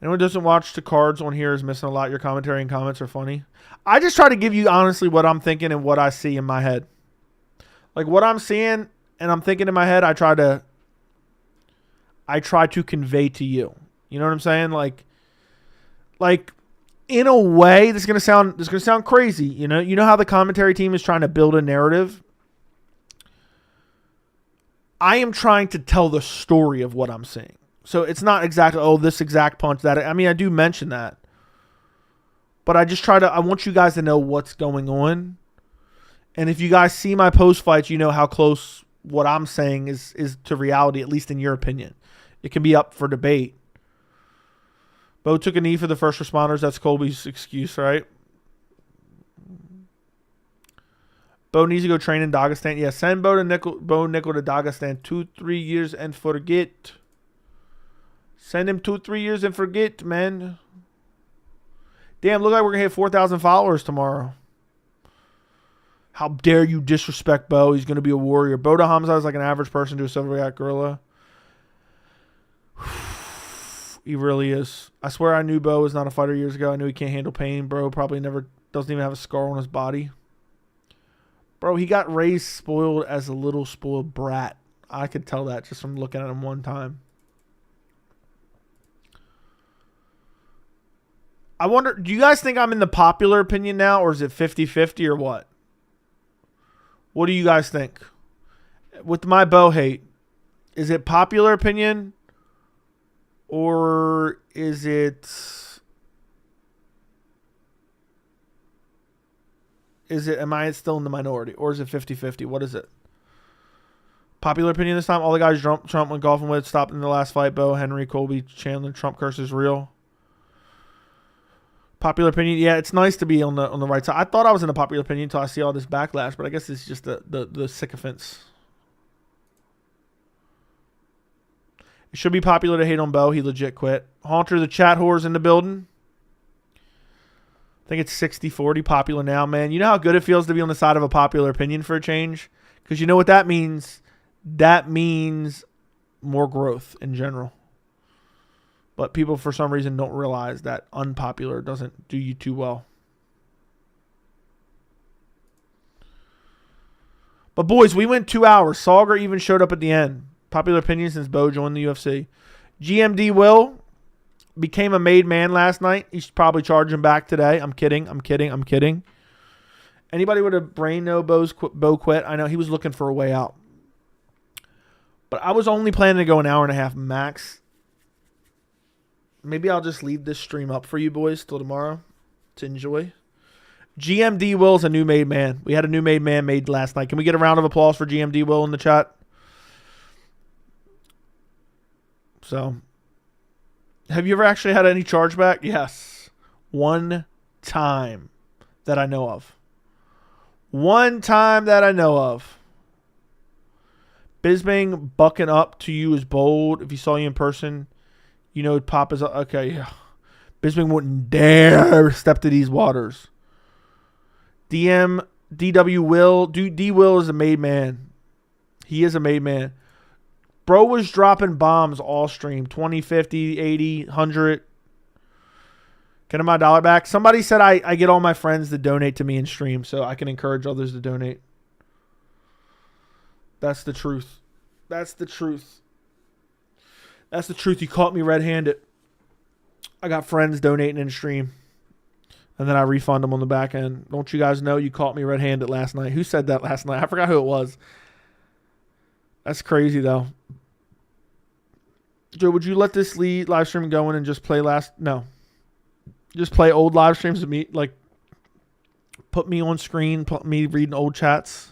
Anyone who doesn't watch the cards on here is missing a lot. Your commentary and comments are funny. I just try to give you honestly what I'm thinking and what I see in my head. Like what I'm seeing and I'm thinking in my head, I try to convey to you. You know what I'm saying? Like in a way, this is gonna sound crazy. You know how the commentary team is trying to build a narrative. I am trying to tell the story of what I'm seeing. So it's not exactly, this exact punch, that. I mean, I do mention that. But I want you guys to know what's going on. And if you guys see my post fights, you know how close what I'm saying is to reality, at least in your opinion. It can be up for debate. Bo took a knee for the first responders. That's Colby's excuse, right? Bo needs to go train in Dagestan. Yeah, send Bo Nickal to Dagestan 2-3 years and forget. Send him 2-3 years and forget, man. Damn, look like we're going to hit 4,000 followers tomorrow. How dare you disrespect Bo? He's going to be a warrior. Bo Khamzat is like an average person to a silverback gorilla. He really is. I swear I knew Bo was not a fighter years ago. I knew he can't handle pain. Bro probably doesn't even have a scar on his body. Bro, he got raised spoiled as a little spoiled brat. I could tell that just from looking at him one time. I wonder, do you guys think I'm in the popular opinion now, or is it 50-50 or what? What do you guys think? With my Bo hate, is it popular opinion, or is it... am I still in the minority, or is it 50-50? What is it? Popular opinion this time? All the guys Trump went golfing with stopped in the last fight. Bo, Henry, Colby, Chandler, Trump curse is real. Popular opinion, yeah, it's nice to be on the right side. I thought I was in the popular opinion until I see all this backlash, but I guess it's just the sycophants. It should be popular to hate on Bo. He legit quit. Haunter, the chat whore's in the building. I think it's 60-40 popular now, man. You know how good it feels to be on the side of a popular opinion for a change? Because you know what that means? That means more growth in general. But people, for some reason, don't realize that unpopular doesn't do you too well. But, boys, we went 2 hours. Sauger even showed up at the end. Popular opinion since Bo joined the UFC. GMD Will became a made man last night. He's probably charging back today. I'm kidding. Anybody with a brain know Bo quit? I know he was looking for a way out. But I was only planning to go an hour and a half max. Maybe I'll just leave this stream up for you boys till tomorrow to enjoy. GMD Will's a new made man. We had a new made man made last night. Can we get a round of applause for GMD Will in the chat? So, have you ever actually had any chargeback? Yes. One time that I know of. Bisping bucking up to you is bold. If he saw you in person, you know Pop is... Okay, yeah. Bisping wouldn't dare step to these waters. DW Will... D Will is a made man. He is a made man. Bro was dropping bombs all stream. 20, 50, 80, 100. Getting my dollar back. Somebody said I get all my friends to donate to me in stream so I can encourage others to donate. That's the truth. That's the truth. That's the truth. You caught me red-handed. I got friends donating in stream. And then I refund them on the back end. Don't you guys know you caught me red-handed last night? Who said that last night? I forgot who it was. That's crazy, though. Joe, would you let this live stream go in and just play No. Just play old live streams of me, like put me on screen, put me reading old chats.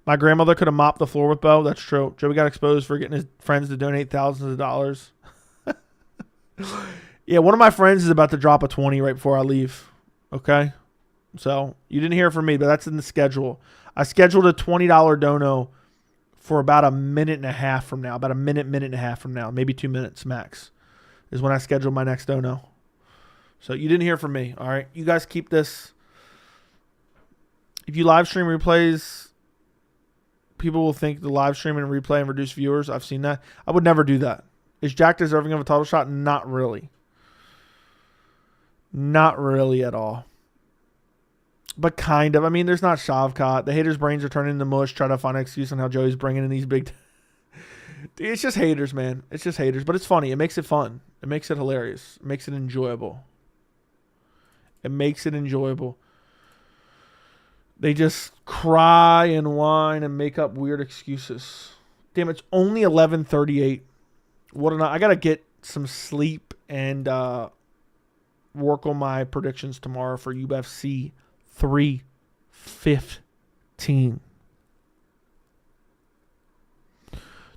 My grandmother could have mopped the floor with Bo. That's true. Joey got exposed for getting his friends to donate thousands of dollars. Yeah, one of my friends is about to drop a 20 right before I leave. Okay? So, you didn't hear from me, but that's in the schedule. I scheduled a $20 dono for about a minute and a half from now. About a minute and a half from now. Maybe 2 minutes max is when I schedule my next dono. So you didn't hear from me, all right? You guys keep this. If you live stream replays, people will think the live stream and replay and reduce viewers. I've seen that. I would never do that. Is Jack deserving of a title shot? Not really. Not really at all. But kind of. I mean, there's not Shavkat. The haters' brains are turning into mush. Try to find an excuse on how Joey's bringing in these big... It's just haters, man. It's just haters. But it's funny. It makes it fun. It makes it hilarious. It makes it enjoyable. It makes it enjoyable. They just cry and whine and make up weird excuses. Damn, it's only 11:38. What I got to get some sleep and work on my predictions tomorrow for UFC 315.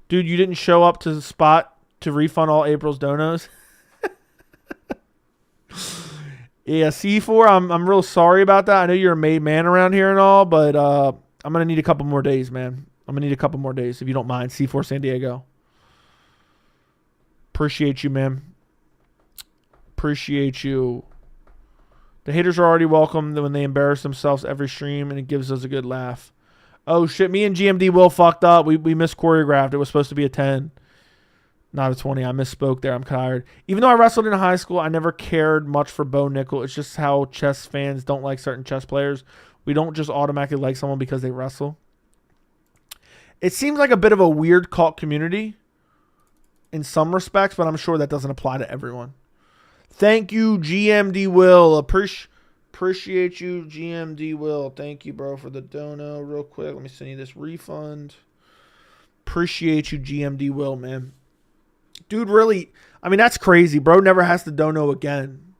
Dude, you didn't show up to the spot to refund all April's donos? Yeah, C4, I'm real sorry about that. I know you're a made man around here and all, but I'm going to need a couple more days, man. I'm going to need a couple more days, if you don't mind. C4 San Diego. Appreciate you, man. Appreciate you. The haters are already welcome when they embarrass themselves every stream, and it gives us a good laugh. Oh, shit. Me and GMD Will fucked up. We mischoreographed. It was supposed to be a 10. Not a 20. I misspoke there. I'm tired. Even though I wrestled in high school, I never cared much for Bo Nickal. It's just how chess fans don't like certain chess players. We don't just automatically like someone because they wrestle. It seems like a bit of a weird cult community in some respects, but I'm sure that doesn't apply to everyone. Thank you, GMD Will. Appreciate you, GMD Will. Thank you, bro, for the dono. Real quick, let me send you this refund. Appreciate you, GMD Will, man. Dude, really, I mean, that's crazy. Bro never has to dono again.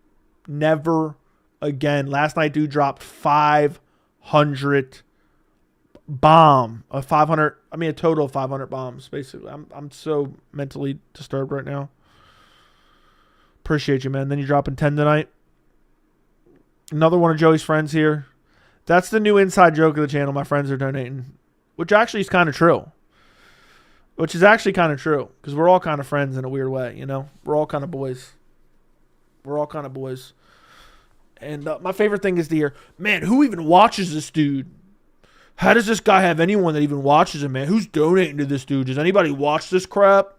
Never again. Last night, dude dropped 500 bomb. A total of 500 bombs, basically. I'm so mentally disturbed right now. Appreciate you, man. Then you're dropping 10 tonight. Another one of Joey's friends here. That's the new inside joke of the channel. My friends are donating, which actually is kind of true. Because we're all kind of friends in a weird way, you know? We're all kind of boys. And my favorite thing is to hear, man, who even watches this dude? How does this guy have anyone that even watches him, man? Who's donating to this dude? Does anybody watch this crap?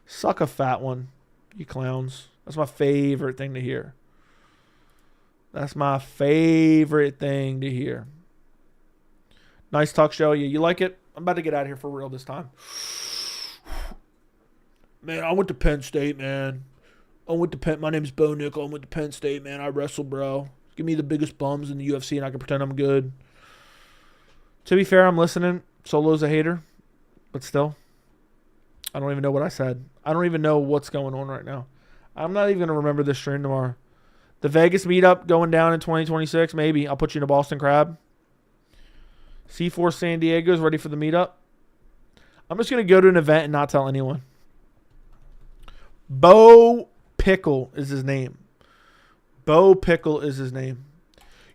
Suck a fat one, you clowns. That's my favorite thing to hear. Nice talk show. You like it? I'm about to get out of here for real this time. Man, I went to Penn State, man. My name's Bo Nickal. I went to Penn State, man. I wrestle, bro. Give me the biggest bums in the UFC and I can pretend I'm good. To be fair, I'm listening. Solo's a hater. But still, I don't even know what I said. I don't even know what's going on right now. I'm not even going to remember this stream tomorrow. The Vegas meetup going down in 2026, maybe. I'll put you in a Boston Crab. C4 San Diego is ready for the meetup. I'm just going to go to an event and not tell anyone. Bo Pickle is his name.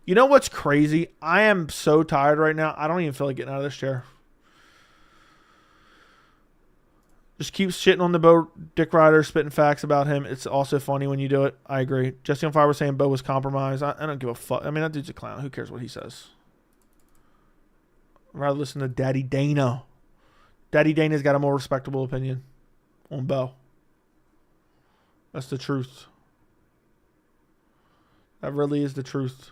You know what's crazy? I am so tired right now. I don't even feel like getting out of this chair. Just keep shitting on the Bo Dick Rider, spitting facts about him. It's also funny when you do it. I agree. Jesse on Fire was saying Bo was compromised. I don't give a fuck. I mean, that dude's a clown. Who cares what he says? I'd rather listen to Daddy Dana. Daddy Dana's got a more respectable opinion on Bo. That's the truth. That really is the truth.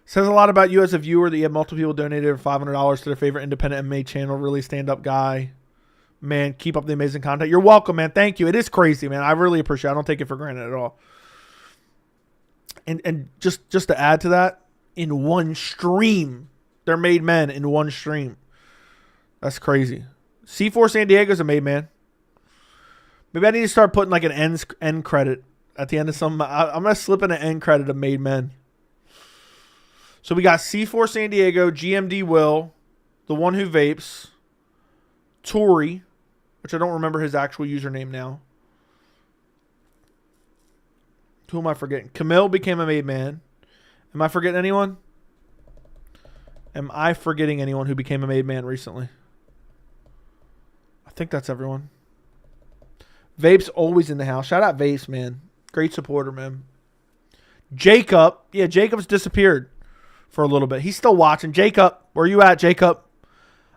Says a lot about you as a viewer that you have multiple people donated $500 to their favorite independent MMA channel. Really stand-up guy. Man, keep up the amazing content. You're welcome, man. Thank you. It is crazy, man. I really appreciate it. I don't take it for granted at all. And just to add to that, in one stream, they're made men in one stream. That's crazy. C4 San Diego's a made man. Maybe I need to start putting like an end credit at the end of some. I'm going to slip in an end credit of made men. So we got C4 San Diego, GMD Will, the one who vapes, Tori, which I don't remember his actual username now. Who am I forgetting? Camille became a made man. Am I forgetting anyone? Am I forgetting anyone who became a made man recently? I think that's everyone. Vape's always in the house. Shout out Vapes, man. Great supporter, man. Jacob. Yeah, Jacob's disappeared for a little bit. He's still watching. Jacob, where you at, Jacob?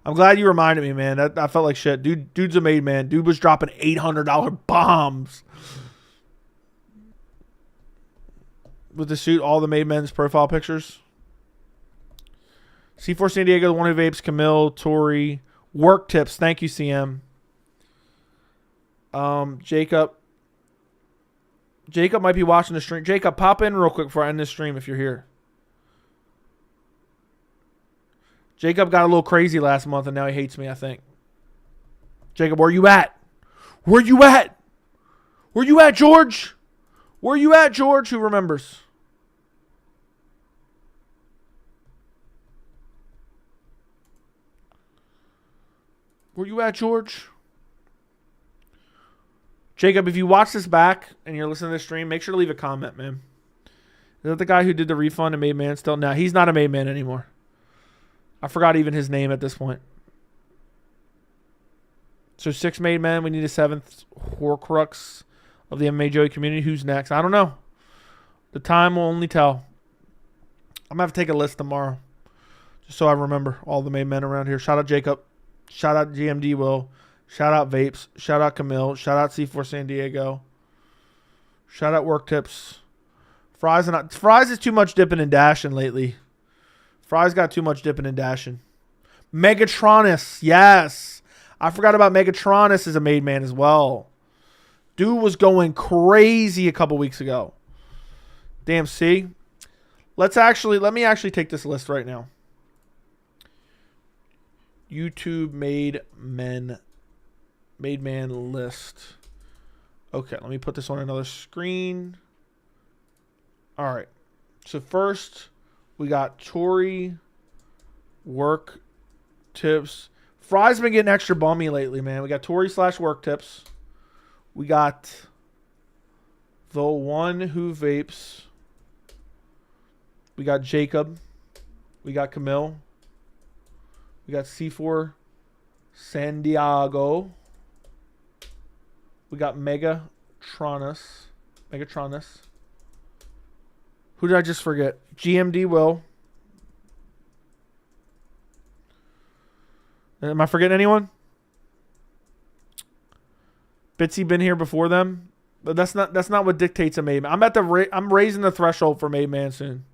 I'm glad you reminded me, man. I felt like shit. Dude's a made man. Dude was dropping $800 bombs. With the suit, all the made men's profile pictures. C4 San Diego, the one who vapes, Camille, Tori. Work tips. Thank you, CM. Jacob. Jacob might be watching the stream. Jacob, pop in real quick before I end this stream if you're here. Jacob got a little crazy last month and now he hates me, I think. Jacob, where you at? Where you at? Where you at, George? Where you at, George? Who remembers? Where you at, George? Jacob, if you watch this back and you're listening to this stream, make sure to leave a comment, man. Is that the guy who did the refund and made man still? No, he's not a made man anymore. I forgot even his name at this point. So 6 made men. We need a 7th Horcrux of the MMA Joey community. Who's next? I don't know. The time will only tell. I'm going to have to take a list tomorrow. Just so I remember all the made men around here. Shout out Jacob. Shout out GMD Will. Shout out Vapes. Shout out Camille. Shout out C4 San Diego. Shout out Work Tips. Fries is too much dipping and dashing lately. Fry's got too much dipping and dashing. Megatronus. Yes. I forgot about Megatronus as a made man as well. Dude was going crazy a couple weeks ago. Damn, see? Let me actually take this list right now. YouTube made man list. Okay, let me put this on another screen. All right. So first, we got Tori, Work Tips. Fry's been getting extra bummy lately, man. We got Tori / Work Tips. We got the one who vapes. We got Jacob. We got Camille. We got C4 San Diego. We got Megatronus. Who did I just forget? GMD Will. Am I forgetting anyone? Bitsy been here before them, but that's not what dictates a made man. I'm raising the threshold for made man soon.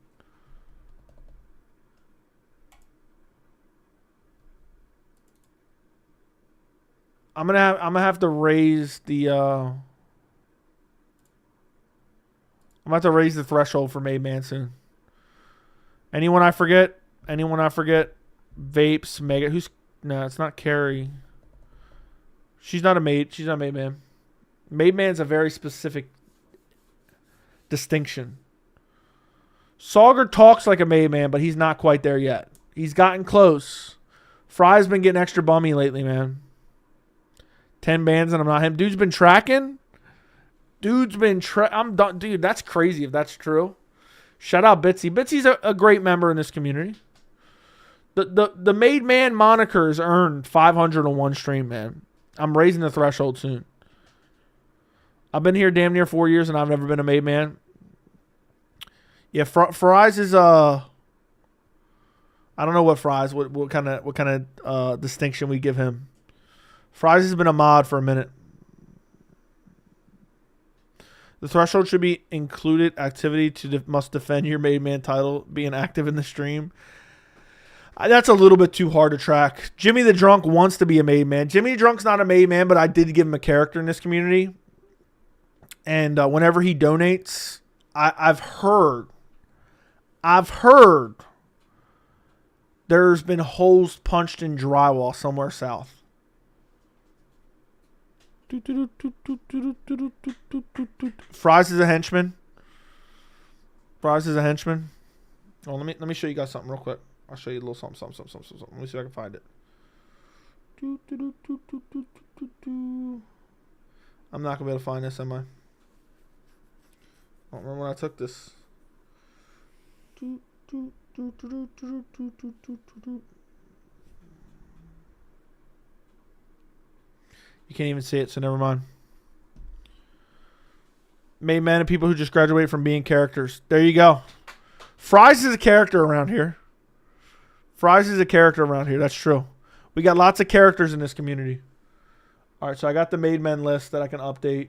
I'm gonna have to raise the I'm gonna have to raise the threshold for made man soon. Anyone I forget? Vapes, Mega. No, it's not Carrie. She's not a made. She's not a made man. Made man's a very specific distinction. Sauger talks like a made man, but he's not quite there yet. He's gotten close. Fry's been getting extra bummy lately, man. 10 bands and I'm not him. Dude's been tracking. I'm done. Dude, that's crazy if that's true. Shout out Bitsy. Bitsy's a great member in this community. The made man moniker's earned 500 on one stream, man. I'm raising the threshold soon. I've been here damn near 4 years and I've never been a made man. Yeah, Fries is I don't know what Fries, what kind of distinction we give him. Fries has been a mod for a minute. The threshold should be included activity to must defend your made man title, being active in the stream. That's a little bit too hard to track. Jimmy the Drunk wants to be a made man. Jimmy the Drunk's not a made man, but I did give him a character in this community. And whenever he donates, I've heard there's been holes punched in drywall somewhere south. Fries is a henchman. Fries is a henchman. Oh, let me show you guys something real quick. I'll show you a little something. Let me see if I can find it. I'm not gonna be able to find this, am I? I don't remember when I took this. You can't even see it, so never mind. Made men and people who just graduate from being characters. There you go. Fries is a character around here. Fries is a character around here. That's true. We got lots of characters in this community. All right, so I got the made men list that I can update.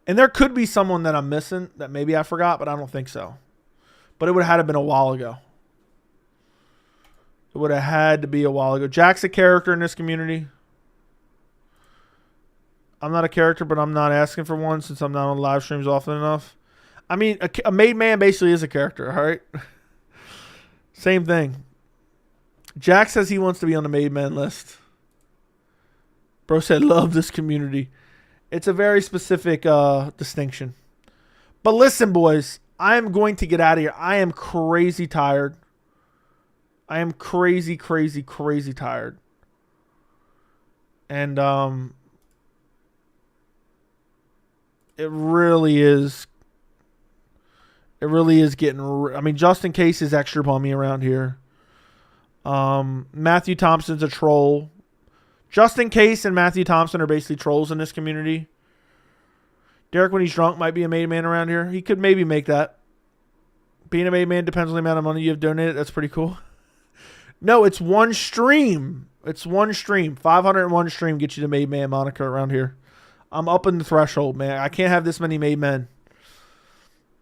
And there could be someone that I'm missing that maybe I forgot, but I don't think so. But it would have had to been a while ago. It would have had to be a while ago. Jack's a character in this community. I'm not a character, but I'm not asking for one since I'm not on live streams often enough. I mean, a made man basically is a character, all right? Same thing. Jack says he wants to be on the made man list. Bro said, love this community. It's a very specific distinction. But listen, boys, I am going to get out of here. I am crazy tired. I am crazy tired. And it really is getting... I mean, Justin Case is extra bummy around here. Matthew Thompson's a troll. Justin Case and Matthew Thompson are basically trolls in this community. Derek, when he's drunk, might be a made man around here. He could maybe make that. Being a made man depends on the amount of money you've donated. That's pretty cool. No, it's one stream. It's one stream. 501 stream gets you the made man moniker around here. I'm up in the threshold, man. I can't have this many made men.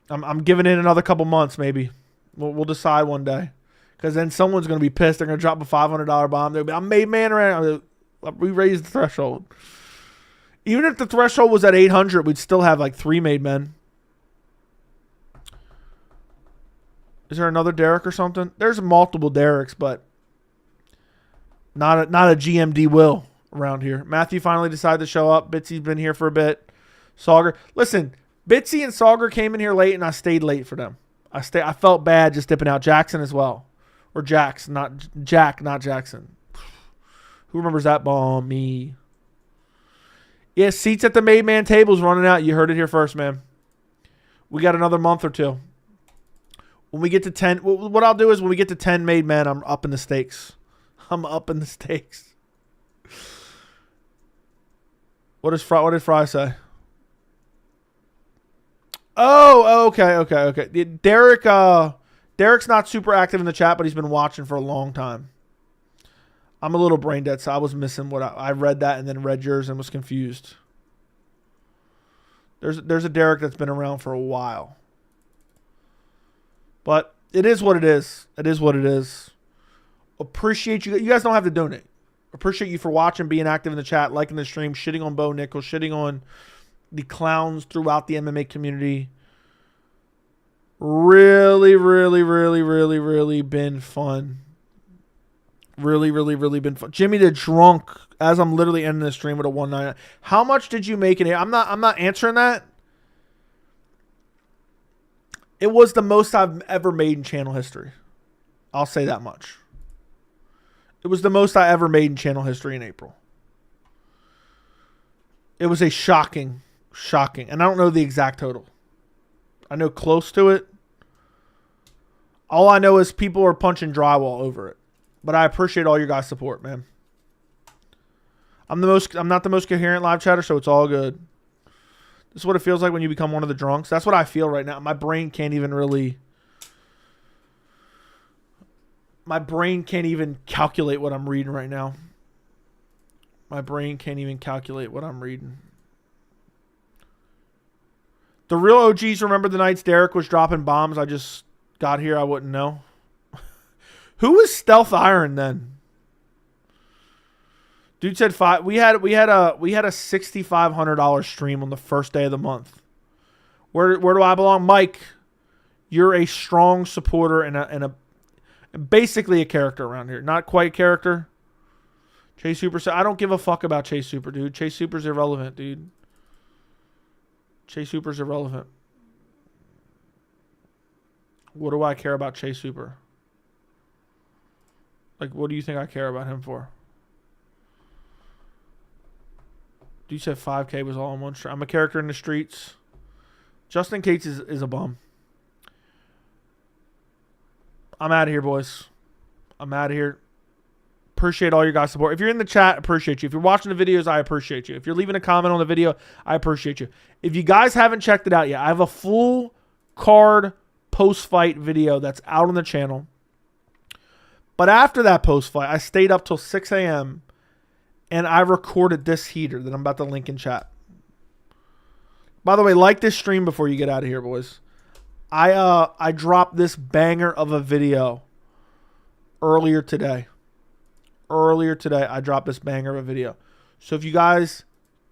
I'm giving it another couple months, maybe. We'll decide one day. Because then someone's going to be pissed. They're going to drop a $500 bomb. They'll be, I'm made man around. We raised the threshold. Even if the threshold was at 800, we'd still have like 3 made men. Is there another Derek or something? There's multiple Dereks, but not a GMD Will around here. Matthew finally decided to show up. Bitsy's been here for a bit. Sauger. Listen, Bitsy and Sauger came in here late, and I stayed late for them. I felt bad just dipping out. Jackson as well. Or Jax, not Jack, not Jackson. Who remembers that bomb? Me. Yeah, seats at the made man table's running out. You heard it here first, man. We got another month or two. When we get to 10, what I'll do is when we get to 10 made men, I'm up in the stakes. I'm up in the stakes. What did Fry say? Oh, okay. Derek's not super active in the chat, but he's been watching for a long time. I'm a little brain dead, so I was missing what I read that and then read yours and was confused. There's a Derek that's been around for a while. But it is what it is. It is what it is. Appreciate you. You guys don't have to donate. Appreciate you for watching, being active in the chat, liking the stream, shitting on Bo Nickal, shitting on the clowns throughout the MMA community. Really been fun. Really been fun. Jimmy the Drunk, as I'm literally ending the stream with a 199. How much did you make it? I'm not answering that. It was the most I've ever made in channel history. I'll say that much. It was the most I ever made in channel history in April. It was a shocking. And I don't know the exact total. I know close to it. All I know is people are punching drywall over it. But I appreciate all your guys' support, man. I'm not the most coherent live chatter, so it's all good. This is what it feels like when you become one of the drunks. That's what I feel right now. My brain can't even really... My brain can't even calculate what I'm reading right now. My brain can't even calculate what I'm reading. The real OGs remember the nights Derek was dropping bombs. I just got here. I wouldn't know. Who was Stealth Iron then? Dude said five. We had a $6,500 stream on the first day of the month. Where do I belong, Mike? You're a strong supporter and basically a character around here. Not quite a character. Chase Super said, I don't give a fuck about Chase Super, dude. Chase Super's irrelevant, dude. Chase Super's irrelevant. What do I care about Chase Super? Like, what do you think I care about him for? Dude said 5K was all in one stream. I'm a character in the streets. Justin Cates is a bum. I'm out of here, boys. I'm out of here. Appreciate all your guys' support. If you're in the chat, appreciate you. If you're watching the videos, I appreciate you. If you're leaving a comment on the video, I appreciate you. If you guys haven't checked it out yet, I have a full card post-fight video that's out on the channel. But after that post-fight, I stayed up till 6 a.m. and I recorded this heater that I'm about to link in chat. By the way, like this stream before you get out of here, boys. I dropped this banger of a video earlier today. I dropped this banger of a video. So if you guys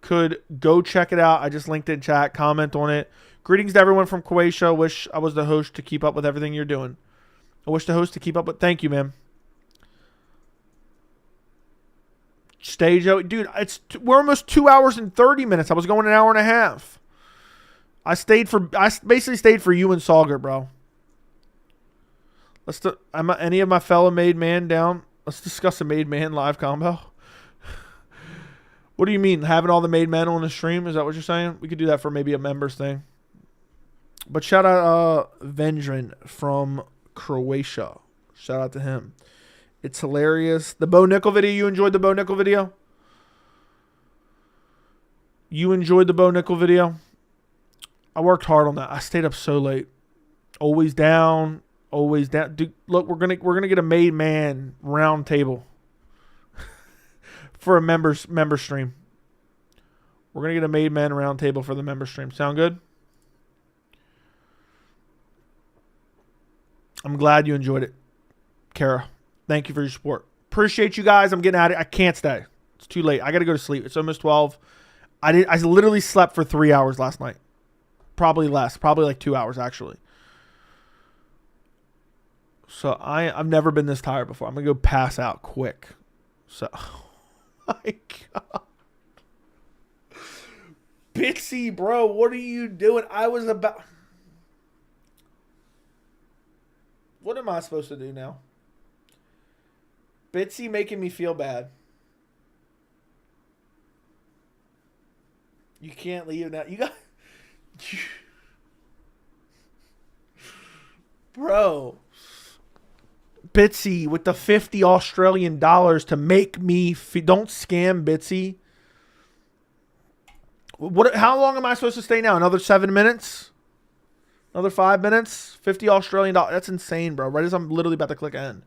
could go check it out. I just linked it in chat. Comment on it. Greetings to everyone from Croatia. Wish I was the host to keep up with everything you're doing. I wish the host to keep up with. Thank you, man. Stage out. Dude, we're almost 2 hours and 30 minutes. I was going an hour and a half. I basically stayed for you and Salger, bro. Any of my fellow made man down? Let's discuss a made man live combo. What do you mean? Having all the made men on the stream? Is that what you're saying? We could do that for maybe a members thing. But shout out Vendrin from Croatia. Shout out to him. It's hilarious. The Bo Nickal video. You enjoyed the Bo Nickal video? You enjoyed the Bo Nickal video? I worked hard on that. I stayed up so late. Always down. Always down. Dude, look, we're gonna get a made man round table for a member stream. We're gonna get a made man round table for the member stream. Sound good? I'm glad you enjoyed it, Kara. Thank you for your support. Appreciate you guys. I'm getting out of it. I can't stay. It's too late. I gotta go to sleep. It's almost 12. I literally slept for 3 hours last night. Probably less. Probably like 2 hours, actually. So I've never been this tired before. I'm going to go pass out quick. So, oh my God. Bitsy, bro, what are you doing? What am I supposed to do now? Bitsy making me feel bad. You can't leave now. You got... Bro, Bitsy with the $50 Australian to make me don't scam Bitsy. How long am I supposed to stay now? Another 7 minutes? Another 5 minutes? $50 Australian. That's insane, bro. Right as I'm literally about to click end.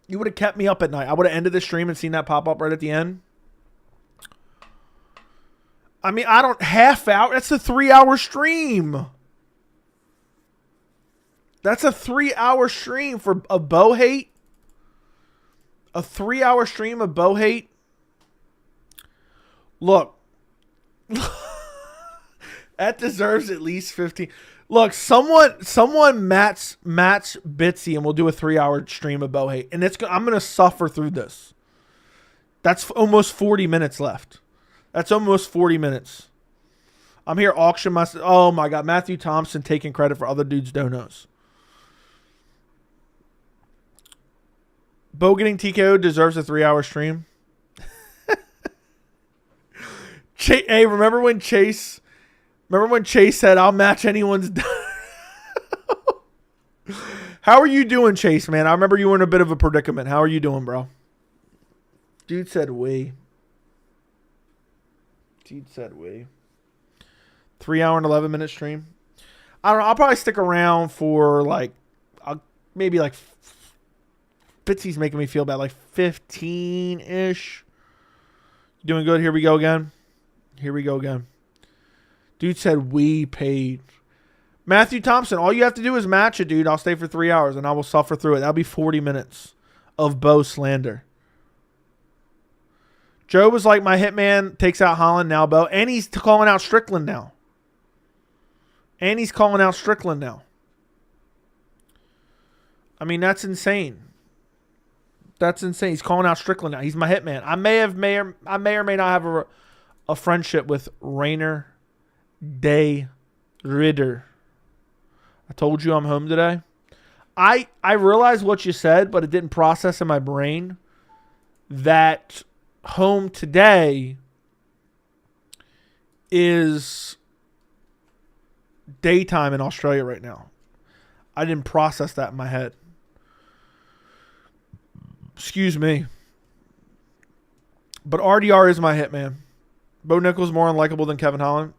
You would have kept me up at night. I would have ended the stream and seen that pop up right at the end. I mean, I don't half hour. That's a 3 hour stream. That's a 3 hour stream for a Bo hate. A 3 hour stream of Bo hate. Look. That deserves at least 15. Look, someone match Bitsy and we'll do a 3 hour stream of Bo hate. And I'm going to suffer through this. That's almost 40 minutes left. That's almost 40 minutes. I'm here auction myself. Oh my God. Matthew Thompson taking credit for other dudes' donos. Bo getting TKO deserves a 3 hour stream. Hey, remember when Chase said, I'll match anyone's. How are you doing, Chase, man? I remember you were in a bit of a predicament. How are you doing, bro? Dude said we. 3 hour and 11 minute stream. I don't know. I'll probably stick around for like maybe like Fitzy's making me feel bad, like 15-ish. Doing good. Here we go again. Dude said we paid. Matthew Thompson, all you have to do is match it, dude. I'll stay for 3 hours and I will suffer through it. That'll be 40 minutes of Bo slander. Joe was like, my hitman takes out Holland now, Bo. And he's calling out Strickland now. I mean, that's insane. He's calling out Strickland now. He's my hitman. I may or may not have a friendship with Rainer Day Ritter. I told you I'm home today. I realized what you said, but it didn't process in my brain that home today is daytime in Australia right now. I didn't process that in my head. Excuse me. But RDR is my hitman. Bo Nickal's more unlikable than Kevin Holland.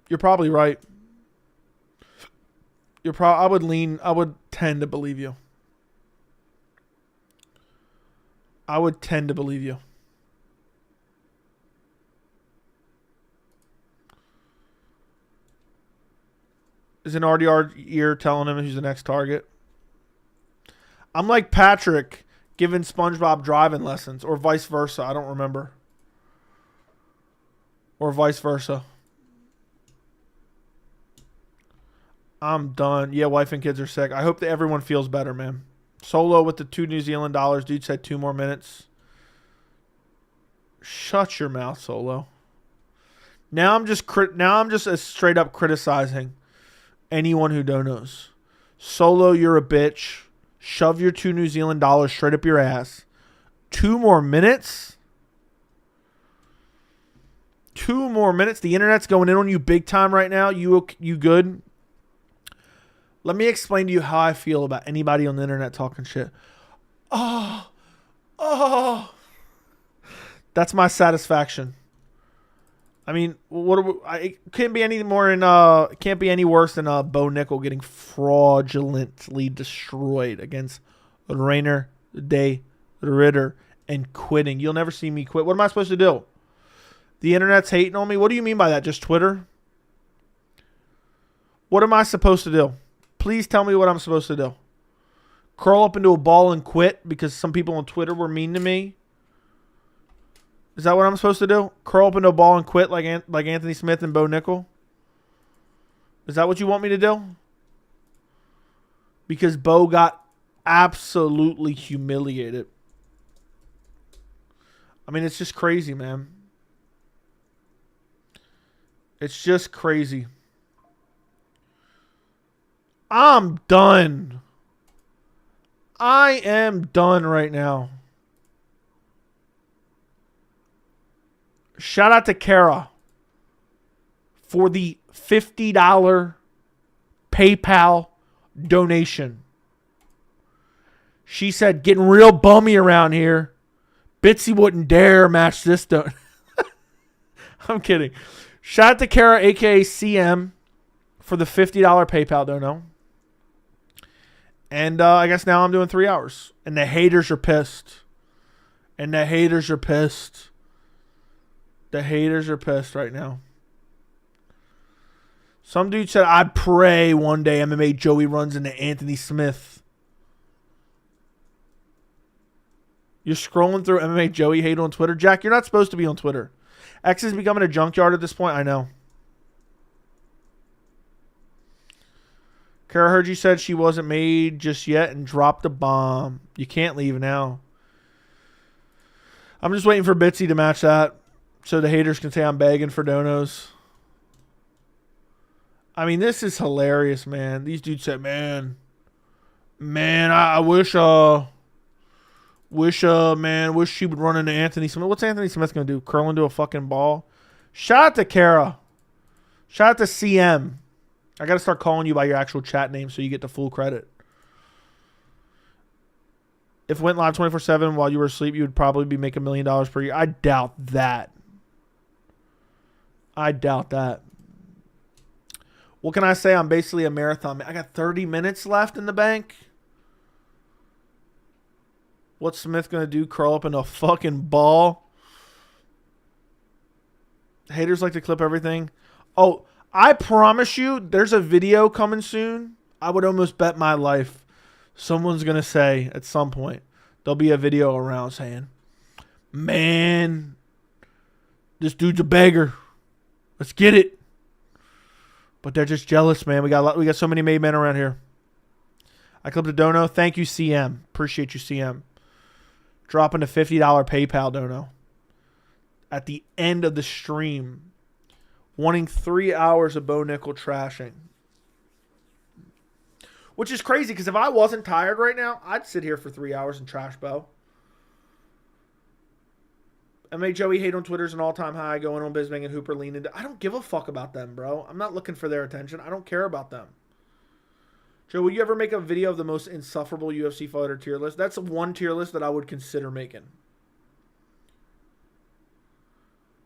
You're probably right. I would tend to believe you. Is an RDR ear telling him who's the next target? I'm like Patrick giving SpongeBob driving lessons, or vice versa. I don't remember. Or vice versa. I'm done. Yeah, wife and kids are sick. I hope that everyone feels better, man. Solo with the $2 New Zealand dollars. Dude said 2 more minutes. Shut your mouth, Solo. Now I'm just straight up criticizing anyone who donos. Solo, you're a bitch. Shove your 2 New Zealand dollars straight up your ass. 2 more minutes? 2 more minutes? The internet's going in on you big time right now. You good? Let me explain to you how I feel about anybody on the internet talking shit. Oh. That's my satisfaction. I mean, it can't be any worse than Bo Nickal getting fraudulently destroyed against Rainer Day Ritter and quitting. You'll never see me quit. What am I supposed to do? The internet's hating on me? What do you mean by that? Just Twitter? What am I supposed to do? Please tell me what I'm supposed to do. Curl up into a ball and quit because some people on Twitter were mean to me? Is that what I'm supposed to do? Curl up into a ball and quit like Anthony Smith and Bo Nickal? Is that what you want me to do? Because Bo got absolutely humiliated. I mean, it's just crazy, man. It's just crazy. I'm done. I am done right now. Shout out to Kara for the $50 PayPal donation. She said, getting real bummy around here. Bitsy wouldn't dare match this. I'm kidding. Shout out to Kara, a.k.a. CM, for the $50 PayPal dono. And I guess now I'm doing 3 hours. And the haters are pissed. The haters are pissed right now. Some dude said, I pray one day MMA Joey runs into Anthony Smith. You're scrolling through MMA Joey hate on Twitter. Jack, you're not supposed to be on Twitter. X is becoming a junkyard at this point. I know. Kara heard you said she wasn't made just yet and dropped a bomb. You can't leave now. I'm just waiting for Bitsy to match that so the haters can say I'm begging for donos. I mean, this is hilarious, man. These dudes said, man, I wish she would run into Anthony Smith. What's Anthony Smith going to do? Curl into a fucking ball? Shout out to Kara. Shout out to CM. I got to start calling you by your actual chat name so you get the full credit. If it went live 24/7 while you were asleep, you would probably be making $1 million per year. I doubt that. What can I say? I'm basically a marathon man. I got 30 minutes left in the bank. What's Smith going to do? Curl up in a fucking ball? Haters like to clip everything. Oh, I promise you, there's a video coming soon. I would almost bet my life someone's going to say at some point, there'll be a video around saying, man, this dude's a beggar. Let's get it. But they're just jealous, man. We got so many made men around here. I clipped a Dono. Thank you, CM. Appreciate you, CM. Dropping a $50 PayPal Dono at the end of the stream, wanting 3 hours of Bo Nickal trashing. Which is crazy, because if I wasn't tired right now, I'd sit here for 3 hours and trash Bo. I made Joey hate on Twitter's an all-time high, going on Bisping and Hooper lean into. I don't give a fuck about them, bro. I'm not looking for their attention. I don't care about them. Joe, will you ever make a video of the most insufferable UFC fighter tier list? That's one tier list that I would consider making.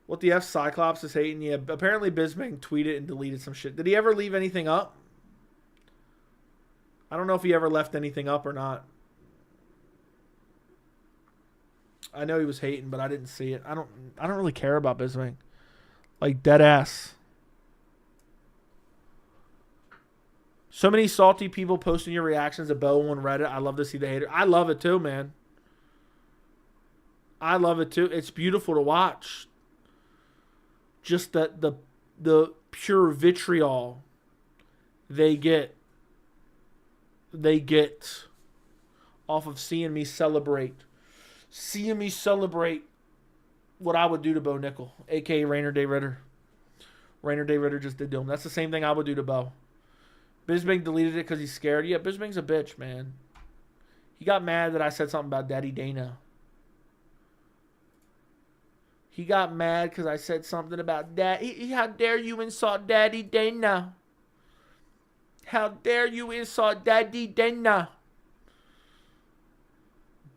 What the F Cyclops is hating? Yeah, apparently Bisping tweeted and deleted some shit. Did he ever leave anything up? I don't know if he ever left anything up or not. I know he was hating, but I didn't see it. I don't really care about Bisping. Like, dead ass. So many salty people posting your reactions to Bo on Reddit. I love to see the hater. I love it too, man. I love it too. It's beautiful to watch. Just the pure vitriol they get off of seeing me celebrate what I would do to Bo Nickal, a.k.a. Rainer Day Ritter. Rainer Day Ritter just did to him. That's the same thing I would do to Bo. Bisping deleted it because he's scared. Yeah, Bisping's a bitch, man. He got mad that I said something about Daddy Dana. He got mad because I said something about Daddy. How dare you insult Daddy Dana? How dare you insult Daddy Dana?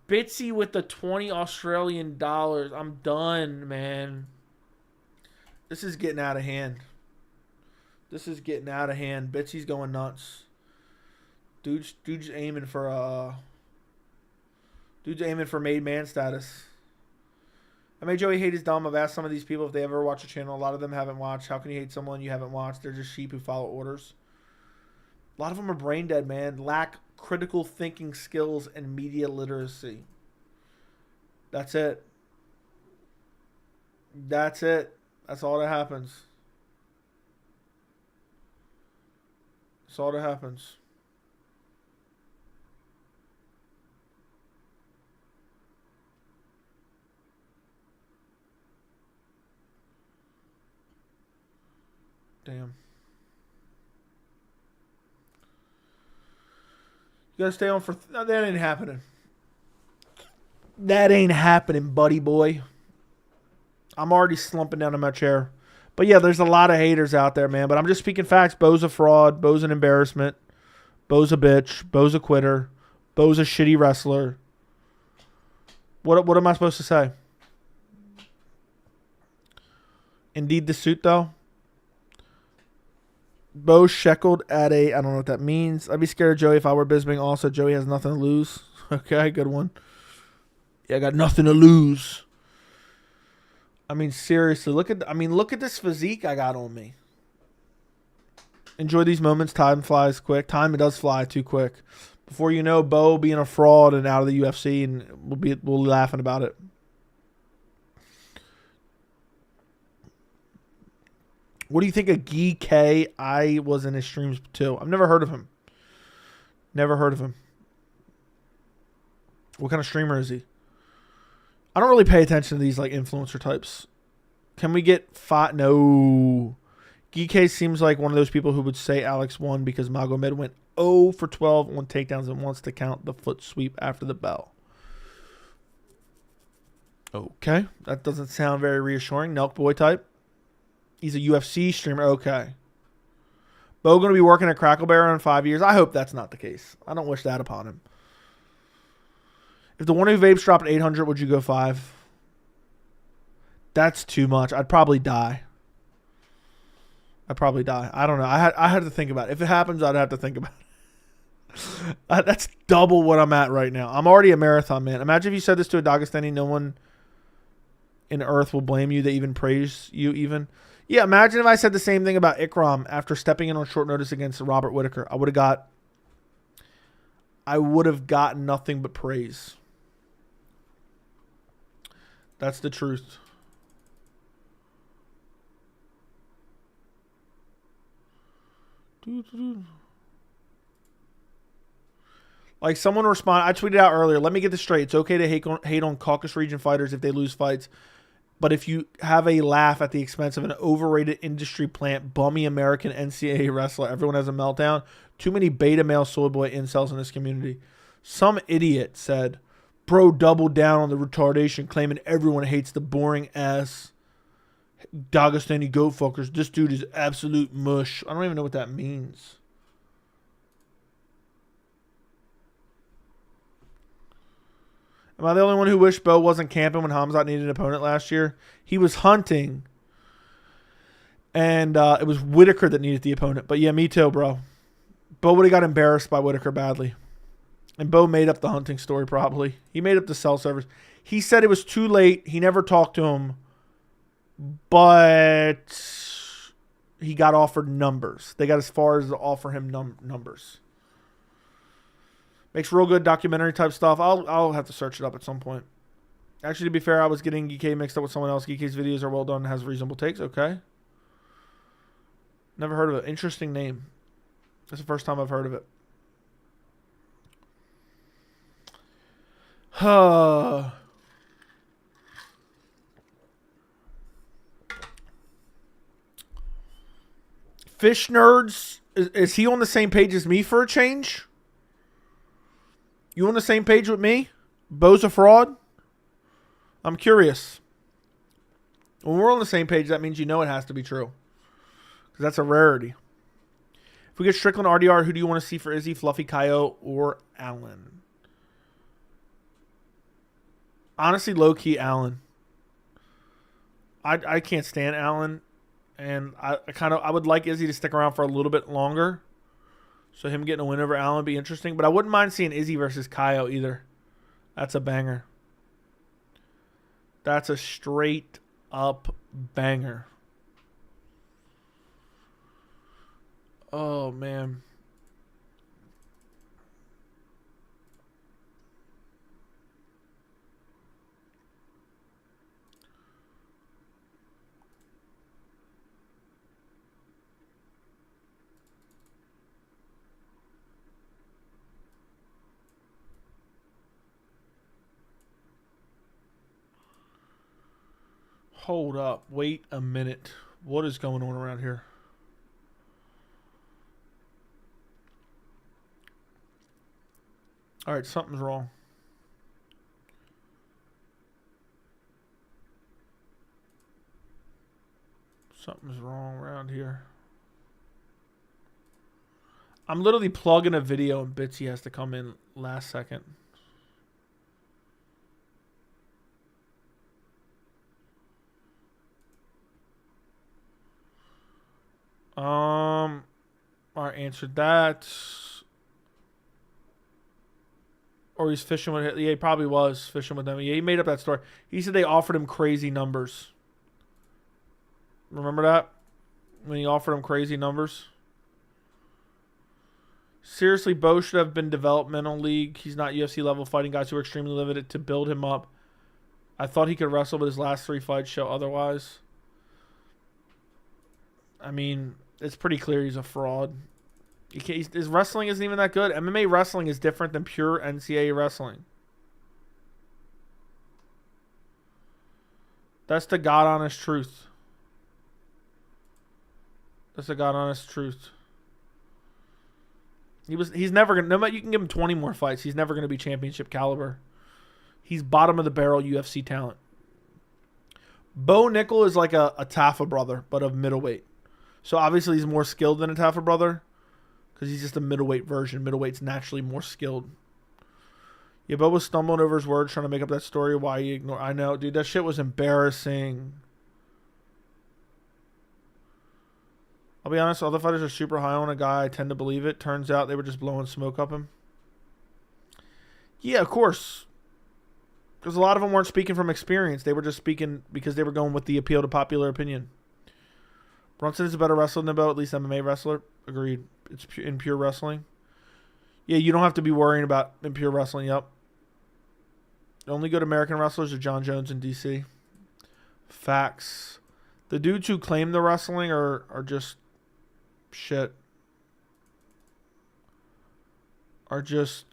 Bitsy with the 20 Australian dollars. I'm done, man. This is getting out of hand. Bitsy's going nuts. Dude's aiming for made man status. I made Joey hate his dumb. I've asked some of these people if they ever watch a channel. A lot of them haven't watched. How can you hate someone you haven't watched? They're just sheep who follow orders. A lot of them are brain dead, man. Lack critical thinking skills and media literacy. That's it. That's all that happens. That's all that happens. Damn. You gotta stay on for... No, that ain't happening. That ain't happening, buddy boy. I'm already slumping down in my chair. But yeah, there's a lot of haters out there, man. But I'm just speaking facts. Bo's a fraud. Bo's an embarrassment. Bo's a bitch. Bo's a quitter. Bo's a shitty wrestler. What am I supposed to say? Indeed the suit, though. Bo shackled at a... I don't know what that means. I'd be scared of Joey if I were Bisping. Also, Joey has nothing to lose. Okay, good one. Yeah, I got nothing to lose. I mean, seriously, look at this physique I got on me. Enjoy these moments. Time flies quick. Time does fly too quick. Before you know, Bo being a fraud and out of the UFC, and we'll be laughing about it. What do you think of Guy K? I was in his streams too. I've never heard of him. Never heard of him. What kind of streamer is he? I don't really pay attention to these like influencer types. Can we get five? No. Guy K seems like one of those people who would say Alex won because Magomed went 0 for 12 on takedowns and wants to count the foot sweep after the bell. Okay. That doesn't sound very reassuring. Nelk boy type. He's a UFC streamer. Okay. Bo going to be working at Crackle Barrel in 5 years? I hope that's not the case. I don't wish that upon him. If the Warning Vapes dropped 800, would you go 5? That's too much. I'd probably die. I don't know. I had to think about it. If it happens, I'd have to think about it. That's double what I'm at right now. I'm already a marathon man. Imagine if you said this to a Dagestani, no one in earth will blame you. They even praise you even. Yeah, imagine if I said the same thing about Ikram after stepping in on short notice against Robert Whittaker. I would have gotten nothing but praise. That's the truth. Like someone responded, I tweeted out earlier, let me get this straight. It's okay to hate on Caucasus region fighters if they lose fights. But if you have a laugh at the expense of an overrated industry plant, bummy American NCAA wrestler, everyone has a meltdown. Too many beta male soy boy incels in this community. Some idiot said, bro doubled down on the retardation, claiming everyone hates the boring ass Dagestani goat fuckers. This dude is absolute mush. I don't even know what that means. Am I the only one who wished Bo wasn't camping when Khamzat needed an opponent last year? He was hunting. And it was Whittaker that needed the opponent. But yeah, me too, bro. Bo would have got embarrassed by Whittaker badly. And Bo made up the hunting story probably. He made up the cell service. He said it was too late. He never talked to him. But he got offered numbers. They got as far as to offer him numbers. Makes real good documentary type stuff. I'll have to search it up at some point. Actually, to be fair, I was getting GK mixed up with someone else. GK's videos are well done and has reasonable takes. Okay. Never heard of it. Interesting name. That's the first time I've heard of it. Fish Nerds. Is he on the same page as me for a change? You on the same page with me? Bo's a fraud? I'm curious. When we're on the same page, that means you know it has to be true. Because that's a rarity. If we get Strickland RDR, who do you want to see for Izzy, Fluffy, Kaio, or Allen? Honestly, low-key Allen. I can't stand Allen. And I would like Izzy to stick around for a little bit longer. So him getting a win over Allen would be interesting. But I wouldn't mind seeing Izzy versus Kaio either. That's a banger. That's a straight up banger. Oh, man. Hold up. Wait a minute. What is going on around here? All right, something's wrong. Something's wrong around here. I'm literally plugging a video and Bitsy has to come in last second. I answered that. Or he's fishing with, yeah, he probably was fishing with them. Yeah, he made up that story. He said they offered him crazy numbers. Remember that? When he offered him crazy numbers? Seriously, Bo should have been developmental league. He's not UFC level fighting guys who are extremely limited to build him up. I thought he could wrestle, but his last 3 fights show otherwise. I mean, it's pretty clear he's a fraud. His wrestling isn't even that good. MMA wrestling is different than pure NCAA wrestling. That's the God honest truth. That's the God honest truth. He's never gonna, no matter, you can give him 20 more fights, he's never gonna be championship caliber. He's bottom of the barrel UFC talent. Bo Nickal is like a Taffa brother, but of middleweight. So obviously he's more skilled than a Taffa brother. Because he's just a middleweight version. Middleweight's naturally more skilled. Yeah, Bo was stumbling over his words trying to make up that story. Why he ignored. I know, dude. That shit was embarrassing. I'll be honest. Other fighters are super high on a guy. I tend to believe it. Turns out they were just blowing smoke up him. Yeah, of course. Because a lot of them weren't speaking from experience. They were just speaking because they were going with the appeal to popular opinion. Brunson is a better wrestler than Bo, at least MMA wrestler. Agreed. It's in pure wrestling. Yeah, you don't have to be worrying about in pure wrestling. Yep. Only good American wrestlers are John Jones and DC. Facts. The dudes who claim the wrestling are just shit. Are just...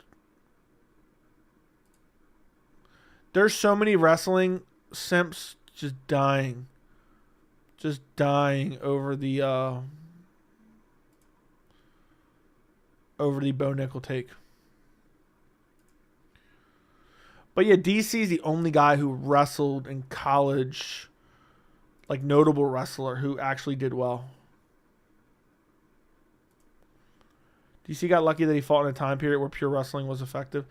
There's so many wrestling simps just dying. Just dying over the Bo Nickal take. But yeah, DC is the only guy who wrestled in college, like notable wrestler who actually did well. DC got lucky that he fought in a time period where pure wrestling was effective.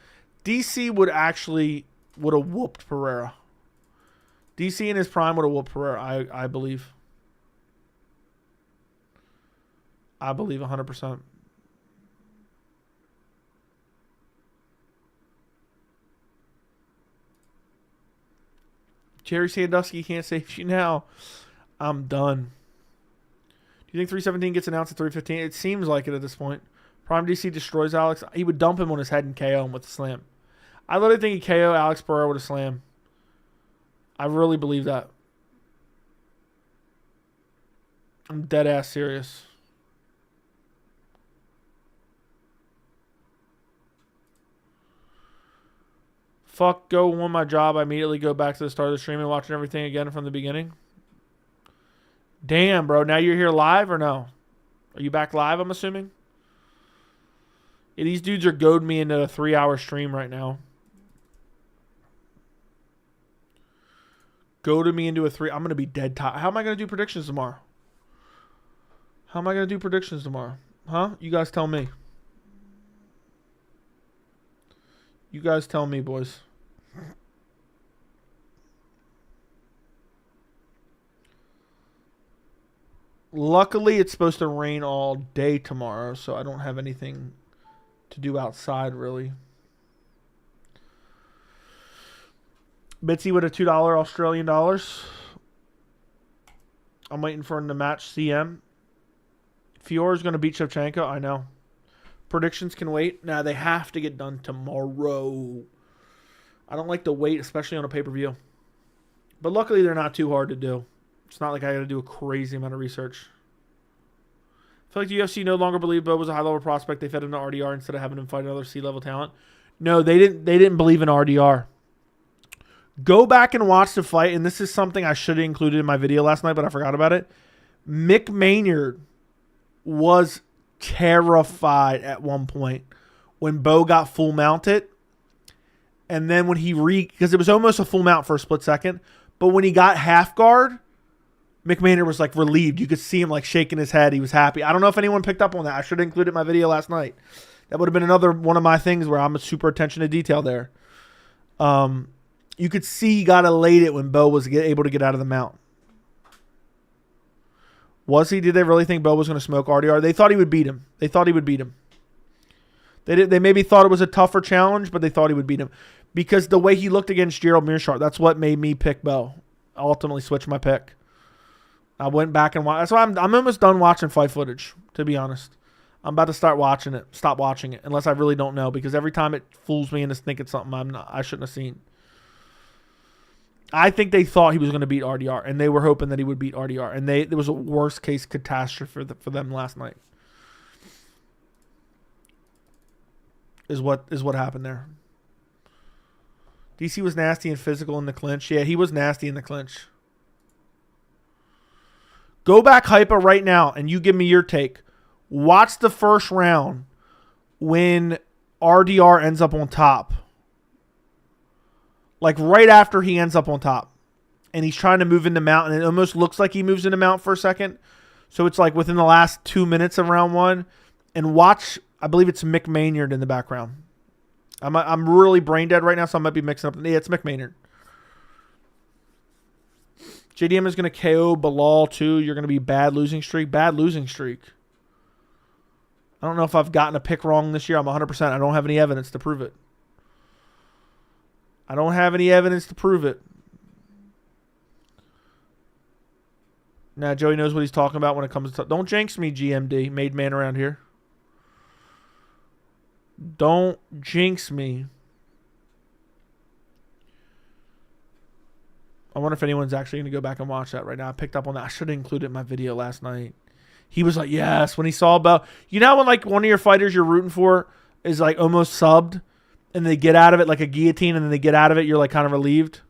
DC would have whooped Pereira. DC in his prime would have whooped Pereira, I believe. I believe 100%. Jerry Sandusky can't save you now. I'm done. Do you think 317 gets announced at 315? It seems like it at this point. Prime DC destroys Alex. He would dump him on his head and KO him with a slam. I literally think he KO Alex Pereira with a slam. I really believe that. I'm dead ass serious. Fuck, go on my job. I immediately go back to the start of the stream and watching everything again from the beginning. Damn, bro. Now you're here live or no? Are you back live, I'm assuming? Yeah, these dudes are goading me into a 3-hour stream right now. Goaded me into a 3. I'm going to be dead tired. How am I going to do predictions tomorrow? How am I going to do predictions tomorrow? Huh? You guys tell me. You guys tell me, boys. Luckily, it's supposed to rain all day tomorrow, so I don't have anything to do outside, really. Bitsy with a $2 Australian dollars. I'm waiting for him to match CM. Fiore's going to beat Shevchenko. I know. Predictions can wait. Nah, they have to get done tomorrow. I don't like to wait, especially on a pay-per-view. But luckily, they're not too hard to do. It's not like I got to do a crazy amount of research. I feel like the UFC no longer believed Bo was a high-level prospect. They fed him to RDR instead of having him fight another C-level talent. No, they didn't believe in RDR. Go back and watch the fight, and this is something I should have included in my video last night, but I forgot about it. Mick Maynard was terrified at one point when Bo got full mounted. And then when he because it was almost a full mount for a split second, but when he got half guard, Mick Maynard was like relieved. You could see him like shaking his head. He was happy. I don't know if anyone picked up on that. I should have included it in my video last night. That would have been another one of my things where I'm a super attention to detail there. You could see he got elated when Bo was able to get out of the mount. Was he? Did they really think Bo was going to smoke RDR? They thought he would beat him. They thought he would beat him. They maybe thought it was a tougher challenge, but they thought he would beat him. Because the way he looked against Gerald Meerschaert, that's what made me pick Bo. I ultimately switched my pick. I went back and watched. That's why I'm almost done watching fight footage, to be honest. I'm about to start watching it. Stop watching it, unless I really don't know. Because every time it fools me into thinking something I shouldn't have seen. I think they thought he was going to beat RDR, and they were hoping that he would beat RDR. And it was a worst case catastrophe for them last night. Is what happened there. DC was nasty and physical in the clinch. Yeah, he was nasty in the clinch. Go back, Hypa, right now, and you give me your take. Watch the first round when RDR ends up on top. Like right after he ends up on top. And he's trying to move into mount, and it almost looks like he moves into mount for a second. So it's like within the last 2 minutes of round one. And watch, I believe it's Mick Maynard in the background. I'm really brain dead right now, so I might be mixing up. Yeah, it's Mick Maynard. JDM is going to KO Belal too. You're going to be bad losing streak. Bad losing streak. I don't know if I've gotten a pick wrong this year. I'm 100%. I don't have any evidence to prove it. I don't have any evidence to prove it. Now, Joey knows what he's talking about when it comes to... Don't jinx me, GMD, made man around here. Don't jinx me. I wonder if anyone's actually going to go back and watch that right now. I picked up on that. I should have included it in my video last night. He was like, yes, when he saw Bo. You know when like one of your fighters you're rooting for is like almost subbed and they get out of it like a guillotine and then they get out of it, you're like kind of relieved?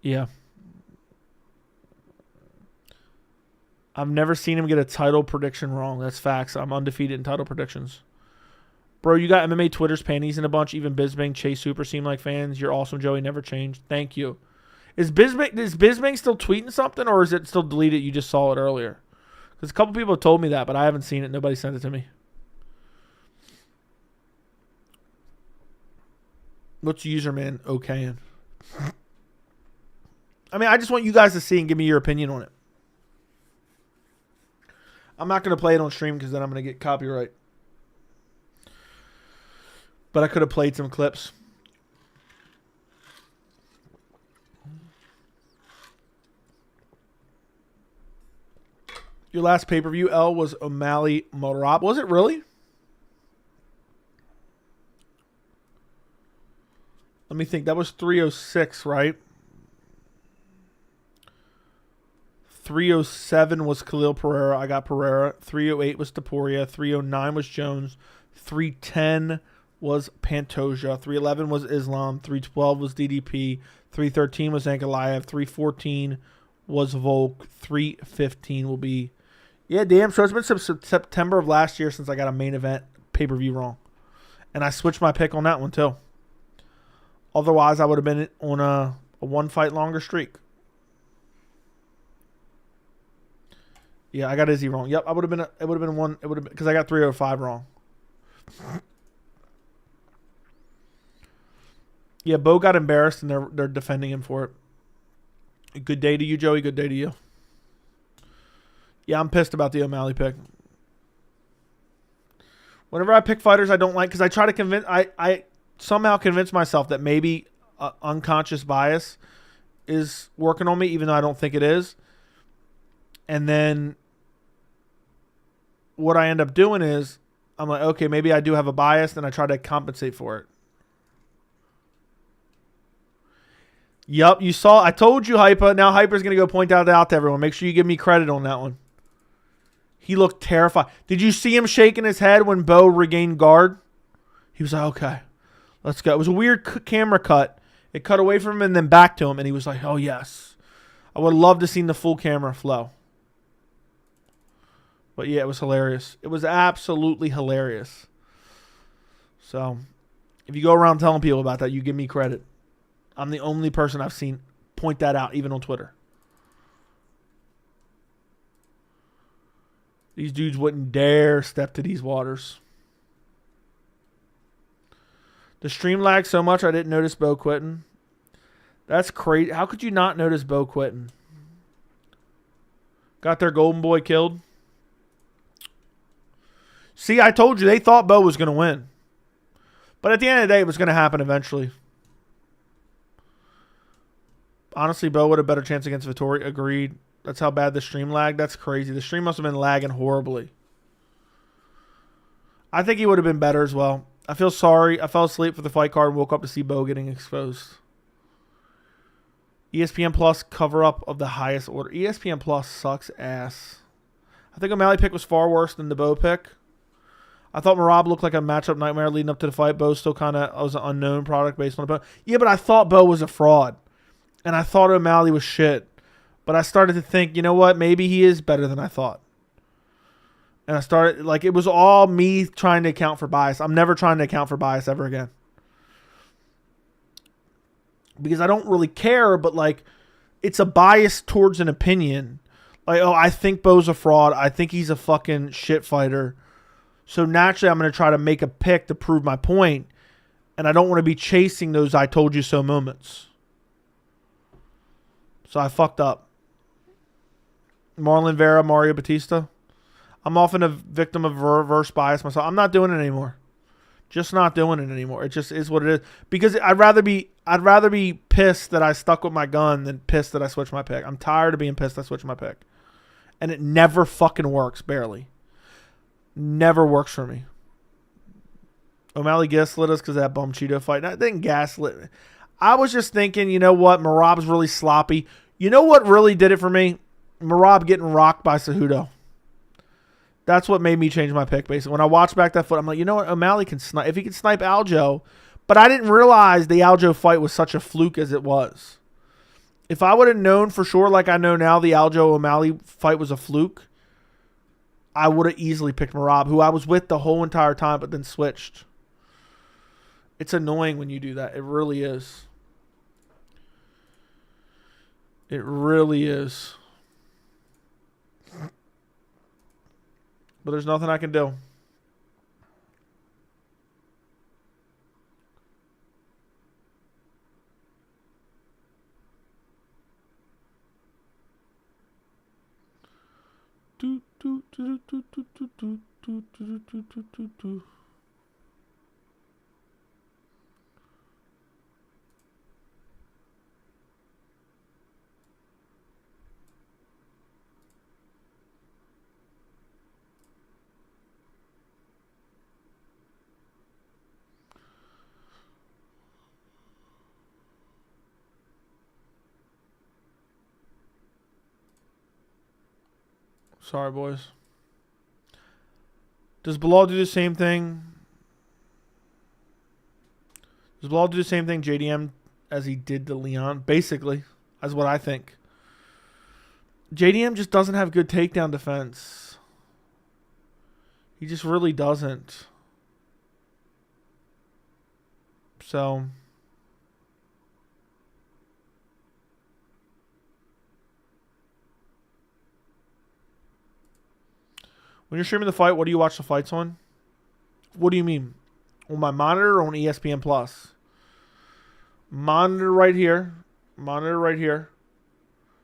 Yeah. I've never seen him get a title prediction wrong. That's facts. I'm undefeated in title predictions. Bro, you got MMA Twitter's panties in a bunch. Even Bisping, Chase Hooper seem like fans. You're awesome, Joey. Never changed. Thank you. Is Bisping still tweeting something, or is it still deleted? You just saw it earlier. Because a couple people have told me that, but I haven't seen it. Nobody sent it to me. What's userman okaying? I mean, I just want you guys to see and give me your opinion on it. I'm not going to play it on stream because then I'm going to get copyright. But I could have played some clips. Your last pay-per-view, L, was O'Malley Motorop. Was it really? Let me think. That was 306, right? 307 was Khalil Pereira. I got Pereira. 308 was Taporia. 309 was Jones. 310 was Pantoja. 311 was Islam. 312 was DDP. 313 was Ankalaev. 314 was Volk. 315 will be... Yeah, damn. So it's been since September of last year since I got a main event pay-per-view wrong. And I switched my pick on that one, too. Otherwise, I would have been on a one-fight longer streak. Yeah, I got Izzy wrong. Yep, I would have been. It would have been one. It would have been because I got 305 wrong. Yeah, Bo got embarrassed and they're defending him for it. Good day to you, Joey. Good day to you. Yeah, I'm pissed about the O'Malley pick. Whenever I pick fighters I don't like, because I try to convince, I somehow convince myself that maybe unconscious bias is working on me, even though I don't think it is. And then what I end up doing is I'm like, okay, maybe I do have a bias, and I try to compensate for it. Yup, you saw. I told you, Hypa. Now Hyper's going to go point that out to everyone. Make sure you give me credit on that one. He looked terrified. Did you see him shaking his head when Bo regained guard? He was like, okay, let's go. It was a weird camera cut. It cut away from him and then back to him, and he was like, oh, yes. I would love to see the full camera flow. But, yeah, it was hilarious. It was absolutely hilarious. So, if you go around telling people about that, you give me credit. I'm the only person I've seen point that out, even on Twitter. These dudes wouldn't dare step to these waters. The stream lagged so much I didn't notice Bo quitting. That's crazy. How could you not notice Bo quitting? Got their golden boy killed. See, I told you they thought Bo was going to win. But at the end of the day, it was going to happen eventually. Honestly, Bo would have a better chance against Vittori. Agreed. That's how bad the stream lagged. That's crazy. The stream must have been lagging horribly. I think he would have been better as well. I feel sorry. I fell asleep for the fight card and woke up to see Bo getting exposed. ESPN Plus cover-up of the highest order. ESPN Plus sucks ass. I think O'Malley pick was far worse than the Bo pick. I thought Merab looked like a matchup nightmare leading up to the fight. Bo still kind of was an unknown product based on the Bo. Yeah, but I thought Bo was a fraud. And I thought O'Malley was shit. But I started to think, you know what? Maybe he is better than I thought. And I started, like, it was all me trying to account for bias. I'm never trying to account for bias ever again. Because I don't really care, but, like, it's a bias towards an opinion. Like, oh, I think Bo's a fraud. I think he's a fucking shit fighter. So naturally, I'm going to try to make a pick to prove my point. And I don't want to be chasing those I told you so moments. So I fucked up. Marlon Vera, Mario Batista. I'm often a victim of reverse bias myself. I'm not doing it anymore. Just not doing it anymore. It just is what it is. Because I'd rather be pissed that I stuck with my gun than pissed that I switched my pick. I'm tired of being pissed I switched my pick. And it never fucking works, barely. Never works for me. O'Malley gaslit us because of that bum Cheeto fight. I didn't gaslit me. I was just thinking, you know what? Merab's really sloppy. You know what really did it for me? Merab getting rocked by Cejudo. That's what made me change my pick, basically. When I watched back that foot, I'm like, you know what? O'Malley can snipe. If he can snipe Aljo. But I didn't realize the Aljo fight was such a fluke as it was. If I would have known for sure, like I know now, the Aljo O'Malley fight was a fluke, I would have easily picked Merab, who I was with the whole entire time, but then switched. It's annoying when you do that. It really is. It really is. But there's nothing I can do. Sorry, boys. Does Belal do the same thing? Does Belal do the same thing, JDM, as he did to Leon? Basically, that's what I think. JDM just doesn't have good takedown defense. He just really doesn't. So... when you're streaming the fight, what do you watch the fights on? What do you mean? On my monitor or on ESPN Plus? Monitor right here. Monitor right here.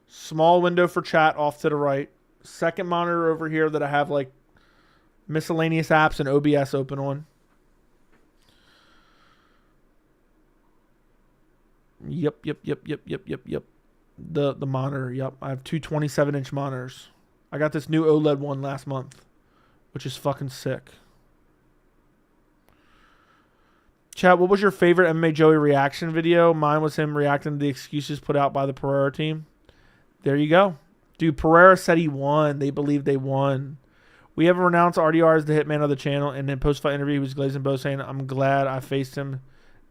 Small window for chat off to the right. Second monitor over here that I have like miscellaneous apps and OBS open on. Yep. The monitor, yep. I have two 27-inch monitors. I got this new OLED one last month, which is fucking sick. Chat, what was your favorite MMA Joey reaction video? Mine was him reacting to the excuses put out by the Pereira team. There you go. Dude, Pereira said he won. They believe they won. We have renounced RDR as the hitman of the channel, and in post-fight interview, he was glazing Bo saying, I'm glad I faced him.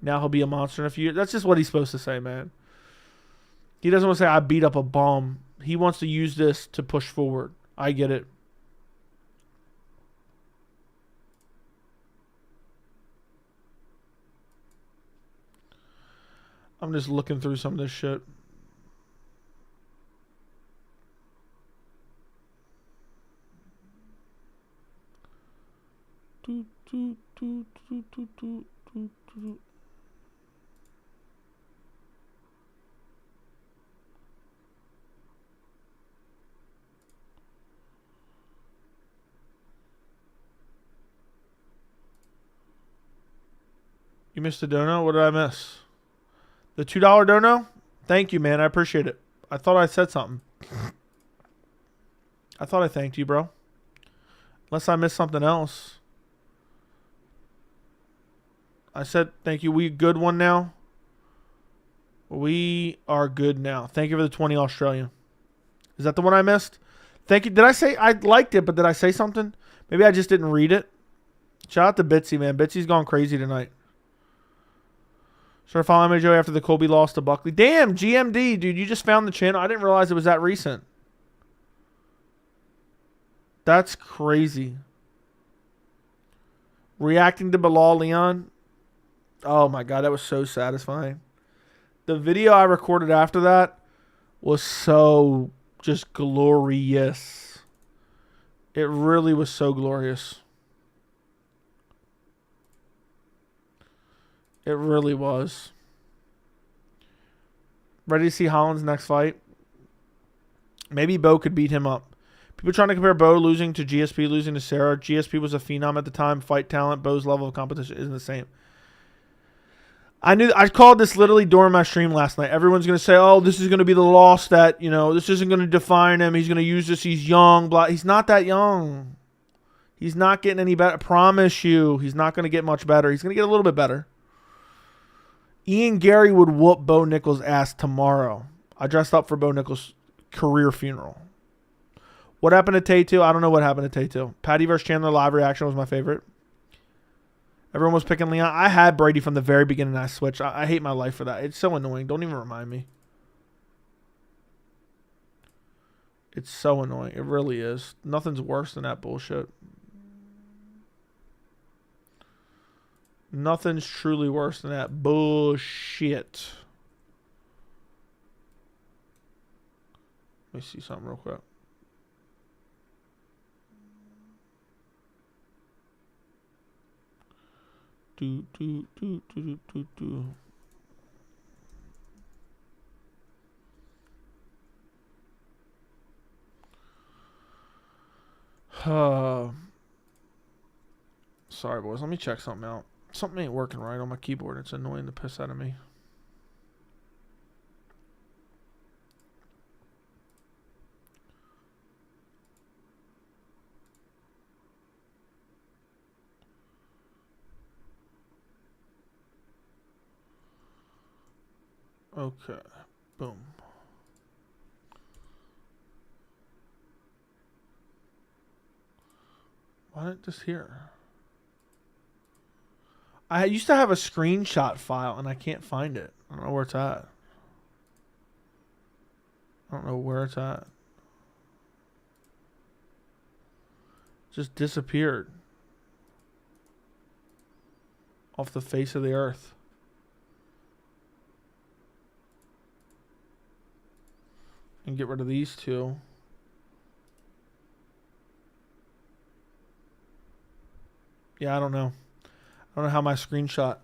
Now he'll be a monster in a few years. That's just what he's supposed to say, man. He doesn't want to say, I beat up a bum. He wants to use this to push forward. I get it. I'm just looking through some of this shit. You missed the dono? What did I miss? The $2 dono? Thank you, man. I appreciate it. I thought I said something. I thought I thanked you, bro. Unless I missed something else. I said thank you. We good one now? We are good now. Thank you for the 20 Australian. Is that the one I missed? Thank you. Did I say I liked it, but did I say something? Maybe I just didn't read it. Shout out to Bitsy, man. Bitsy's gone crazy tonight. Started following Joey after the Colby loss to Buckley. Damn, GMD, dude. You just found the channel. I didn't realize it was that recent. That's crazy. Reacting to Belal Leon. Oh, my God. That was so satisfying. The video I recorded after that was so just glorious. It really was so glorious. It really was. Ready to see Holland's next fight? Maybe Bo could beat him up. People trying to compare Bo losing to GSP losing to Sarah. GSP was a phenom at the time. Fight talent. Bo's level of competition isn't the same. I called this literally during my stream last night. Everyone's going to say, oh, this is going to be the loss that, this isn't going to define him. He's going to use this. He's young. Blah. He's not that young. He's not getting any better. I promise you, he's not going to get much better. He's going to get a little bit better. Ian Gary would whoop Bo Nickal's ass tomorrow. I dressed up for Bo Nickal's career funeral. What happened to Tay2? I don't know what happened to Tay2. Patty vs. Chandler live reaction was my favorite. Everyone was picking Leon. I had Brady from the very beginning. I switched. I hate my life for that. It's so annoying. Don't even remind me. It's so annoying. It really is. Nothing's worse than that bullshit. Nothing's truly worse than that bullshit. Let me see something real quick. Do. Sorry, boys. Let me check something out. Something ain't working right on my keyboard. It's annoying the piss out of me. Okay. Boom. Why didn't this here? I used to have a screenshot file and I can't find it. I don't know where it's at. I don't know where it's at. It just disappeared off the face of the earth. And get rid of these two. Yeah, I don't know. I don't know how my screenshot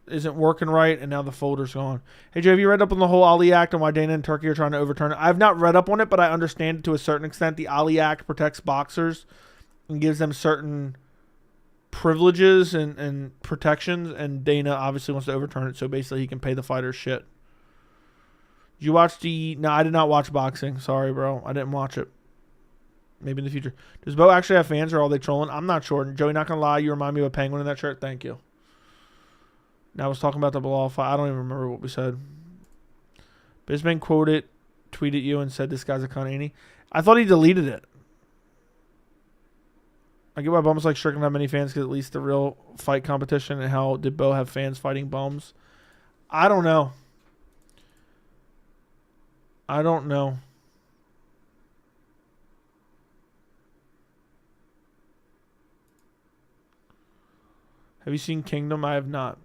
isn't working right, and now the folder's gone. Hey, Joe, have you read up on the whole Ali Act and why Dana and Turkey are trying to overturn it? I've not read up on it, but I understand it to a certain extent. The Ali Act protects boxers and gives them certain privileges and protections, and Dana obviously wants to overturn it, so basically he can pay the fighters shit. Did you watch the... No, I did not watch boxing. Sorry, bro. I didn't watch it. Maybe in the future. Does Bo actually have fans or are they trolling? I'm not sure. Joey, not going to lie. You remind me of a penguin in that shirt. Thank you. Now I was talking about the Belal fight. I don't even remember what we said. Bisping tweeted you and said this guy's a cunt, ain't he? I thought he deleted it. I get why bums like Strickland have many fans because at least the real fight competition, and how did Bo have fans fighting bums? I don't know. I don't know. Have you seen Kingdom? I have not.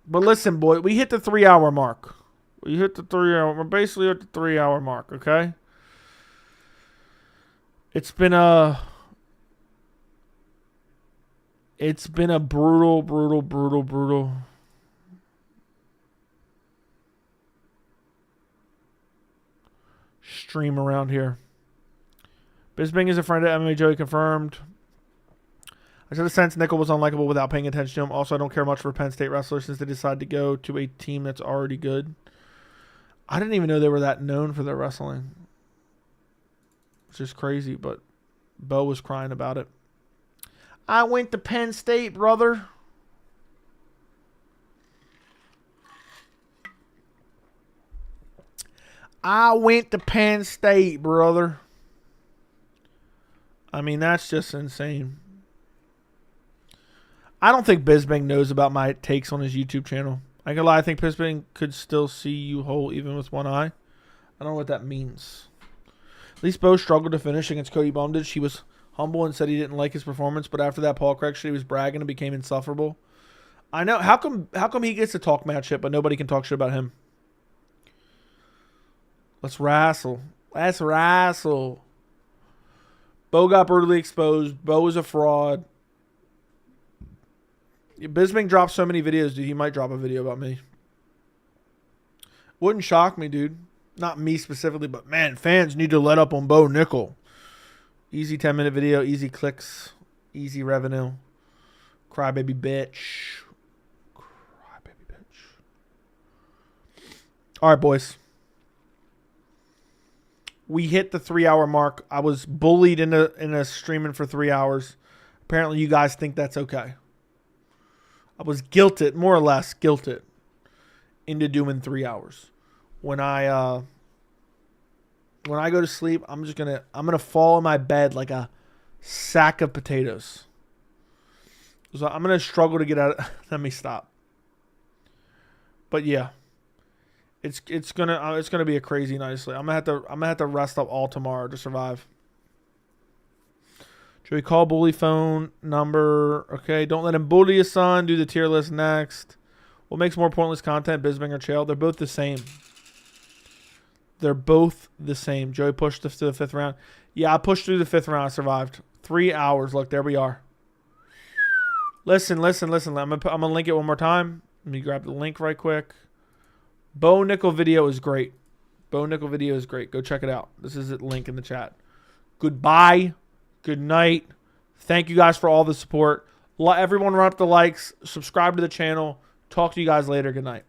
But listen, boy, we hit the 3-hour mark. We're basically at the 3-hour mark, okay? It's been a brutal stream around here. Bisping is a friend of MMA Joey confirmed. I should have sensed Nickal was unlikable without paying attention to him. Also, I don't care much for Penn State wrestlers since they decided to go to a team that's already good. I didn't even know they were that known for their wrestling. Which is crazy, but Bo was crying about it. I went to Penn State, brother. I went to Penn State, brother. I mean, that's just insane. I don't think Bisping knows about my takes on his YouTube channel. I ain't gonna lie, I think Bisping could still see you whole even with one eye. I don't know what that means. At least Bo struggled to finish against Cody Bumditch. He was humble and said he didn't like his performance, but after that Paul Craig shit, he was bragging and became insufferable. I know. How come he gets to talk mad shit, but nobody can talk shit about him? Let's wrestle. Let's wrestle. Bo got brutally exposed. Bo is a fraud. Bisping drops so many videos, dude. He might drop a video about me. Wouldn't shock me, dude. Not me specifically, but man, fans need to let up on Bo Nickal. Easy 10-minute video, easy clicks, easy revenue. Crybaby bitch. Crybaby bitch. All right, boys. We hit the 3-hour mark. I was bullied into streaming for 3 hours. Apparently, you guys think that's okay. I was guilted, more or less guilted, into doing 3 hours. When I go to sleep, I'm gonna fall in my bed like a sack of potatoes. So I'm gonna struggle to get out. Let me stop. But yeah, it's gonna be a crazy night of sleep. I'm gonna have to rest up all tomorrow to survive. Should we call bully phone number? Okay, don't let him bully your son. Do the tier list next. What makes more pointless content, Bisping or Chael? They're both the same. They're both the same. Joey pushed us to the 5th round. Yeah, I pushed through the 5th round. I survived. 3 hours. Look, there we are. Listen. I'm gonna link it one more time. Let me grab the link right quick. Bo Nickal video is great. Bo Nickal video is great. Go check it out. This is the link in the chat. Goodbye. Good night. Thank you guys for all the support. Let everyone run up the likes. Subscribe to the channel. Talk to you guys later. Good night.